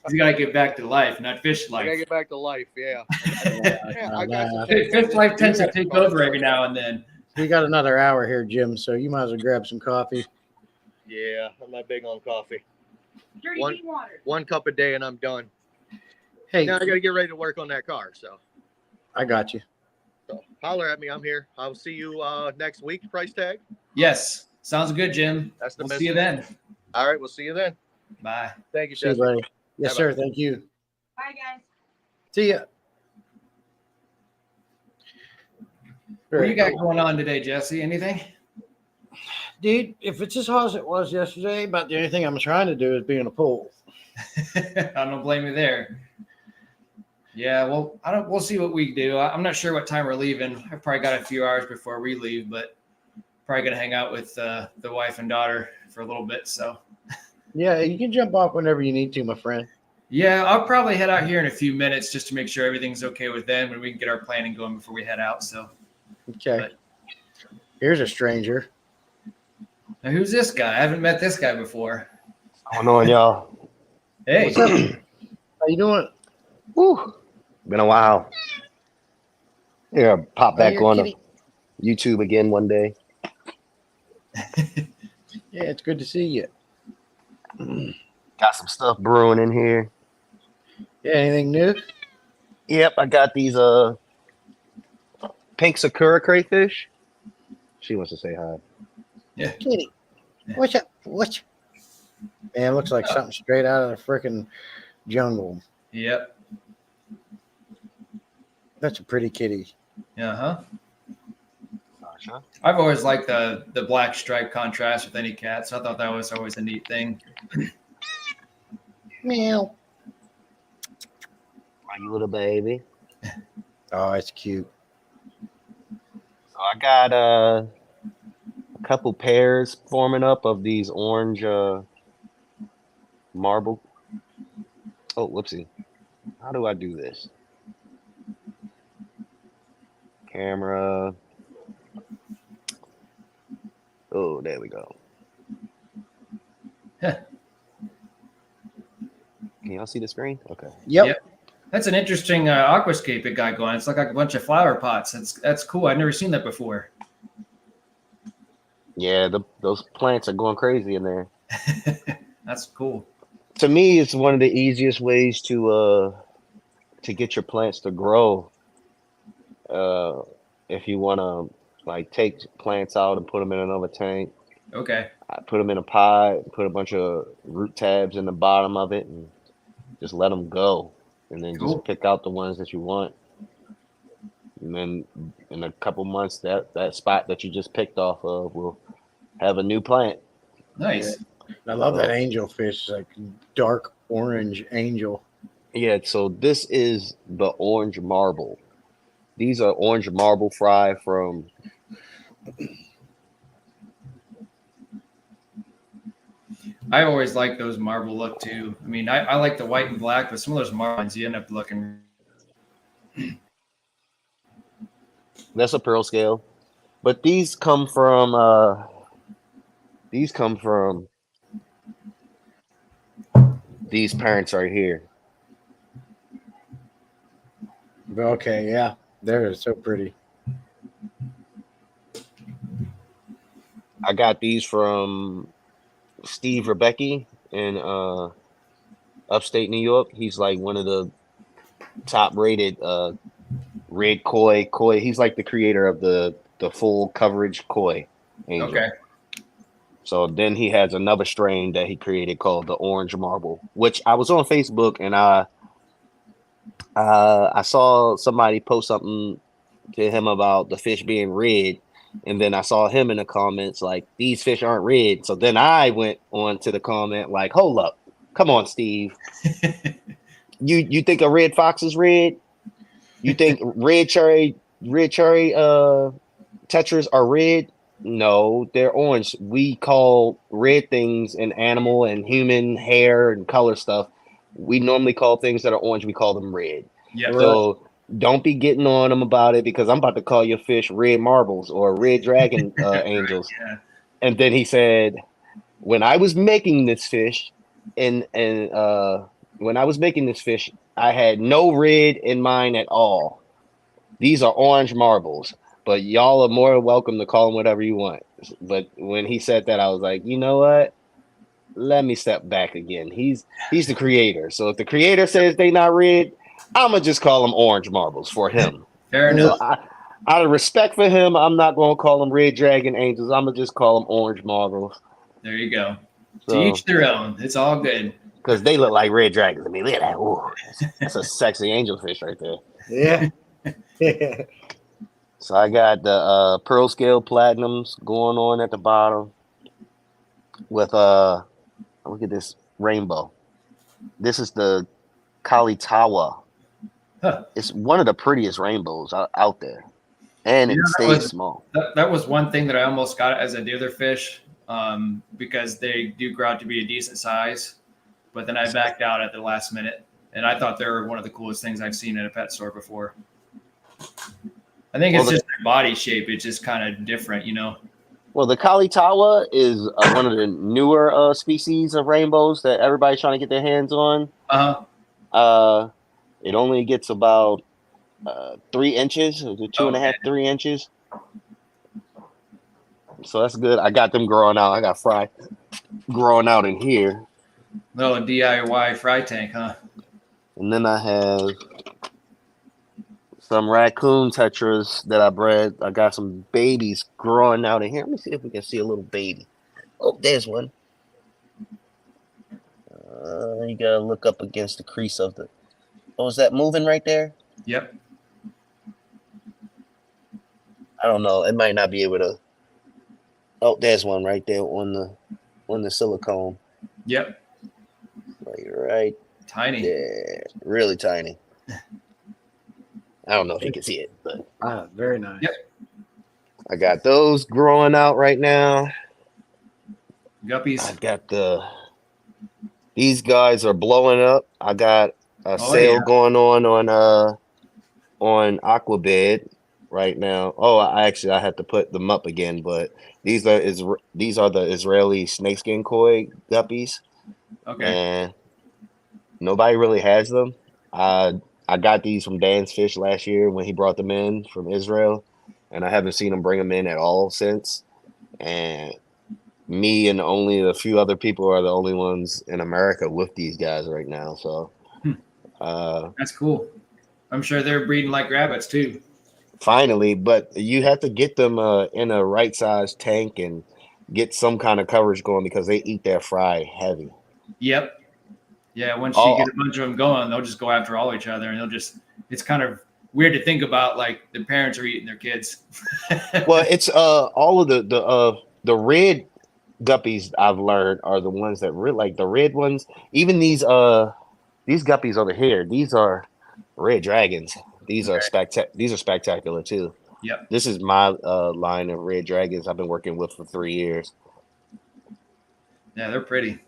B: You gotta get back to life, not fish
D: I gotta
B: life.
D: get back to life. Yeah. I got some
B: Fish life tends to take over every now and then.
A: We got another hour here, Jim, so you might as well grab some coffee.
D: Yeah, I'm not big on coffee.
F: Dirty
D: One-
F: bean water.
D: 1 cup a day, and I'm done.
A: Hey,
D: Now I gotta get ready to work on that car. So
A: I got you.
D: holler at me. I'm here. I'll see you next week. Price tag.
B: Yes, sounds good, Jim.
D: That's the
B: We'll see you then.
D: All right, we'll see you then.
B: Bye.
D: Thank you,
A: See you,
D: Jesse.
A: buddy. Yes,
D: Bye-bye.
A: sir. Thank you.
F: Bye, guys.
A: See ya.
B: What do you got going on today, Jesse? Anything?
A: Dude, if it's as hot as it was yesterday, about the only thing I'm trying to do is be in a pool.
B: I don't blame you there. Yeah, well, we'll see what we do. I'm not sure what time we're leaving. I've probably got a few hours before we leave, but probably gonna hang out with the wife and daughter for a little bit. So
A: Yeah, you can jump off whenever you need to, my friend.
B: yeah, I'll probably head out here in a few minutes just to make sure everything's okay with them and we can get our planning going before we head out. So
A: Okay.
B: But-
A: Here's a stranger.
B: now, who's this guy? I haven't met this guy before.
G: Going on, y'all?
B: Hey,
A: What's up? How you doing?
G: Woo. Been a while. Yeah, pop back
A: Here,
G: on
A: kitty.
G: YouTube again one day.
A: Yeah, it's good to see you.
G: Got some stuff brewing in here.
A: Yeah, anything new?
G: Yep, I got these pink sakura crayfish. She wants to say hi.
A: Kitty. What's up? What's Man, it looks like something straight out of the freaking jungle.
B: yep,
A: That's a pretty kitty.
B: uh-huh. I've always liked the black stripe contrast with any cat, so I thought that was always a neat thing.
A: Meow.
G: My little baby.
A: Oh, it's cute.
G: So I got a couple pairs forming up of these orange marble. Oh, whoopsie. How do I do this? Camera. Oh, there we go.
B: Huh.
G: Can y'all see the screen? Okay.
A: Yep.
B: Yep. That's an interesting aquascape it got going. It's like a bunch of flower pots. That's cool. I've never seen that before.
G: Yeah, those plants are going crazy in there.
B: That's cool.
G: To me, it's one of the easiest ways to get your plants to grow. If you want to like take plants out and put them in another tank,
B: Okay.
G: I put them in a pot, put a bunch of root tabs in the bottom of it, and just let them go. And then
B: Cool.
G: just pick out the ones that you want. And then in a couple months, that spot that you just picked off of will have a new plant.
B: Nice.
A: I love that angel fish. It's like dark orange angel.
G: Yeah, so this is the orange marble. These are orange marble fry from
B: I always like those marble look too. I mean, I like the white and black, but some of those marble ones you end up looking.
G: that's a pearl scale. But these come from these parents right here.
A: Okay, yeah. They're so pretty.
G: I got these from Steve Rebecki in upstate New York. He's like one of the top rated red koi. He's like the creator of the the full coverage koi angel.
B: Okay.
G: So then he has another strain that he created called the orange marble, which I was on Facebook and I saw somebody post something to him about the fish being red, and then I saw him in the comments like these fish aren't red. So then I went on to the comment like, hold up, come on, Steve. You think a red fox is red? You think red cherry tetras are red? No, they're orange. We call red things in animal and human hair and color stuff. We normally call things that are orange, we call them red.
B: Yeah.
G: So don't be getting on them about it because I'm about to call your fish red marbles or red dragon angels.
B: Yeah.
G: And then he said, when I was making this fish, when I was making this fish, I had no red in mind at all. These are orange marbles, but y'all are more welcome to call them whatever you want. But when he said that, I was like, you know what? Let me step back again. He's the creator. So if the creator says they not red, I'ma just call them orange marbles for him.
B: Fair
G: So
B: enough.
G: out of respect for him, I'm not gonna call them red dragon angels. I'm gonna just call them orange marbles.
B: There you go. To
G: So
B: each their own. It's all good.
G: because they look like red dragons. I mean, look at that. Ooh, that's a sexy angelfish right there.
A: Yeah.
G: So I got the pearl scale platinums going on at the bottom with look at this rainbow. This is the Kalitawa.
B: Huh.
G: It's one of the prettiest rainbows out there, and it
B: that
G: stays
B: was-
G: small.
B: That was one thing that I almost got as a dealer fish because they do grow out to be a decent size. But then I backed out at the last minute. And I thought they were one of the coolest things I've seen in a pet store before. I think it's just their body shape. It's just kind of different, you know?
G: Well, the Kalitawa is one of the newer species of rainbows that everybody's trying to get their hands on.
B: Uh-huh.
G: It only gets about 3 inches, 2.5, 3 inches. So that's good. I got them growing out. I got fry growing out in here.
B: Little DIY fry tank, huh?
G: And then I have some raccoon tetras that I bred. I got some babies growing out in here. Let me see if we can see a little baby. Oh, there's one. You gotta look up against the crease of the. Oh, is that moving right there?
B: Yep.
G: I don't know. It might not be able to. Oh, there's one right there on the silicone.
B: Yep.
G: Right
B: Tiny.
G: there. Really tiny. I don't know if you can see it, but
A: Very nice.
B: Yep.
G: I got those growing out right now.
B: Guppies.
G: I got these guys are blowing up. I got a sale going on Aquabed right now. Oh, I had to put them up again, but these are the Israeli snakeskin koi guppies.
B: Okay.
G: And nobody really has them. I got these from Dan's Fish last year when he brought them in from Israel, and I haven't seen him bring them in at all since. And me and only a few other people are the only ones in America with these guys right now. So
B: that's cool. I'm sure they're breeding like rabbits too.
G: Finally, but you have to get them in a right size tank and get some kind of coverage going because they eat their fry heavy.
B: Yep. Yeah, once you get a bunch of them going, they'll just go after all each other, and it's kind of weird to think about, like the parents are eating their kids.
G: Well, it's all of the red guppies I've learned are the ones that really like the red ones. Even these guppies over here, these are red dragons. These are spectacular too.
B: Yep.
G: This is my line of red dragons I've been working with for 3 years.
B: Yeah, they're pretty.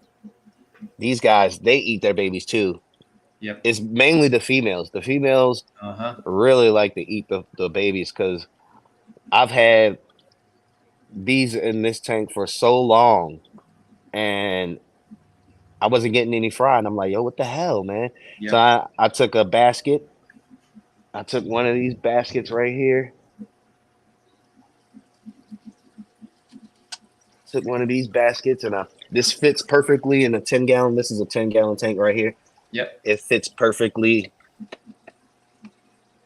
G: These guys, they eat their babies too.
B: Yep.
G: It's mainly the females. The females really like to eat the babies because I've had these in this tank for so long and I wasn't getting any fry. And I'm like, yo, what the hell, man? Yep. So I took a basket. I took one of these baskets right here. Took one of these baskets and this fits perfectly in a 10-gallon. This is a 10-gallon tank right here.
B: Yep.
G: It fits perfectly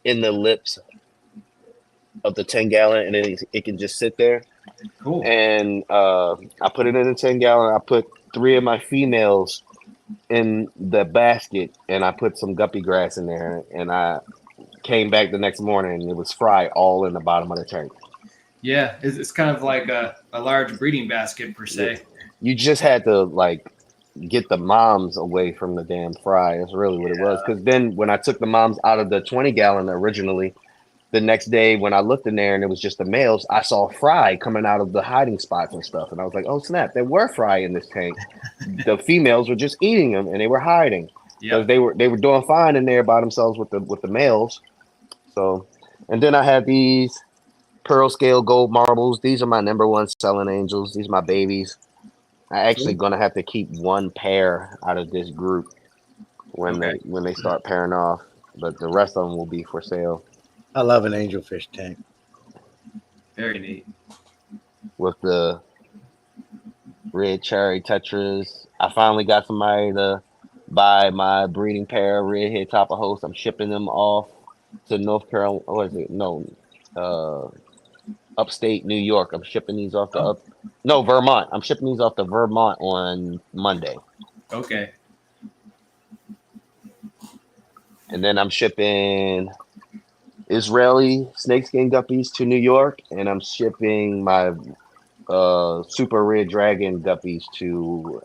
G: in the lips of the 10-gallon, and then it can just sit there.
B: Cool.
G: And I put it in a 10-gallon. I put 3 of my females in the basket, and I put some guppy grass in there, and I came back the next morning, and it was fry all in the bottom of the tank.
B: Yeah, it's kind of like a large breeding basket per se.
G: You just had to like get the moms away from the damn fry. That's really what it was. Because then when I took the moms out of the 20-gallon originally, the next day when I looked in there and it was just the males, I saw fry coming out of the hiding spots and stuff, and I was like, "Oh snap! There were fry in this tank." The females were just eating them, and they were hiding because they were doing fine in there by themselves with the males. So, and then I had these pearl scale gold marbles. These are my #1 selling angels. These are my babies. I actually gonna have to keep one pair out of this group when they start pairing off, but the rest of them will be for sale.
A: I love an angelfish tank.
B: Very neat.
G: With the red cherry tetras, I finally got somebody to buy my breeding pair of redhead topper hosts. I'm shipping them off to North Carolina. What is it? No, upstate New York. I'm shipping these off to Vermont. I'm shipping these off to Vermont on Monday.
B: Okay.
G: And then I'm shipping Israeli snakeskin guppies to New York, and I'm shipping my super red dragon guppies to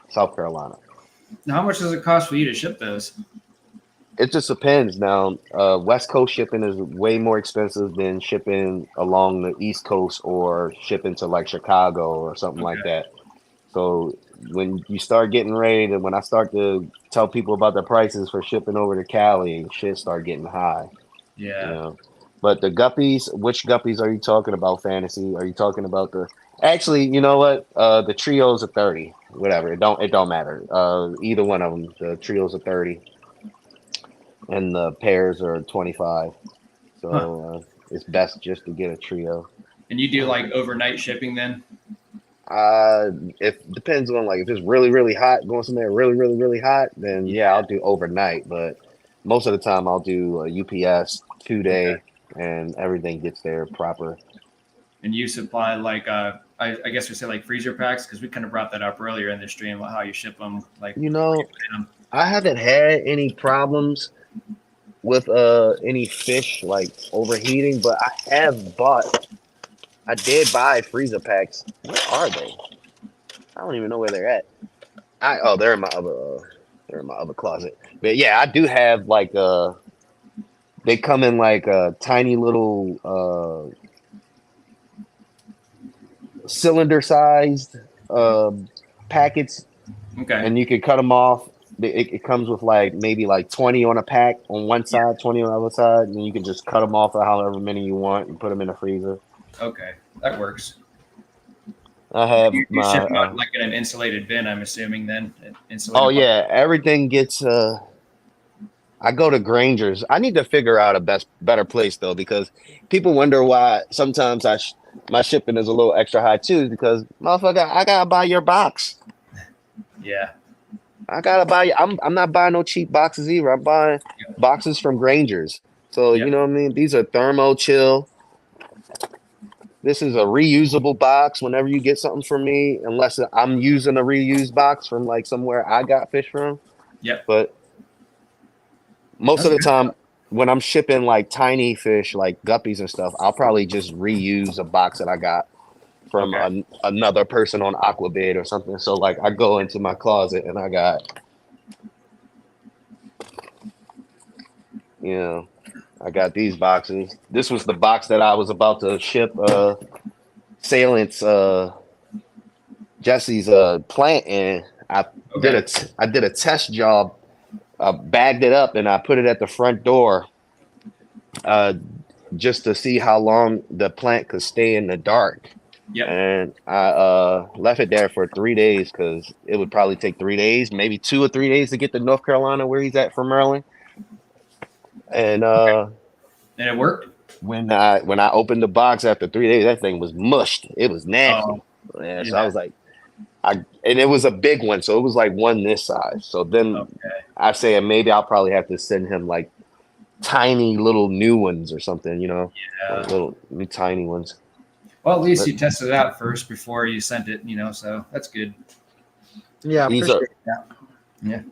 G: South Carolina.
B: Now, how much does it cost for you to ship those?
G: It just depends. Now, West Coast shipping is way more expensive than shipping along the East Coast or shipping to like Chicago or something like that. So when you start getting ready to, when I start to tell people about the prices for shipping over to Cali, shit start getting high.
B: Yeah.
G: You know? But the guppies, which guppies are you talking about, Fantasy? Are you talking about the? Actually, you know what? The trios are 30. Whatever. It don't matter. Either one of them. The trios are 30, and the pairs are 25. So it's best just to get a trio.
B: And you do like overnight shipping then?
G: It depends on like if it's really really hot, going somewhere really really really hot, then yeah, I'll do overnight. But most of the time, I'll do a UPS 2-day, and everything gets there proper.
B: And you supply like I guess we say like freezer packs, because we kind of brought that up earlier in the stream, how you ship them. Like,
G: you know, I haven't had any problems with any fish like overheating, but I did buy freezer packs. Where are they? I don't even know where they're at. They're in my other closet. But yeah, I do have like they come in like tiny little cylinder sized packets.
B: Okay.
G: And you can cut them off. It comes with like maybe like 20 on a pack on one side, 20 on the other side, and you can just cut them off of however many you want and put them in the freezer.
B: Okay, that works.
G: I have
B: you ship them out like in an insulated bin, I'm assuming then.
G: Yeah, everything gets. I go to Granger's. I need to figure out a better place though, because people wonder why sometimes my shipping is a little extra high too, because motherfucker, I gotta buy your box.
B: Yeah.
G: I gotta buy. I'm not buying no cheap boxes either. I'm buying boxes from Granger's. So you know what I mean. These are thermo chill. This is a reusable box. Whenever you get something from me, unless I'm using a reused box from like somewhere I got fish from.
B: Yep.
G: But most of the time, when I'm shipping like tiny fish, like guppies and stuff, I'll probably just reuse a box that I got from another person on Aquabid or something. So like I go into my closet and I got, I got these boxes. This was the box that I was about to ship Salent's Jesse's plant in. I did a test job. I bagged it up and I put it at the front door just to see how long the plant could stay in the dark.
B: Yeah.
G: And I left it there for 3 days because it would probably take 3 days, maybe 2 or 3 days to get to North Carolina where he's at from Maryland. And
B: it worked?
G: When I opened the box after 3 days, that thing was mushed. It was nasty. So I was like, and it was a big one, so it was like one this size. So then I say maybe I'll probably have to send him like tiny little new ones or something,
B: Yeah.
G: like little new tiny ones.
B: Well, at least
G: But
B: you tested it out first before you sent it, so that's good.
A: Yeah, I
G: these
A: appreciate
G: are
A: that.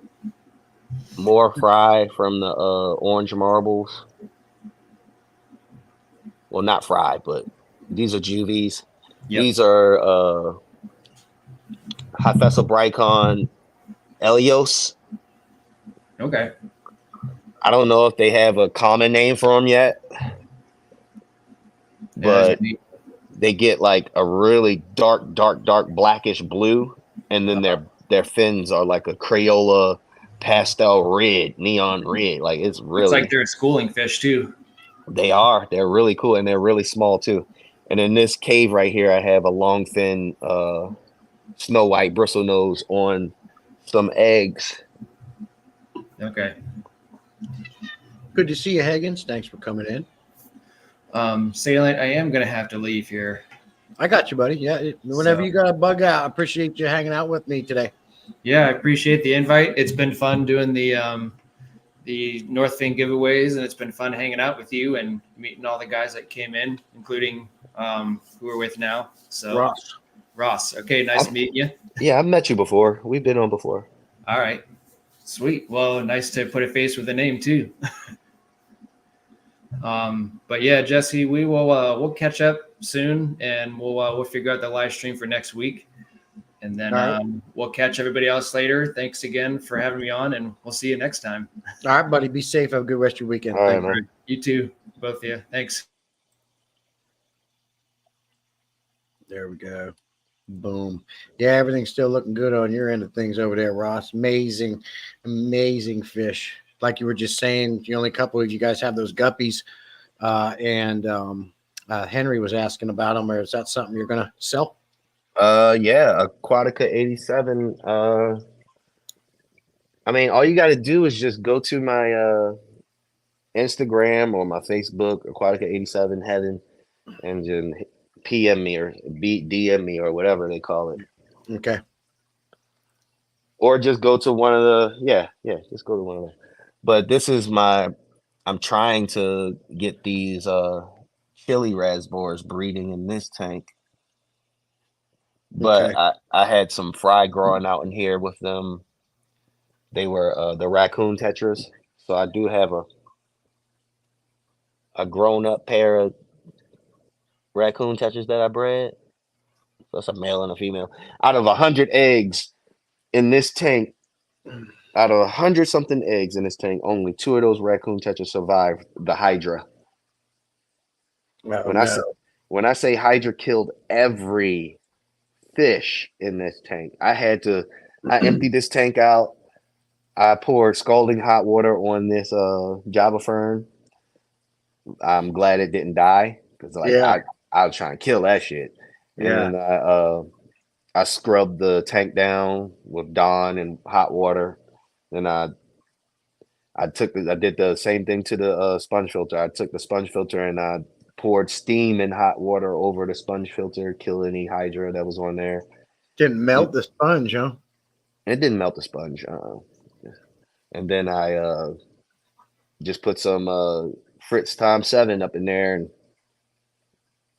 G: more fried from the orange marbles. Well, not fried, but these are juvies.
B: Yep.
G: These are Hefestobricon Elios.
B: Okay.
G: I don't know if they have a common name for them yet,
B: Yeah, those are
G: but
B: neat.
G: they get like a really dark blackish blue, and then their fins are like a Crayola pastel red, neon red. Like it's
B: Looks
G: really
B: like they're a schooling fish too.
G: they're really cool, and they're really small too. And in this cave right here, I have a long fin snow white bristlenose on some eggs.
B: Okay.
A: Good to see you, Higgins. Thanks for coming in.
B: Salient, I am gonna have to leave here.
A: I got you, buddy. Yeah, whenever
B: So-
A: you got to bug out, I appreciate you hanging out with me today.
B: Yeah, I appreciate the invite. It's been fun doing the North Fin giveaways, and it's been fun hanging out with you and meeting all the guys that came in, including who we're with now. So Ross. Okay, nice meeting you.
G: Yeah, I've met you before. We've been on before.
B: All right. Sweet. Well, nice to put a face with a name too. But yeah, Jesse, we'll catch up soon, and we'll figure out the live stream for next week, and then
A: All right.
B: we'll catch everybody else later. Thanks again for having me on, and we'll see you next time.
A: All right, buddy. Be safe. Have a good rest of your weekend.
G: All right,
A: Thank you.
G: man.
B: You too, both of you. Thanks.
A: There we go. Boom. Yeah, everything's still looking good on your end of things over there, Ross. Amazing fish. Like you were just saying, the only couple of you guys have those guppies. And Henry was asking about them. Or is that something you're going to sell?
G: Yeah, Aquatica 87. I mean, all you got to do is just go to my Instagram or my Facebook, Aquatica 87 Heaven, and then PM me or DM me or whatever they call it.
A: Okay.
G: Or just go to one of the just go to one of them. But this is I'm trying to get these chili raspberries breeding in this tank. But
A: Okay.
G: I had some fry growing out in here with them. They were the raccoon tetras. So I do have a grown up pair of raccoon tetras that I bred. So that's a male and a female. Out of 100 eggs in this tank, out of 100 something eggs in this tank, only 2 of those raccoon tetras survived the Hydra.
A: Oh,
G: When I say Hydra killed every fish in this tank, I emptied this tank out. I poured scalding hot water on this Java fern. I'm glad it didn't die because
A: Yeah.
G: I was trying to kill that shit. And
A: Yeah.
G: then I scrubbed the tank down with Dawn and hot water. Then I did the same thing to the sponge filter. I took the sponge filter and I poured steam and hot water over the sponge filter, kill any hydra that was on there.
A: Didn't melt the sponge, huh?
G: It didn't melt the sponge. And then I just put some Fritz Time 7 up in there and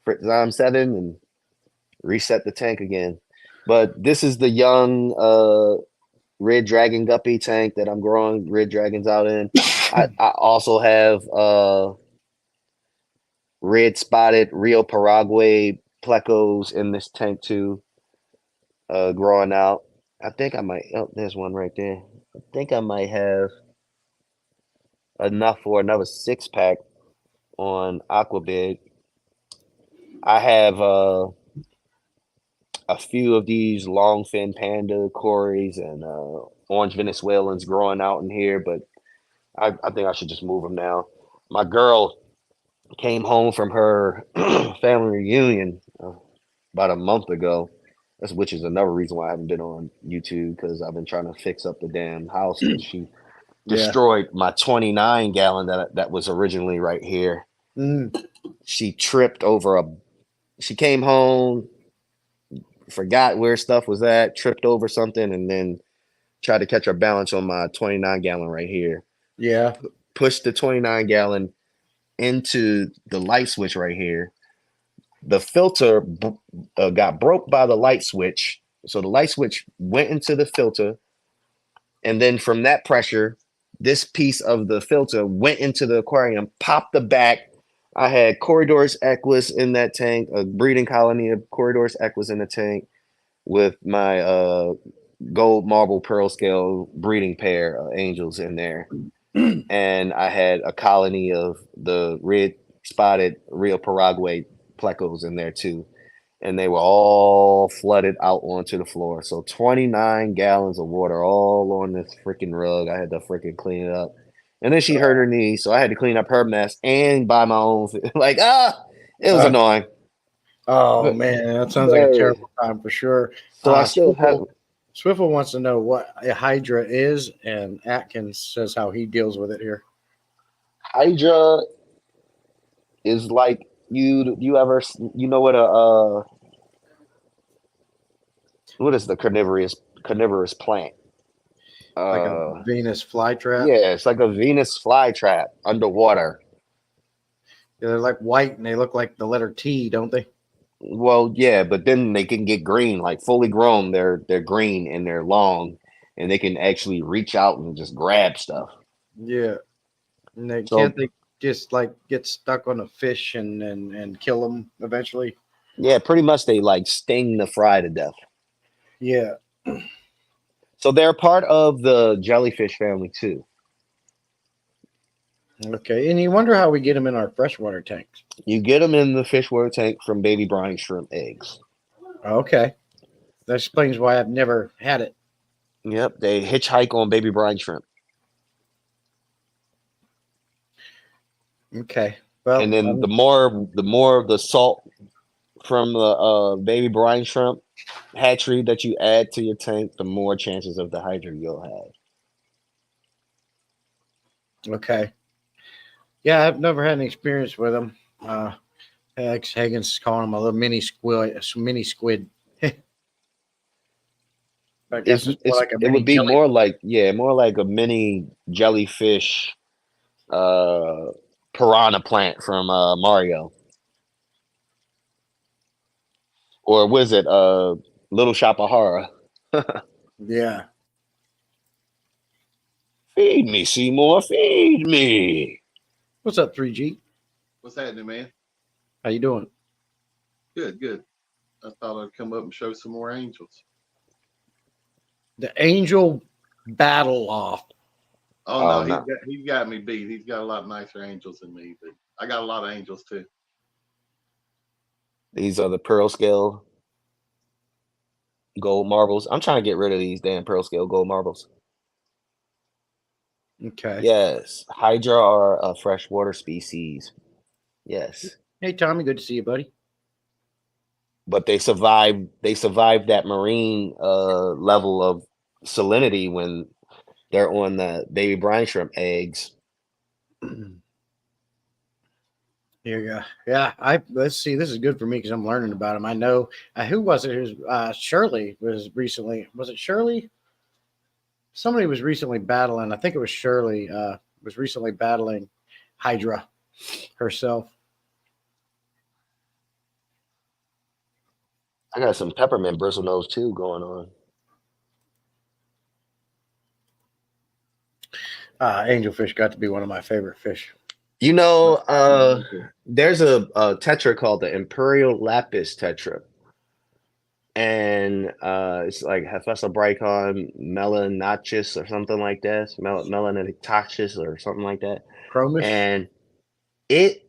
G: Fritz Time 7 and reset the tank again. But this is the young red dragon guppy tank that I'm growing red dragons out in. I also have red spotted Rio Paraguay plecos in this tank too, growing out. I think I might. Oh, there's one right there. I think I might have enough for another 6-pack on Aquabig. I have a few of these long fin panda cories and orange Venezuelans growing out in here, but I think I should just move them now. My girl came home from her family reunion about a month ago. Which is another reason why I haven't been on YouTube, because I've been trying to fix up the damn house because she destroyed my 29 gallon that was originally right here. She tripped over she came home, forgot where stuff was at, tripped over something, and then tried to catch her balance on my 29 gallon right here.
A: Yeah.
G: pushed the 29-gallon into the light switch right here. The filter got broke by the light switch. So the light switch went into the filter. And then from that pressure, this piece of the filter went into the aquarium, popped the back. I had Corridor's Equus in that tank, a breeding colony of Corridor's Equus in the tank with my gold marble pearl scale breeding pair of angels in there. And I had a colony of the red spotted Rio Paraguay plecos in there too. And they were all flooded out onto the floor. So 29 gallons of water all on this freaking rug. I had to freaking clean it up. And then she hurt her knee, so I had to clean up her mess and buy my own. It was annoying.
A: Oh man, that sounds like a terrible time for sure.
G: So I still have.
A: Swiffle wants to know what a Hydra is, and Atkins says how he deals with it here.
G: Hydra is like you know what is the carnivorous plant?
A: Like a Venus flytrap.
G: Yeah, it's like a Venus flytrap underwater.
A: Yeah, they're like white and they look like the letter T, don't they?
G: Well, yeah, but then they can get green, like fully grown. They're green and they're long, and they can actually reach out and just grab stuff.
A: Yeah, and can't they just like get stuck on a fish and kill them eventually?
G: Yeah, pretty much they like sting the fry to death.
A: Yeah.
G: So they're part of the jellyfish family too.
A: Okay, and you wonder how we get them in our freshwater tanks.
G: You get them in the freshwater tank from baby brine shrimp eggs.
A: Okay, that explains why I've never had it.
G: Yep, they hitchhike on baby brine shrimp.
A: Okay, well,
G: and then the more of the salt from the baby brine shrimp hatchery that you add to your tank, the more chances of the hydra you'll have.
A: Okay. Yeah, I've never had any experience with them. Alex Hagen's calling them a little mini squid. I guess
G: it would be more like a mini jellyfish piranha plant from Mario. Or was it Little Shop of Horror?
A: Yeah.
G: Feed me, Seymour. Feed me.
A: What's up, 3G?
H: What's happening, man?
A: How you doing?
H: Good, good. I thought I'd come up and show some more angels.
A: The angel battle off.
H: Oh, no, he's got me beat. He's got a lot nicer angels than me, but I got a lot of angels too.
G: These are the pearl scale gold marbles. I'm trying to get rid of these damn pearl scale gold marbles.
A: Okay.
G: Yes. Hydra are a freshwater species. Yes.
A: Hey, Tommy. Good to see you, buddy.
G: But they survived that marine level of salinity when they're on the baby brine shrimp eggs.
A: Here you go. Yeah, let's see. This is good for me because I'm learning about them. I know who was it? It was Shirley was recently. Was it Shirley? Somebody was recently battling. I think it was Shirley. Was recently battling Hydra herself.
G: I got some peppermint bristlenose too going on.
A: Angelfish got to be one of my favorite fish.
G: You know, there's a tetra called the Imperial Lapis tetra. And it's like Hephaestus melanachus or something like that. Melanachus or something like that.
A: Chromis?
G: And it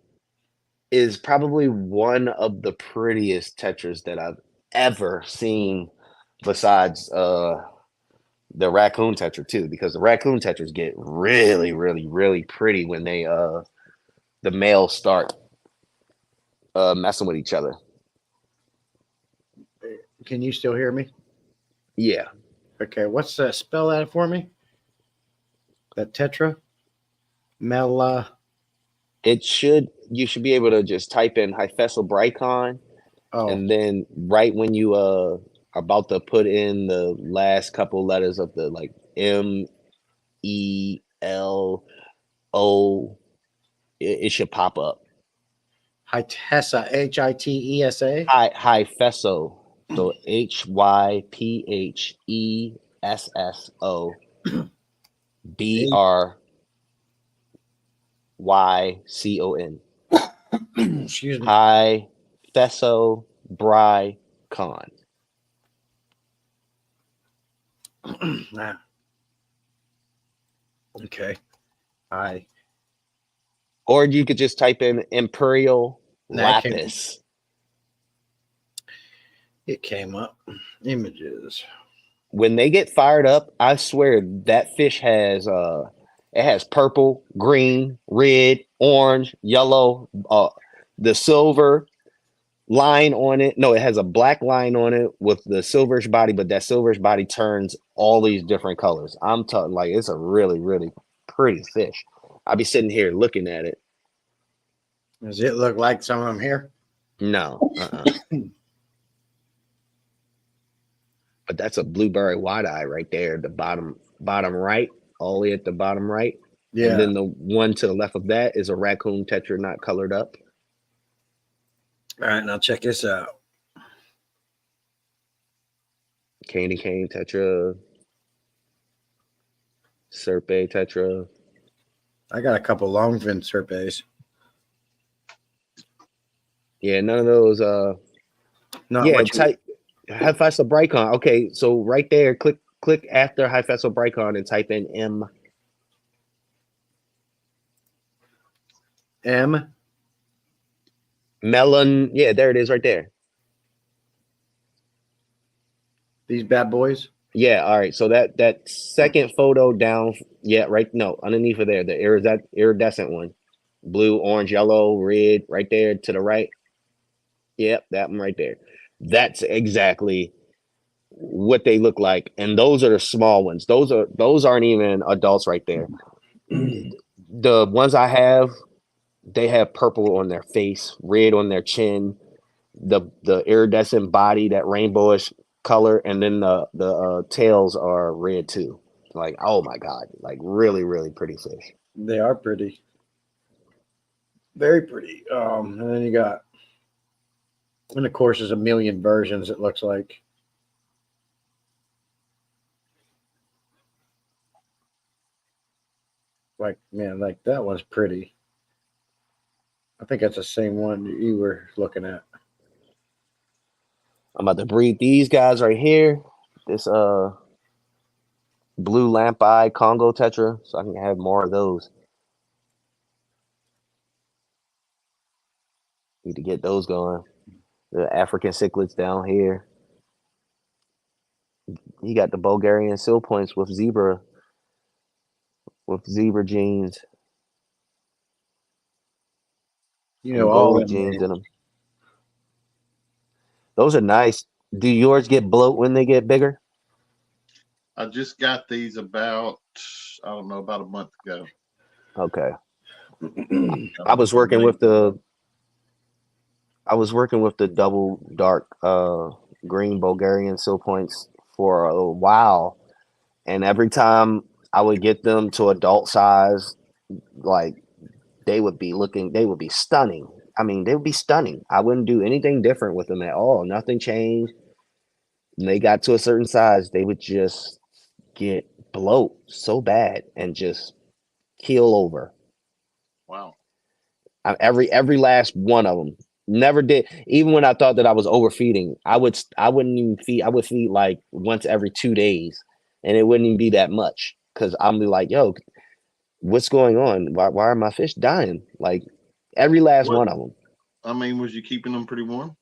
G: is probably one of the prettiest tetras that I've ever seen besides the raccoon tetra too, because the raccoon tetras get really, really, really pretty when they the males start messing with each other.
A: Can you still hear me?
G: Yeah.
A: Okay, what's that? Spell that for me. That tetra?
G: You should be able to just type in Hephaestus and then right when you are about to put in the last couple letters of the like MEL It should pop up.
A: Hitessa, Hitesa.
G: Hyphesso. So HYPHESSO BRYCON.
A: Excuse me.
G: Hyphesso Brycon.
A: Nah. Okay. Hi.
G: Or you could just type in Imperial
A: That
G: Lapis.
A: It came up. Images.
G: When they get fired up, I swear that fish has it has purple, green, red, orange, yellow, the silver line on it. No, it has a black line on it with the silverish body, but that silverish body turns all these different colors. I'm talking like it's a really, really pretty fish. I'll be sitting here looking at it.
A: Does it look like some of them here?
G: No. But that's a blueberry wide eye right there, the bottom right, all the way at the bottom right.
A: Yeah.
G: And then the one to the left of that is a raccoon tetra not colored up.
A: All right, now check this out.
G: Candy cane tetra, serpe tetra.
A: I got a couple longfin serpes.
G: Yeah, none of those.
A: Not
G: Yeah,
A: what you
G: type Hyphesso Brycon. Okay, so right there, click after Hyphesso Brycon and type in
A: M.
G: melon. Yeah, there it is, right there.
A: These bad boys.
G: Yeah, all right. So that second photo down, yeah, right. No, underneath of there, the iridescent one, blue, orange, yellow, red, right there to the right. Yep, that one right there. That's exactly what they look like, and those are the small ones. Those aren't even adults right there. The ones I have, they have purple on their face, red on their chin, the iridescent body, that rainbowish color, and then the tails are red too. Like, oh my god, like really, really pretty fish.
A: They are pretty. Very pretty. And then you got, and of course, there's a million versions, it looks like. Like, man, like that one's pretty. I think that's the same one you were looking at.
G: I'm about to breed these guys right here. This blue lamp eye Congo tetra, so I can have more of those. Need to get those going. The African cichlids down here. You got the Bulgarian seal points with zebra genes.
A: You
G: and
A: know, all
G: gold
A: them
G: genes in them. Those are nice. Do yours get bloat when they get bigger?
H: I just got these about, I don't know, about a month ago.
G: Okay. I was working with the double dark green Bulgarian seal points for a while, and every time I would get them to adult size, like they would be stunning. I mean, they would be stunning. I wouldn't do anything different with them at all. Nothing changed. When they got to a certain size, they would just get bloat so bad and just keel over.
H: Wow.
G: Every last one of them. Never did. Even when I thought that I was overfeeding, I wouldn't even feed. I would feed like once every 2 days, and it wouldn't even be that much because I'm like, yo, what's going on? Why are my fish dying? Like every last one of them.
H: I mean, was you keeping them pretty warm?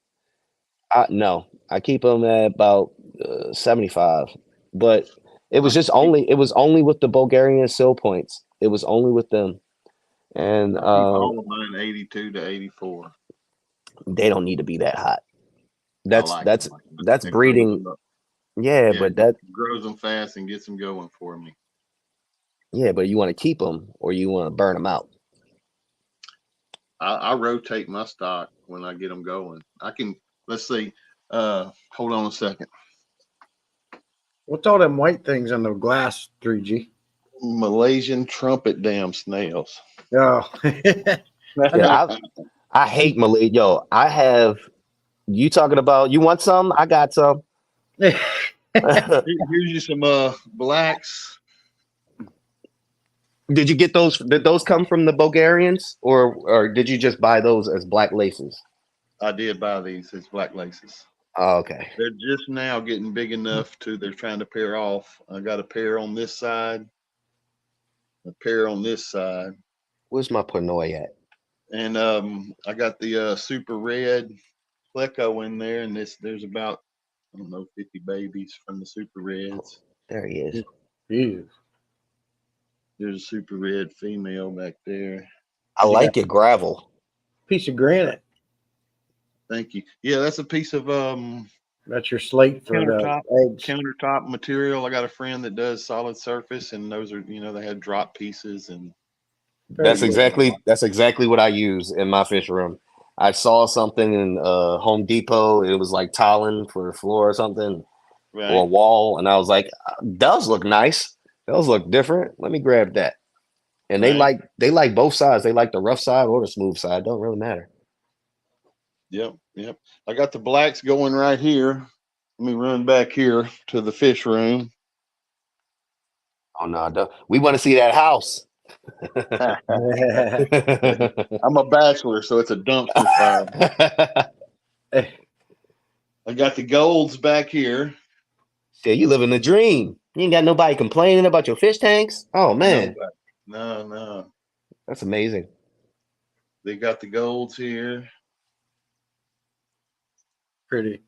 G: No, I keep them at about 75, but it was only with the Bulgarian seal points. It was only with them, and
H: all of mine 82 to 84.
G: They don't need to be that hot. That's
H: It
G: breeding. Yeah, but that
H: grows them fast and gets them going for me.
G: Yeah, but you want to keep them or you want to burn them out.
H: I rotate my stock when I get them going. I can. Let's see. Hold on a second.
A: What's all them white things on the glass, 3G?
H: Malaysian trumpet dam snails.
A: Oh,
G: Yeah, I hate Malay. Yo, I have you talking about you want some? I got some.
H: Here's you some blacks.
G: Did you get those? Did those come from the Bulgarians, or did you just buy those as black laces?
H: I did buy these. It's black laces.
G: Oh, okay.
H: They're just now getting big enough to they're trying to pair off. I got a pair on this side, a pair on this side,
G: Where's my Panoy at?
H: and I got the super red pleco in there, and there's about I don't know 50 babies from the super reds.
G: There he is.
A: Jeez.
H: There's a super red female back there.
G: I like your gravel.
A: Piece of granite.
H: Thank you. Yeah, that's a piece of
A: That's your slate for
H: Countertop.
A: the eggs.
H: countertop material. I got a friend that does solid surface, and those are they have drop pieces and
A: Very
G: That's
A: good.
G: exactly what I use in my fish room. I saw something in Home Depot. It was like tiling for a floor or something or a
H: right.
G: wall, and I was like, "Those look nice. Those look different. Let me grab that." And
H: Right.
G: they like both sides. They like the rough side or the smooth side. Don't really matter.
H: Yep. I got the blacks going right here. Let me run back here to the fish room.
G: Oh no, we want to see that house.
H: I'm a bachelor, so it's a dumpster fire. I got the golds back here.
G: Shit, you living the dream. You ain't got nobody complaining about your fish tanks. Oh man,
H: No.
G: that's amazing.
H: They got the golds here.
A: Pretty.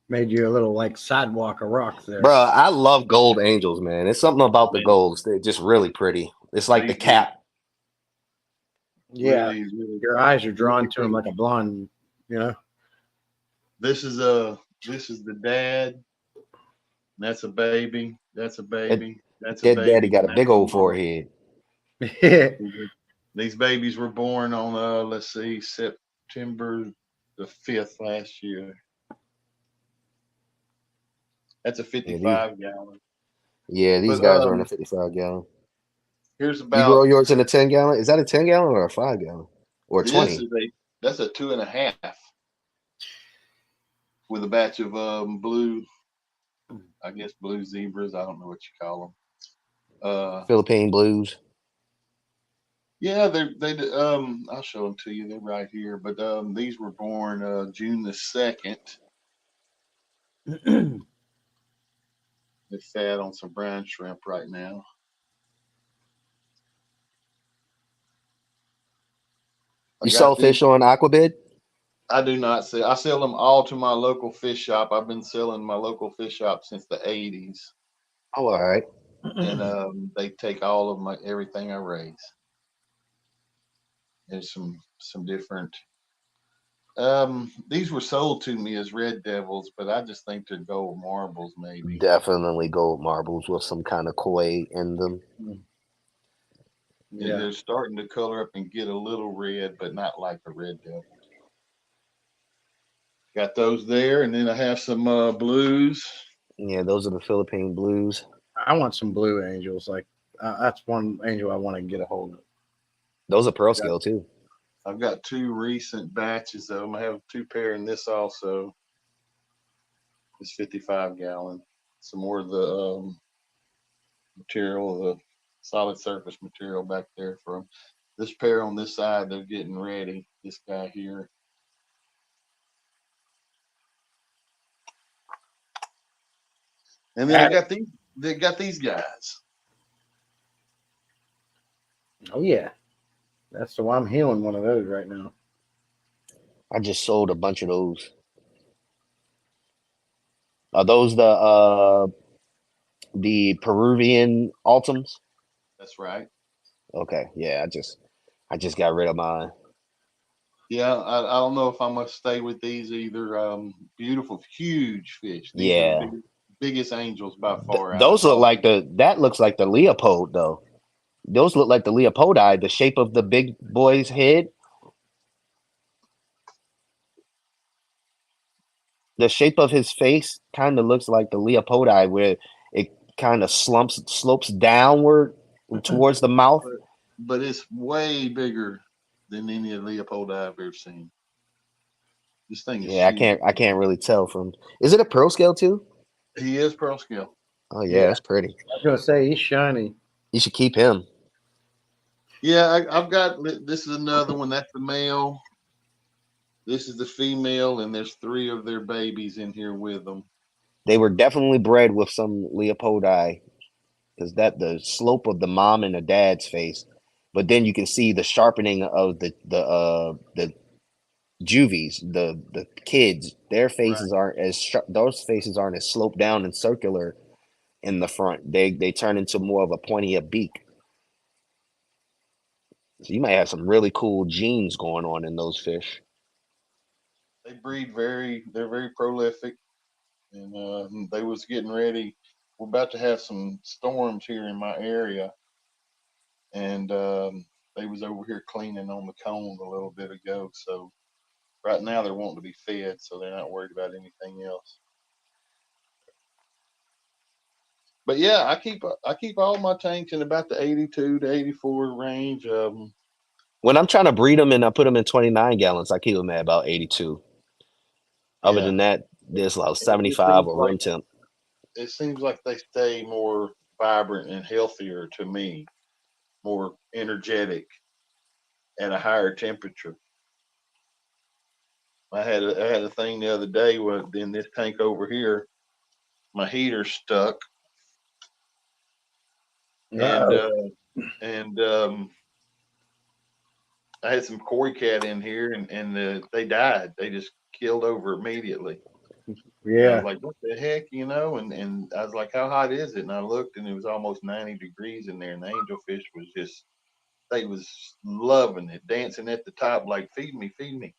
A: Made you a little like sidewalk of rocks there.
G: Bro, I love gold angels, man. It's something about the
H: Man.
G: golds. They're just really pretty. It's like the
H: These
G: cap.
A: Yeah,
H: really
A: your eyes are drawn to him like a blonde.
H: This is the dad. That's a baby. That's a baby. That's a
G: Dead
H: baby.
G: daddy got a
H: and
G: big
H: that's
G: old
H: mom.
G: forehead.
H: These babies were born on let's see, September the 5th last year. That's a 55 gallon.
G: Yeah, these
H: But
G: guys are in a 55 gallon.
H: here's
G: You
H: about
G: grow yours in a 10 gallon? Is that a 10 gallon or a 5 gallon? Or
H: this
G: 20?
H: is that's a 2.5 with a batch of blue, I guess blue zebras. I don't know what you call them.
G: Philippine blues.
H: Yeah, they I'll show them to you. They're right here. But these were born June the 2nd. They're fat on some brine shrimp right now.
G: You sell fish on Aquabid?
H: I do not sell. I sell them all to my local fish shop. I've been selling my local fish shop since the 80s.
G: Oh, all right.
H: And they take all of my everything I raise. There's some different. These were sold to me as red devils, but I just think they're gold marbles, maybe.
G: Definitely gold marbles with some kind of koi in them.
H: Yeah, they're starting to color up and get a little red, but not like the red devil. Got those there, and then I have some blues.
G: Yeah, those are the Philippine blues.
A: I want some blue angels. Like that's one angel I want to get a hold of.
G: Those are pearl scale too.
H: I've got two recent batches of them. I have two pair in this also. It's 55 gallon. Some more of the material, the solid surface material back there from this pair on this side. They're getting ready. This guy here. And then I got these. They got these guys.
A: Oh yeah, that's the one. I'm healing one of those right now.
G: I just sold a bunch of those. Are those the Peruvian Ultims?
H: That's right.
G: Okay, yeah, I just got rid of mine.
H: Yeah, I don't know if I'm gonna stay with these either. Beautiful, huge fish. These
G: Yeah.
H: are the biggest angels by far.
G: Those look like that looks like the Leopold though. Those look like the Leopoldi, the shape of the big boy's head. The shape of his face kind of looks like the Leopoldi, where it kind of slopes downward towards the mouth.
H: But it's way bigger than any of the Leopold I've ever seen. This thing is
G: Yeah,
H: huge.
G: I can't really tell from. Is it a pearl scale too?
H: He is pearl scale.
G: Oh yeah,
H: Yeah.
G: that's pretty.
A: I was gonna say he's shiny.
G: You should keep him.
H: Yeah, I've got this is another one. That's the male. This is the female, and there's 3 of their babies in here with them.
G: They were definitely bred with some Leopoldi, because that the slope of the mom and the dad's face, but then you can see the sharpening of the juvies, the kids. Their faces aren't as those faces aren't as sloped down and circular in the front. They turn into more of a pointy beak. So you might have some really cool genes going on in those fish.
H: They breed they're very prolific, and they was getting ready. We're about to have some storms here in my area, and they was over here cleaning on the cone a little bit ago. So right now they're wanting to be fed, so they're not worried about anything else. But yeah, I keep all my tanks in about the 82 to 84 range.
G: When I'm trying to breed them and I put them in 29 gallons, I keep them at about 82. Other
H: Yeah,
G: than that, there's like
H: it
G: 75 or room temp.
H: it seems like they stay more vibrant and healthier to me, more energetic at a higher temperature. I had a thing the other day where in this tank over here, my heater stuck, and I had some koi cat in here, and they died. They just killed over immediately. And I was
A: Yeah.
H: like, what the heck, you know? And I was like, how hot is it? And I looked, and it was almost 90 degrees in there, and the angelfish was just, they was loving it, dancing at the top like, feed me, feed me.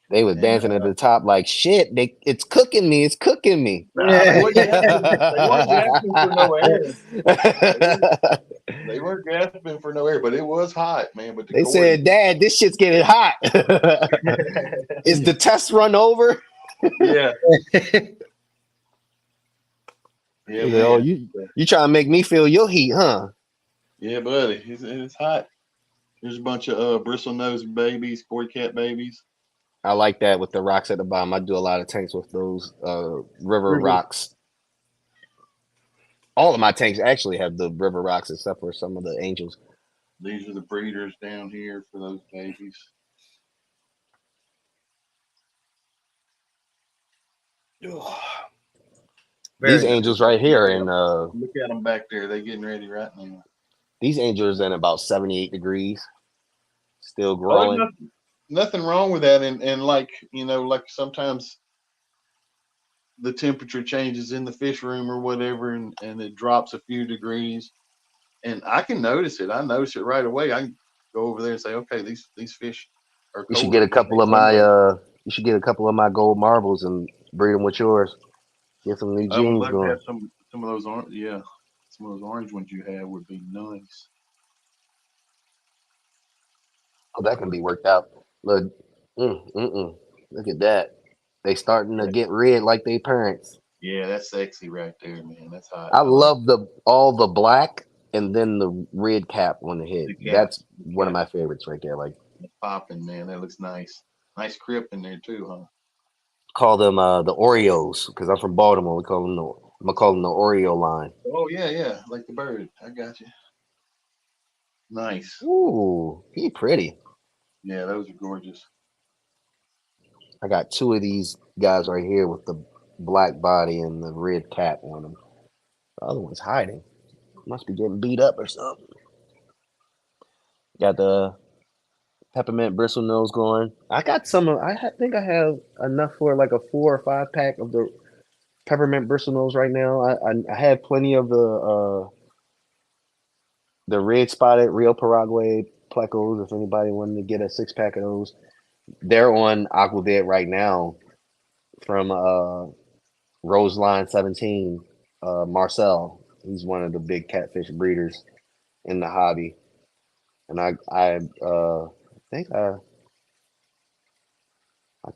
G: They was
H: And
G: dancing at the top like shit. It's cooking me. It's cooking me.
H: nah, they wasn't gasping. They weren't gasping for no air. They weren't gasping for no air, but it was hot, man. But the
G: They
H: koi,
G: said, "Dad, this shit's getting hot." Is the test run over?
H: yeah,
G: You know,
H: man.
G: you trying to make me feel your heat, huh?
H: Yeah, buddy, it's hot. There's a bunch of bristlenose babies, koi cat babies.
G: I like that with the rocks at the bottom. I do a lot of tanks with those river rocks. All of my tanks actually have the river rocks, except for some of the angels.
H: These are the breeders down here for those babies.
G: These angels right here, and
H: Look at them back there. They getting ready right now.
G: these angels in about 78 degrees, still growing.
H: Nothing wrong with that, and like like sometimes the temperature changes in the fish room or whatever, and it drops a few degrees, and I can notice it. I notice it right away. I can go over there and say, okay, these fish are.
G: You should get a couple of my you should get a couple of my gold marbles and breed them with yours. Get some new
H: I would
G: genes
H: love to
G: going.
H: have some of those orange. Yeah, some of those orange ones you have would be nice.
G: Oh, that can be worked out. Look, look at that. They starting to get red like they parents.
H: Yeah, that's sexy right there, man. That's hot.
G: I love all the black and then the red cap on the head. That's one of my favorites right there. Like
H: popping, man. That looks nice. Nice crib in there too, huh?
G: Call them the Oreos because I'm from Baltimore. I'm gonna call them the Oreo line.
H: Oh yeah, like the bird. I got you. Nice.
G: Ooh, he pretty.
H: Yeah, those are gorgeous.
G: I got 2 of these guys right here with the black body and the red cap on them. The other one's hiding. Must be getting beat up or something. Got the peppermint bristle nose going. I got some. Think I have enough for like a 4 or 5 pack of the peppermint bristle nose right now. I have plenty of the red spotted Rio Paraguay plecos. If anybody wanted to get a 6 pack of those, they're on Aquavid right now from Roseline 17. Marcel, he's one of the big catfish breeders in the hobby, and I think I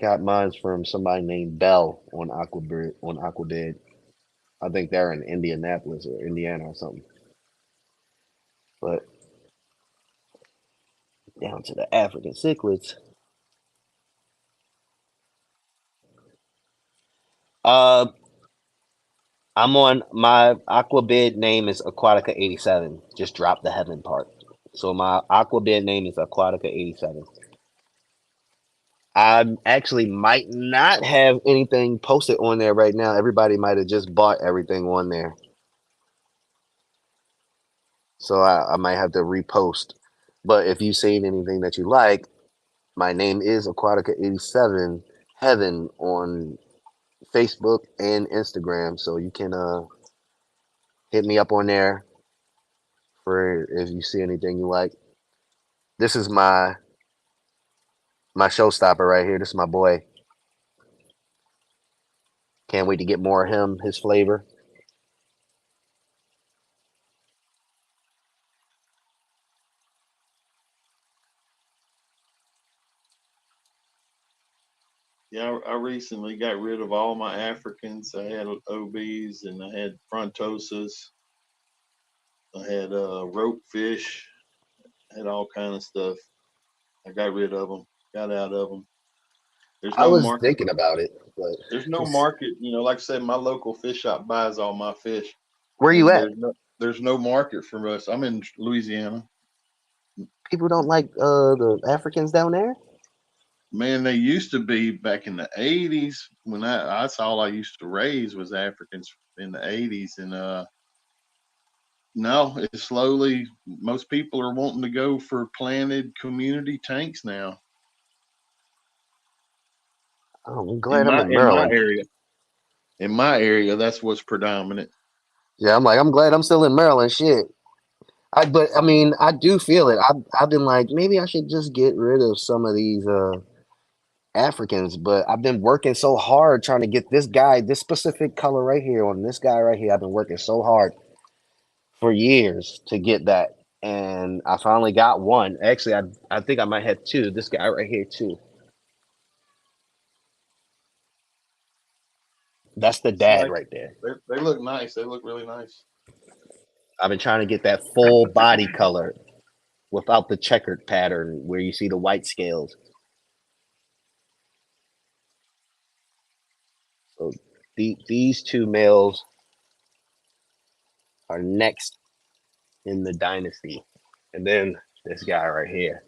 G: got mine from somebody named Bell on Aquabid. I think they're in Indianapolis or Indiana or something. But down to the African cichlids. Uh, I'm on my aqua bid name is Aquatica 87. Just drop the heaven part. So my aqua bid name is Aquatica 87. I actually might not have anything posted on there right now. Everybody might have just bought everything on there. So I might have to repost. But if you've seen anything that you like, my name is Aquatica 87 Heaven on Facebook and Instagram. So you can hit me up on there for if you see anything you like. This is my showstopper right here. This is my boy. Can't wait to get more of him, his flavor.
H: Yeah, I recently got rid of all my Africans. I had OBs and I had frontosas. I had rope fish. I had all kind of stuff. I got rid of them. Got out of them. There's
G: I
H: no
G: was
H: market.
G: thinking about it, but
H: There's no market. You know, like I said, my local fish shop buys all my fish.
G: where you
H: And
G: at?
H: there's no market for us. I'm in Louisiana.
G: People don't like the Africans down there.
H: Man, they used to be back in the 80s when that's all I used to raise was Africans in the 80s. And no, it's slowly, most people are wanting to go for planted community tanks now.
G: Oh, I'm
H: In
G: glad I'm
H: my
G: in
H: in my
G: Maryland.
H: area. In my area, that's what's predominant.
G: Yeah, I'm glad I'm still in Maryland. Shit. But I mean, I do feel it. I've been like, maybe I should just get rid of some of these Africans, but I've been working so hard trying to get this guy, this specific color right here on this guy right here. I've been working so hard for years to get that. And I finally got one. Actually, I think I might have two. This guy right here too. That's the
H: It's
G: dad
H: nice.
G: right there.
H: They look nice. They look really nice.
G: I've been trying to get that full body color without the checkered pattern where you see the white scales. So these two males are next in the dynasty. And then this guy right here.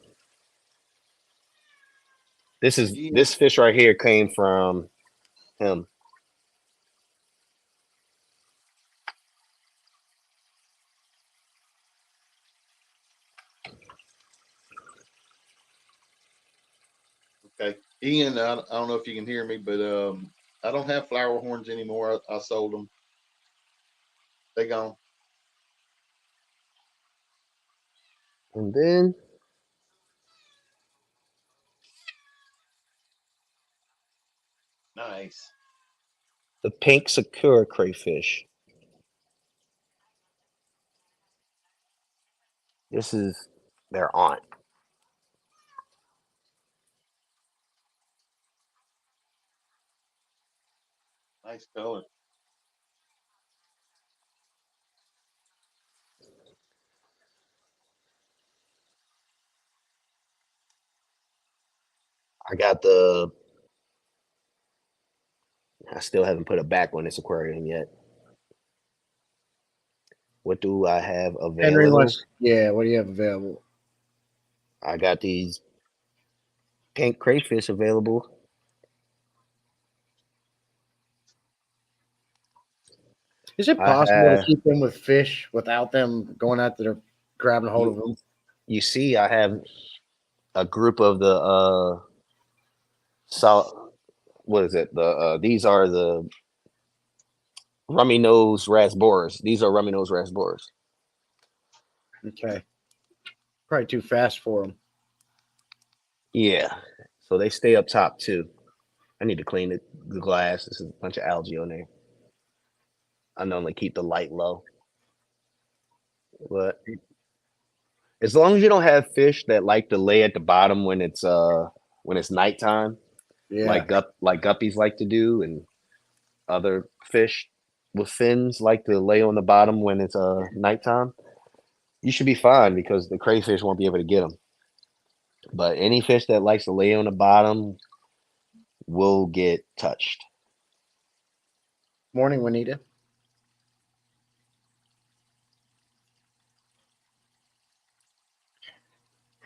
G: This fish right here came from him.
H: Okay. Ian, I don't know if you can hear me, but I don't have flower horns anymore. I sold them. They gone.
G: And then
H: Nice.
G: the pink sakura crayfish. This is their aunt.
H: Nice color.
G: I still haven't put a back on this aquarium yet. What do I have
A: Henry
G: available?
A: wants, yeah, what do you have available?
G: I got these pink crayfish available.
A: Is it
G: I
A: possible to
G: have,
A: keep them with fish without them going out there grabbing a hold of them?
G: you see, I have a group of the what is it? These are the rummy nose rasboras. These are rummy nose rasboras.
A: Okay. Probably too fast for them.
G: Yeah. So they stay up top too. I need to clean the glass. There's a bunch of algae on there. I normally keep the light low. But as long as you don't have fish that like to lay at the bottom when it's nighttime,
A: Yeah.
G: like guppies like to do and other fish, with fins like to lay on the bottom when it's nighttime, you should be fine because the crayfish won't be able to get them. But any fish that likes to lay on the bottom will get touched.
A: Morning, Juanita.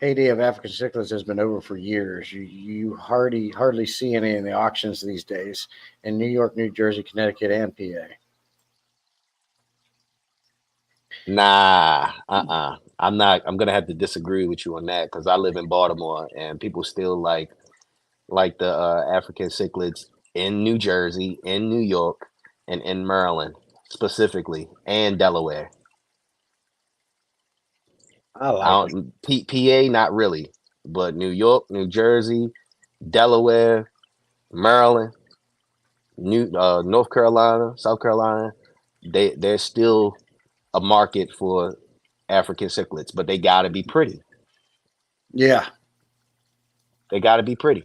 A: Heyday of African cichlids has been over for years. You hardly see any in the auctions these days in New York, New Jersey, Connecticut, and PA.
G: Nah, I'm not. I'm gonna have to disagree with you on that because I live in Baltimore and people still like the African cichlids in New Jersey, in New York, and in Maryland specifically, and Delaware.
A: I
G: I
A: like it.
G: don't PA, not really, but New York, New Jersey, Delaware, Maryland, North Carolina, South Carolina, there's still a market for African cichlids, but they got to be pretty.
A: Yeah,
G: They got to be pretty.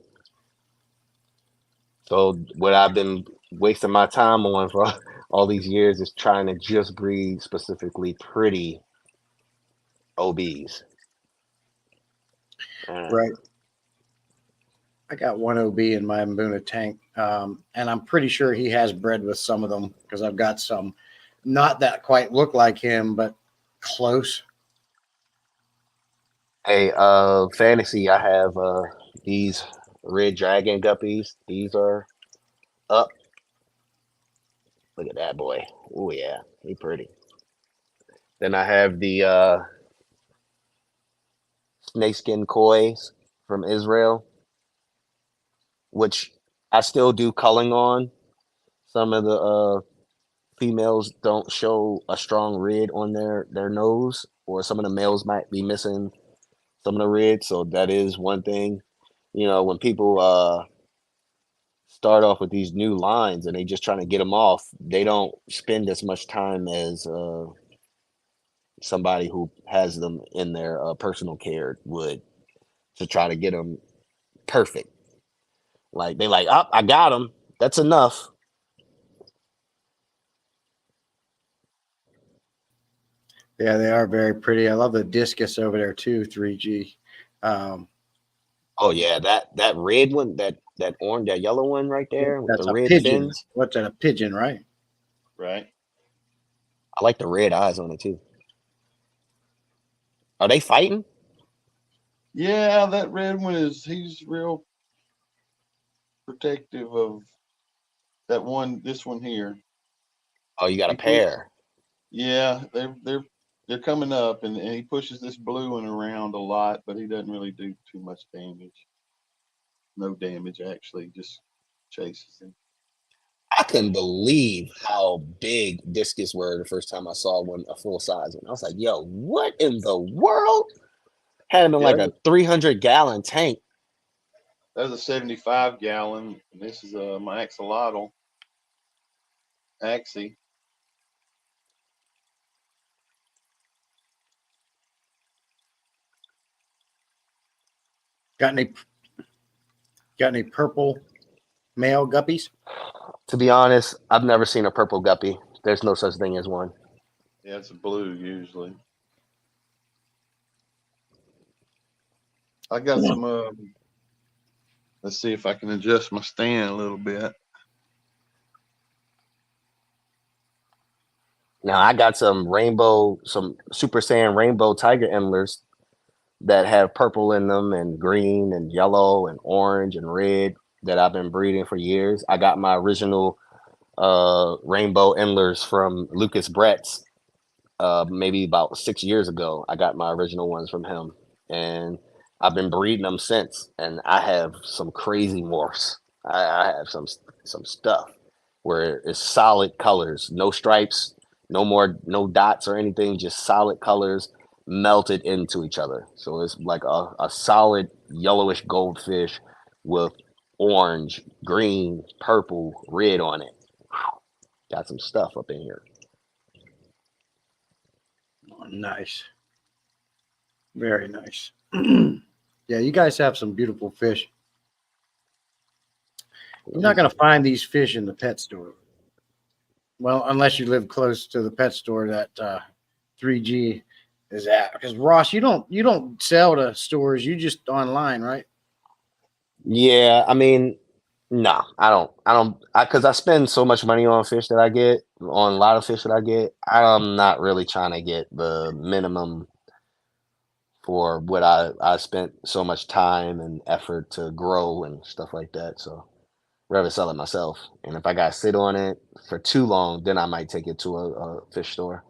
G: So what I've been wasting my time on for all these years is trying to just breed specifically pretty OBs.
A: right. I got one OB in my Mbuna tank, and I'm pretty sure he has bred with some of them because I've got some, not that quite look like him, but close.
G: Hey, fantasy, I have these red dragon guppies. These are up. Look at that boy. Oh yeah, he pretty. Then I have the snakeskin kois from Israel, which I still do culling on. Some of the females don't show a strong red on their nose, or some of the males might be missing some of the red. So that is one thing. You know, when people start off with these new lines and they just trying to get them off, they don't spend as much time as somebody who has them in their personal care would to try to get them perfect. Like they like, oh, I got them. That's enough.
A: Yeah, they are very pretty. I love the discus over there too, 3G. Um,
G: Oh yeah, that red one, that orange, that yellow one right there with the
A: that's a
G: red
A: pigeon.
G: fins.
A: What's that? A pigeon, right?
H: Right.
G: I like the red eyes on it too. Are they fighting?
H: Yeah, that red one he's real protective of that one, this one here.
G: Oh, you got a
H: He push,
G: pair.
H: yeah, they're coming up and he pushes this blue one around a lot, but he doesn't really do too much damage. No damage actually, just chases him.
G: I couldn't believe how big discus were the first time I saw one, a full size one. I was like, yo, what in the world? Had him in
H: Yeah,
G: like a 300-gallon tank.
H: that's a 75 gallon. And this is my axolotl. Axie.
A: Got any purple male guppies?
G: To be honest, I've never seen a purple guppy. There's no such thing as one.
H: Yeah, it's a blue usually. I got some. Let's see if I can adjust my stand a little bit.
G: Now I got some Super Saiyan rainbow tiger endlers that have purple in them and green and yellow and orange and red that I've been breeding for years. I got my original rainbow endlers from Lucas Brett's maybe about 6 years ago. I got my original ones from him, and I've been breeding them since. And I have some crazy morphs. I have some stuff where it's solid colors, no stripes, no dots or anything, just solid colors melted into each other. So it's like a solid yellowish goldfish with orange, green, purple, red on it. Got some stuff up in here.
A: Oh, nice. Very nice. Yeah, you guys have some beautiful fish. You're not going to find these fish in the pet store. Well, unless you live close to the pet store that 3G is at. Because Ross, you don't sell to stores, you just online, right?
G: Yeah, I mean, no, because I spend so much money on fish that I get, on a lot of fish that I get. I'm not really trying to get the minimum for what I spent so much time and effort to grow and stuff like that. So rather sell it myself. And if I got to sit on it for too long, then I might take it to a fish store.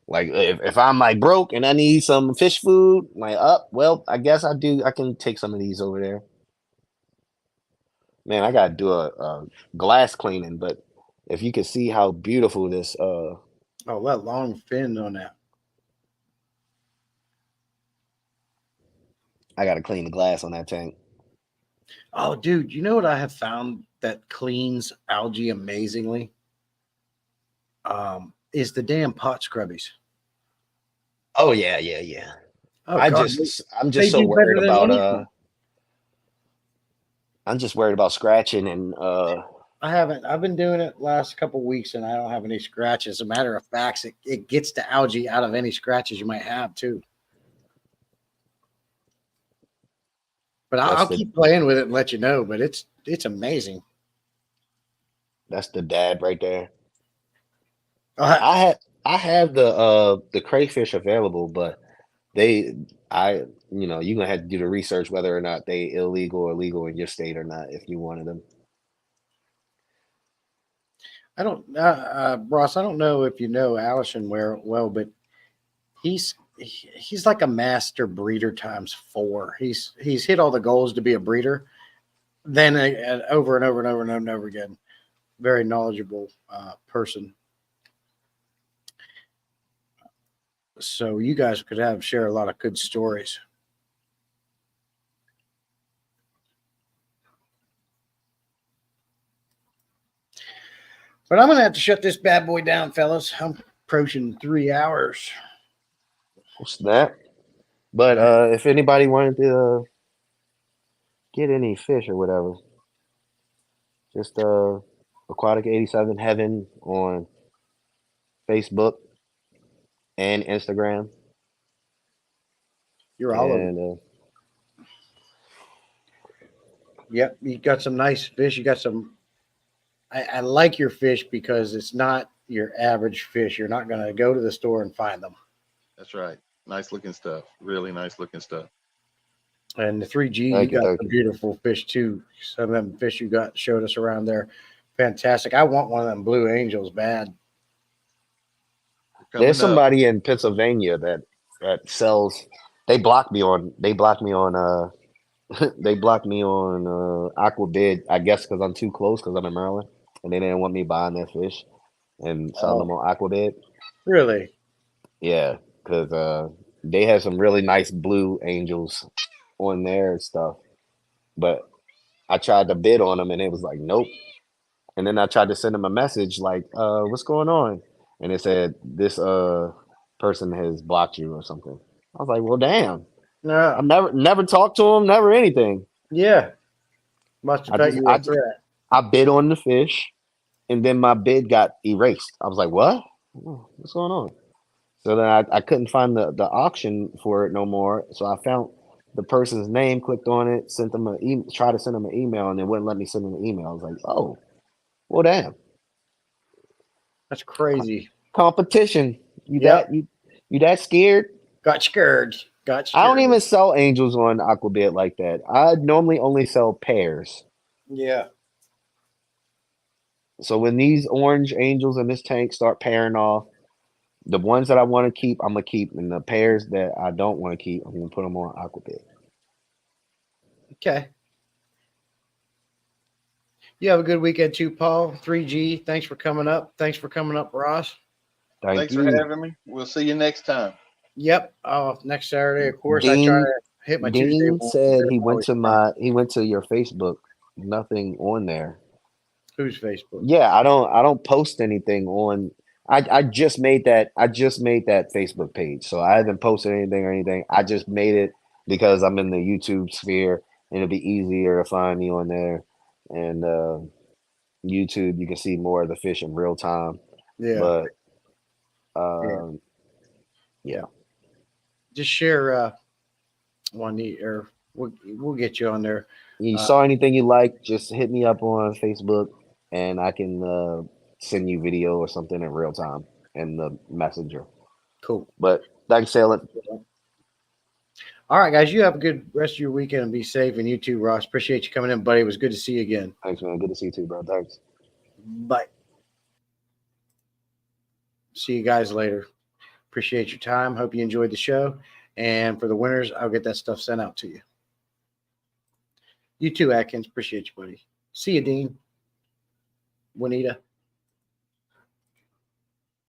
G: Like if I'm like broke and I need some fish food, like well, I guess I can take some of these over there. Man, I gotta do a glass cleaning, but if you could see how beautiful this
A: Oh, that long fin on that.
G: I gotta clean the glass on that tank.
A: Oh, dude, you know what I have found that cleans algae amazingly? Is the damn pot scrubbies.
G: Oh yeah.
A: Oh
G: I'm
A: God, they
G: just so
A: do
G: worried
A: better than
G: about
A: anything.
G: I'm just worried about scratching and
A: I haven't. I've been doing it last couple weeks, and I don't have any scratches. As a matter of fact, it gets the algae out of any scratches you might have too. But
G: that's
A: I'll
G: the
A: keep playing with it and let you know. But it's amazing.
G: that's the dad right there.
A: Uh,
G: I have the crayfish available, but they I you're gonna have to do the research whether or not they illegal or legal in your state or not if you wanted them.
A: I don't, Ross. I don't know if you know Allison well, but he's like a master breeder times four. He's hit all the goals to be a breeder. Then over and over and over and over and over again. Very knowledgeable person. So you guys could share a lot of good stories. But I'm gonna have to shut this bad boy down, fellas. I'm approaching 3 hours.
G: Snap. But if anybody wanted to get any fish or whatever, just Aquatic 87 Heaven on Facebook and Instagram.
A: You're all over.
G: And
A: Yep, you got some nice fish. You got some. I like your fish because it's not your average fish. You're not gonna go to the store and find them.
H: That's right. Nice looking stuff. Really nice looking stuff.
A: And the 3G, you
G: thank you,
A: got
G: thank
A: some
G: you.
A: beautiful fish too. Some of them fish you got showed us around there, fantastic. I want one of them blue angels bad.
H: Coming
G: There's
H: up.
G: somebody in Pennsylvania that sells. They blocked me on they blocked me on Aquabid. I guess because I'm too close because I'm in Maryland, and they didn't want me buying their fish and selling them
A: Oh,
G: on Aquabid.
A: really?
G: Yeah, because they have some really nice blue angels on there and stuff. But I tried to bid on them and it was like, nope. And then I tried to send them a message like, what's going on? And it said this person has blocked you or something. I was like, well, damn.
A: No.
G: I've never talked to them, never anything.
A: Yeah. Must have
G: I
A: thought
G: just
A: you were
G: I
A: a
G: just
A: threat.
G: I bid on the fish and then my bid got erased. I was like, what? What's going on? So then I couldn't find the auction for it no more. So I found the person's name, clicked on it, sent them tried to send them an email, and they wouldn't let me send them an email. I was like, oh, well, damn,
A: That's crazy.
G: competition.
A: Yep.
G: You that scared?
A: Got scared. Got
G: I don't
A: scared.
G: even sell angels on Aquabit like that. I normally only sell pairs.
A: Yeah.
G: So when these orange angels in this tank start pairing off, the ones that I want to keep, I'm gonna keep, and the pairs that I don't want to keep, I'm gonna put them on Aquabit.
A: Okay. You have a good weekend too, Paul. 3G. Thanks for coming up. Thanks for coming up, Ross.
H: Thanks for having me. We'll see you next time.
A: Yep. Next Saturday, of course. I try to hit my Tuesday.
G: Dean said he went
A: always
G: to your Facebook. Nothing on there.
A: Whose Facebook?
G: Yeah, I don't post anything on. I just made that Facebook page, so I haven't posted anything or anything. I just made it because I'm in the YouTube sphere and it'll be easier to find me on there. And YouTube, you can see more of the fish in real time.
A: Yeah.
G: But
A: Just share one or we'll get you on there.
G: you saw anything you like, just hit me up on Facebook and I can send you video or something in real time in the messenger.
A: Cool.
G: But thanks, Salem.
A: All right, guys. You have a good rest of your weekend and be safe. And you too, Ross. Appreciate you coming in, buddy. It was good to see you again.
G: Thanks, man. Good to see you too, bro. Thanks.
A: Bye. See you guys later. Appreciate your time. Hope you enjoyed the show. And for the winners, I'll get that stuff sent out to you. You too, Atkins. Appreciate you, buddy. See you, Dean. Juanita.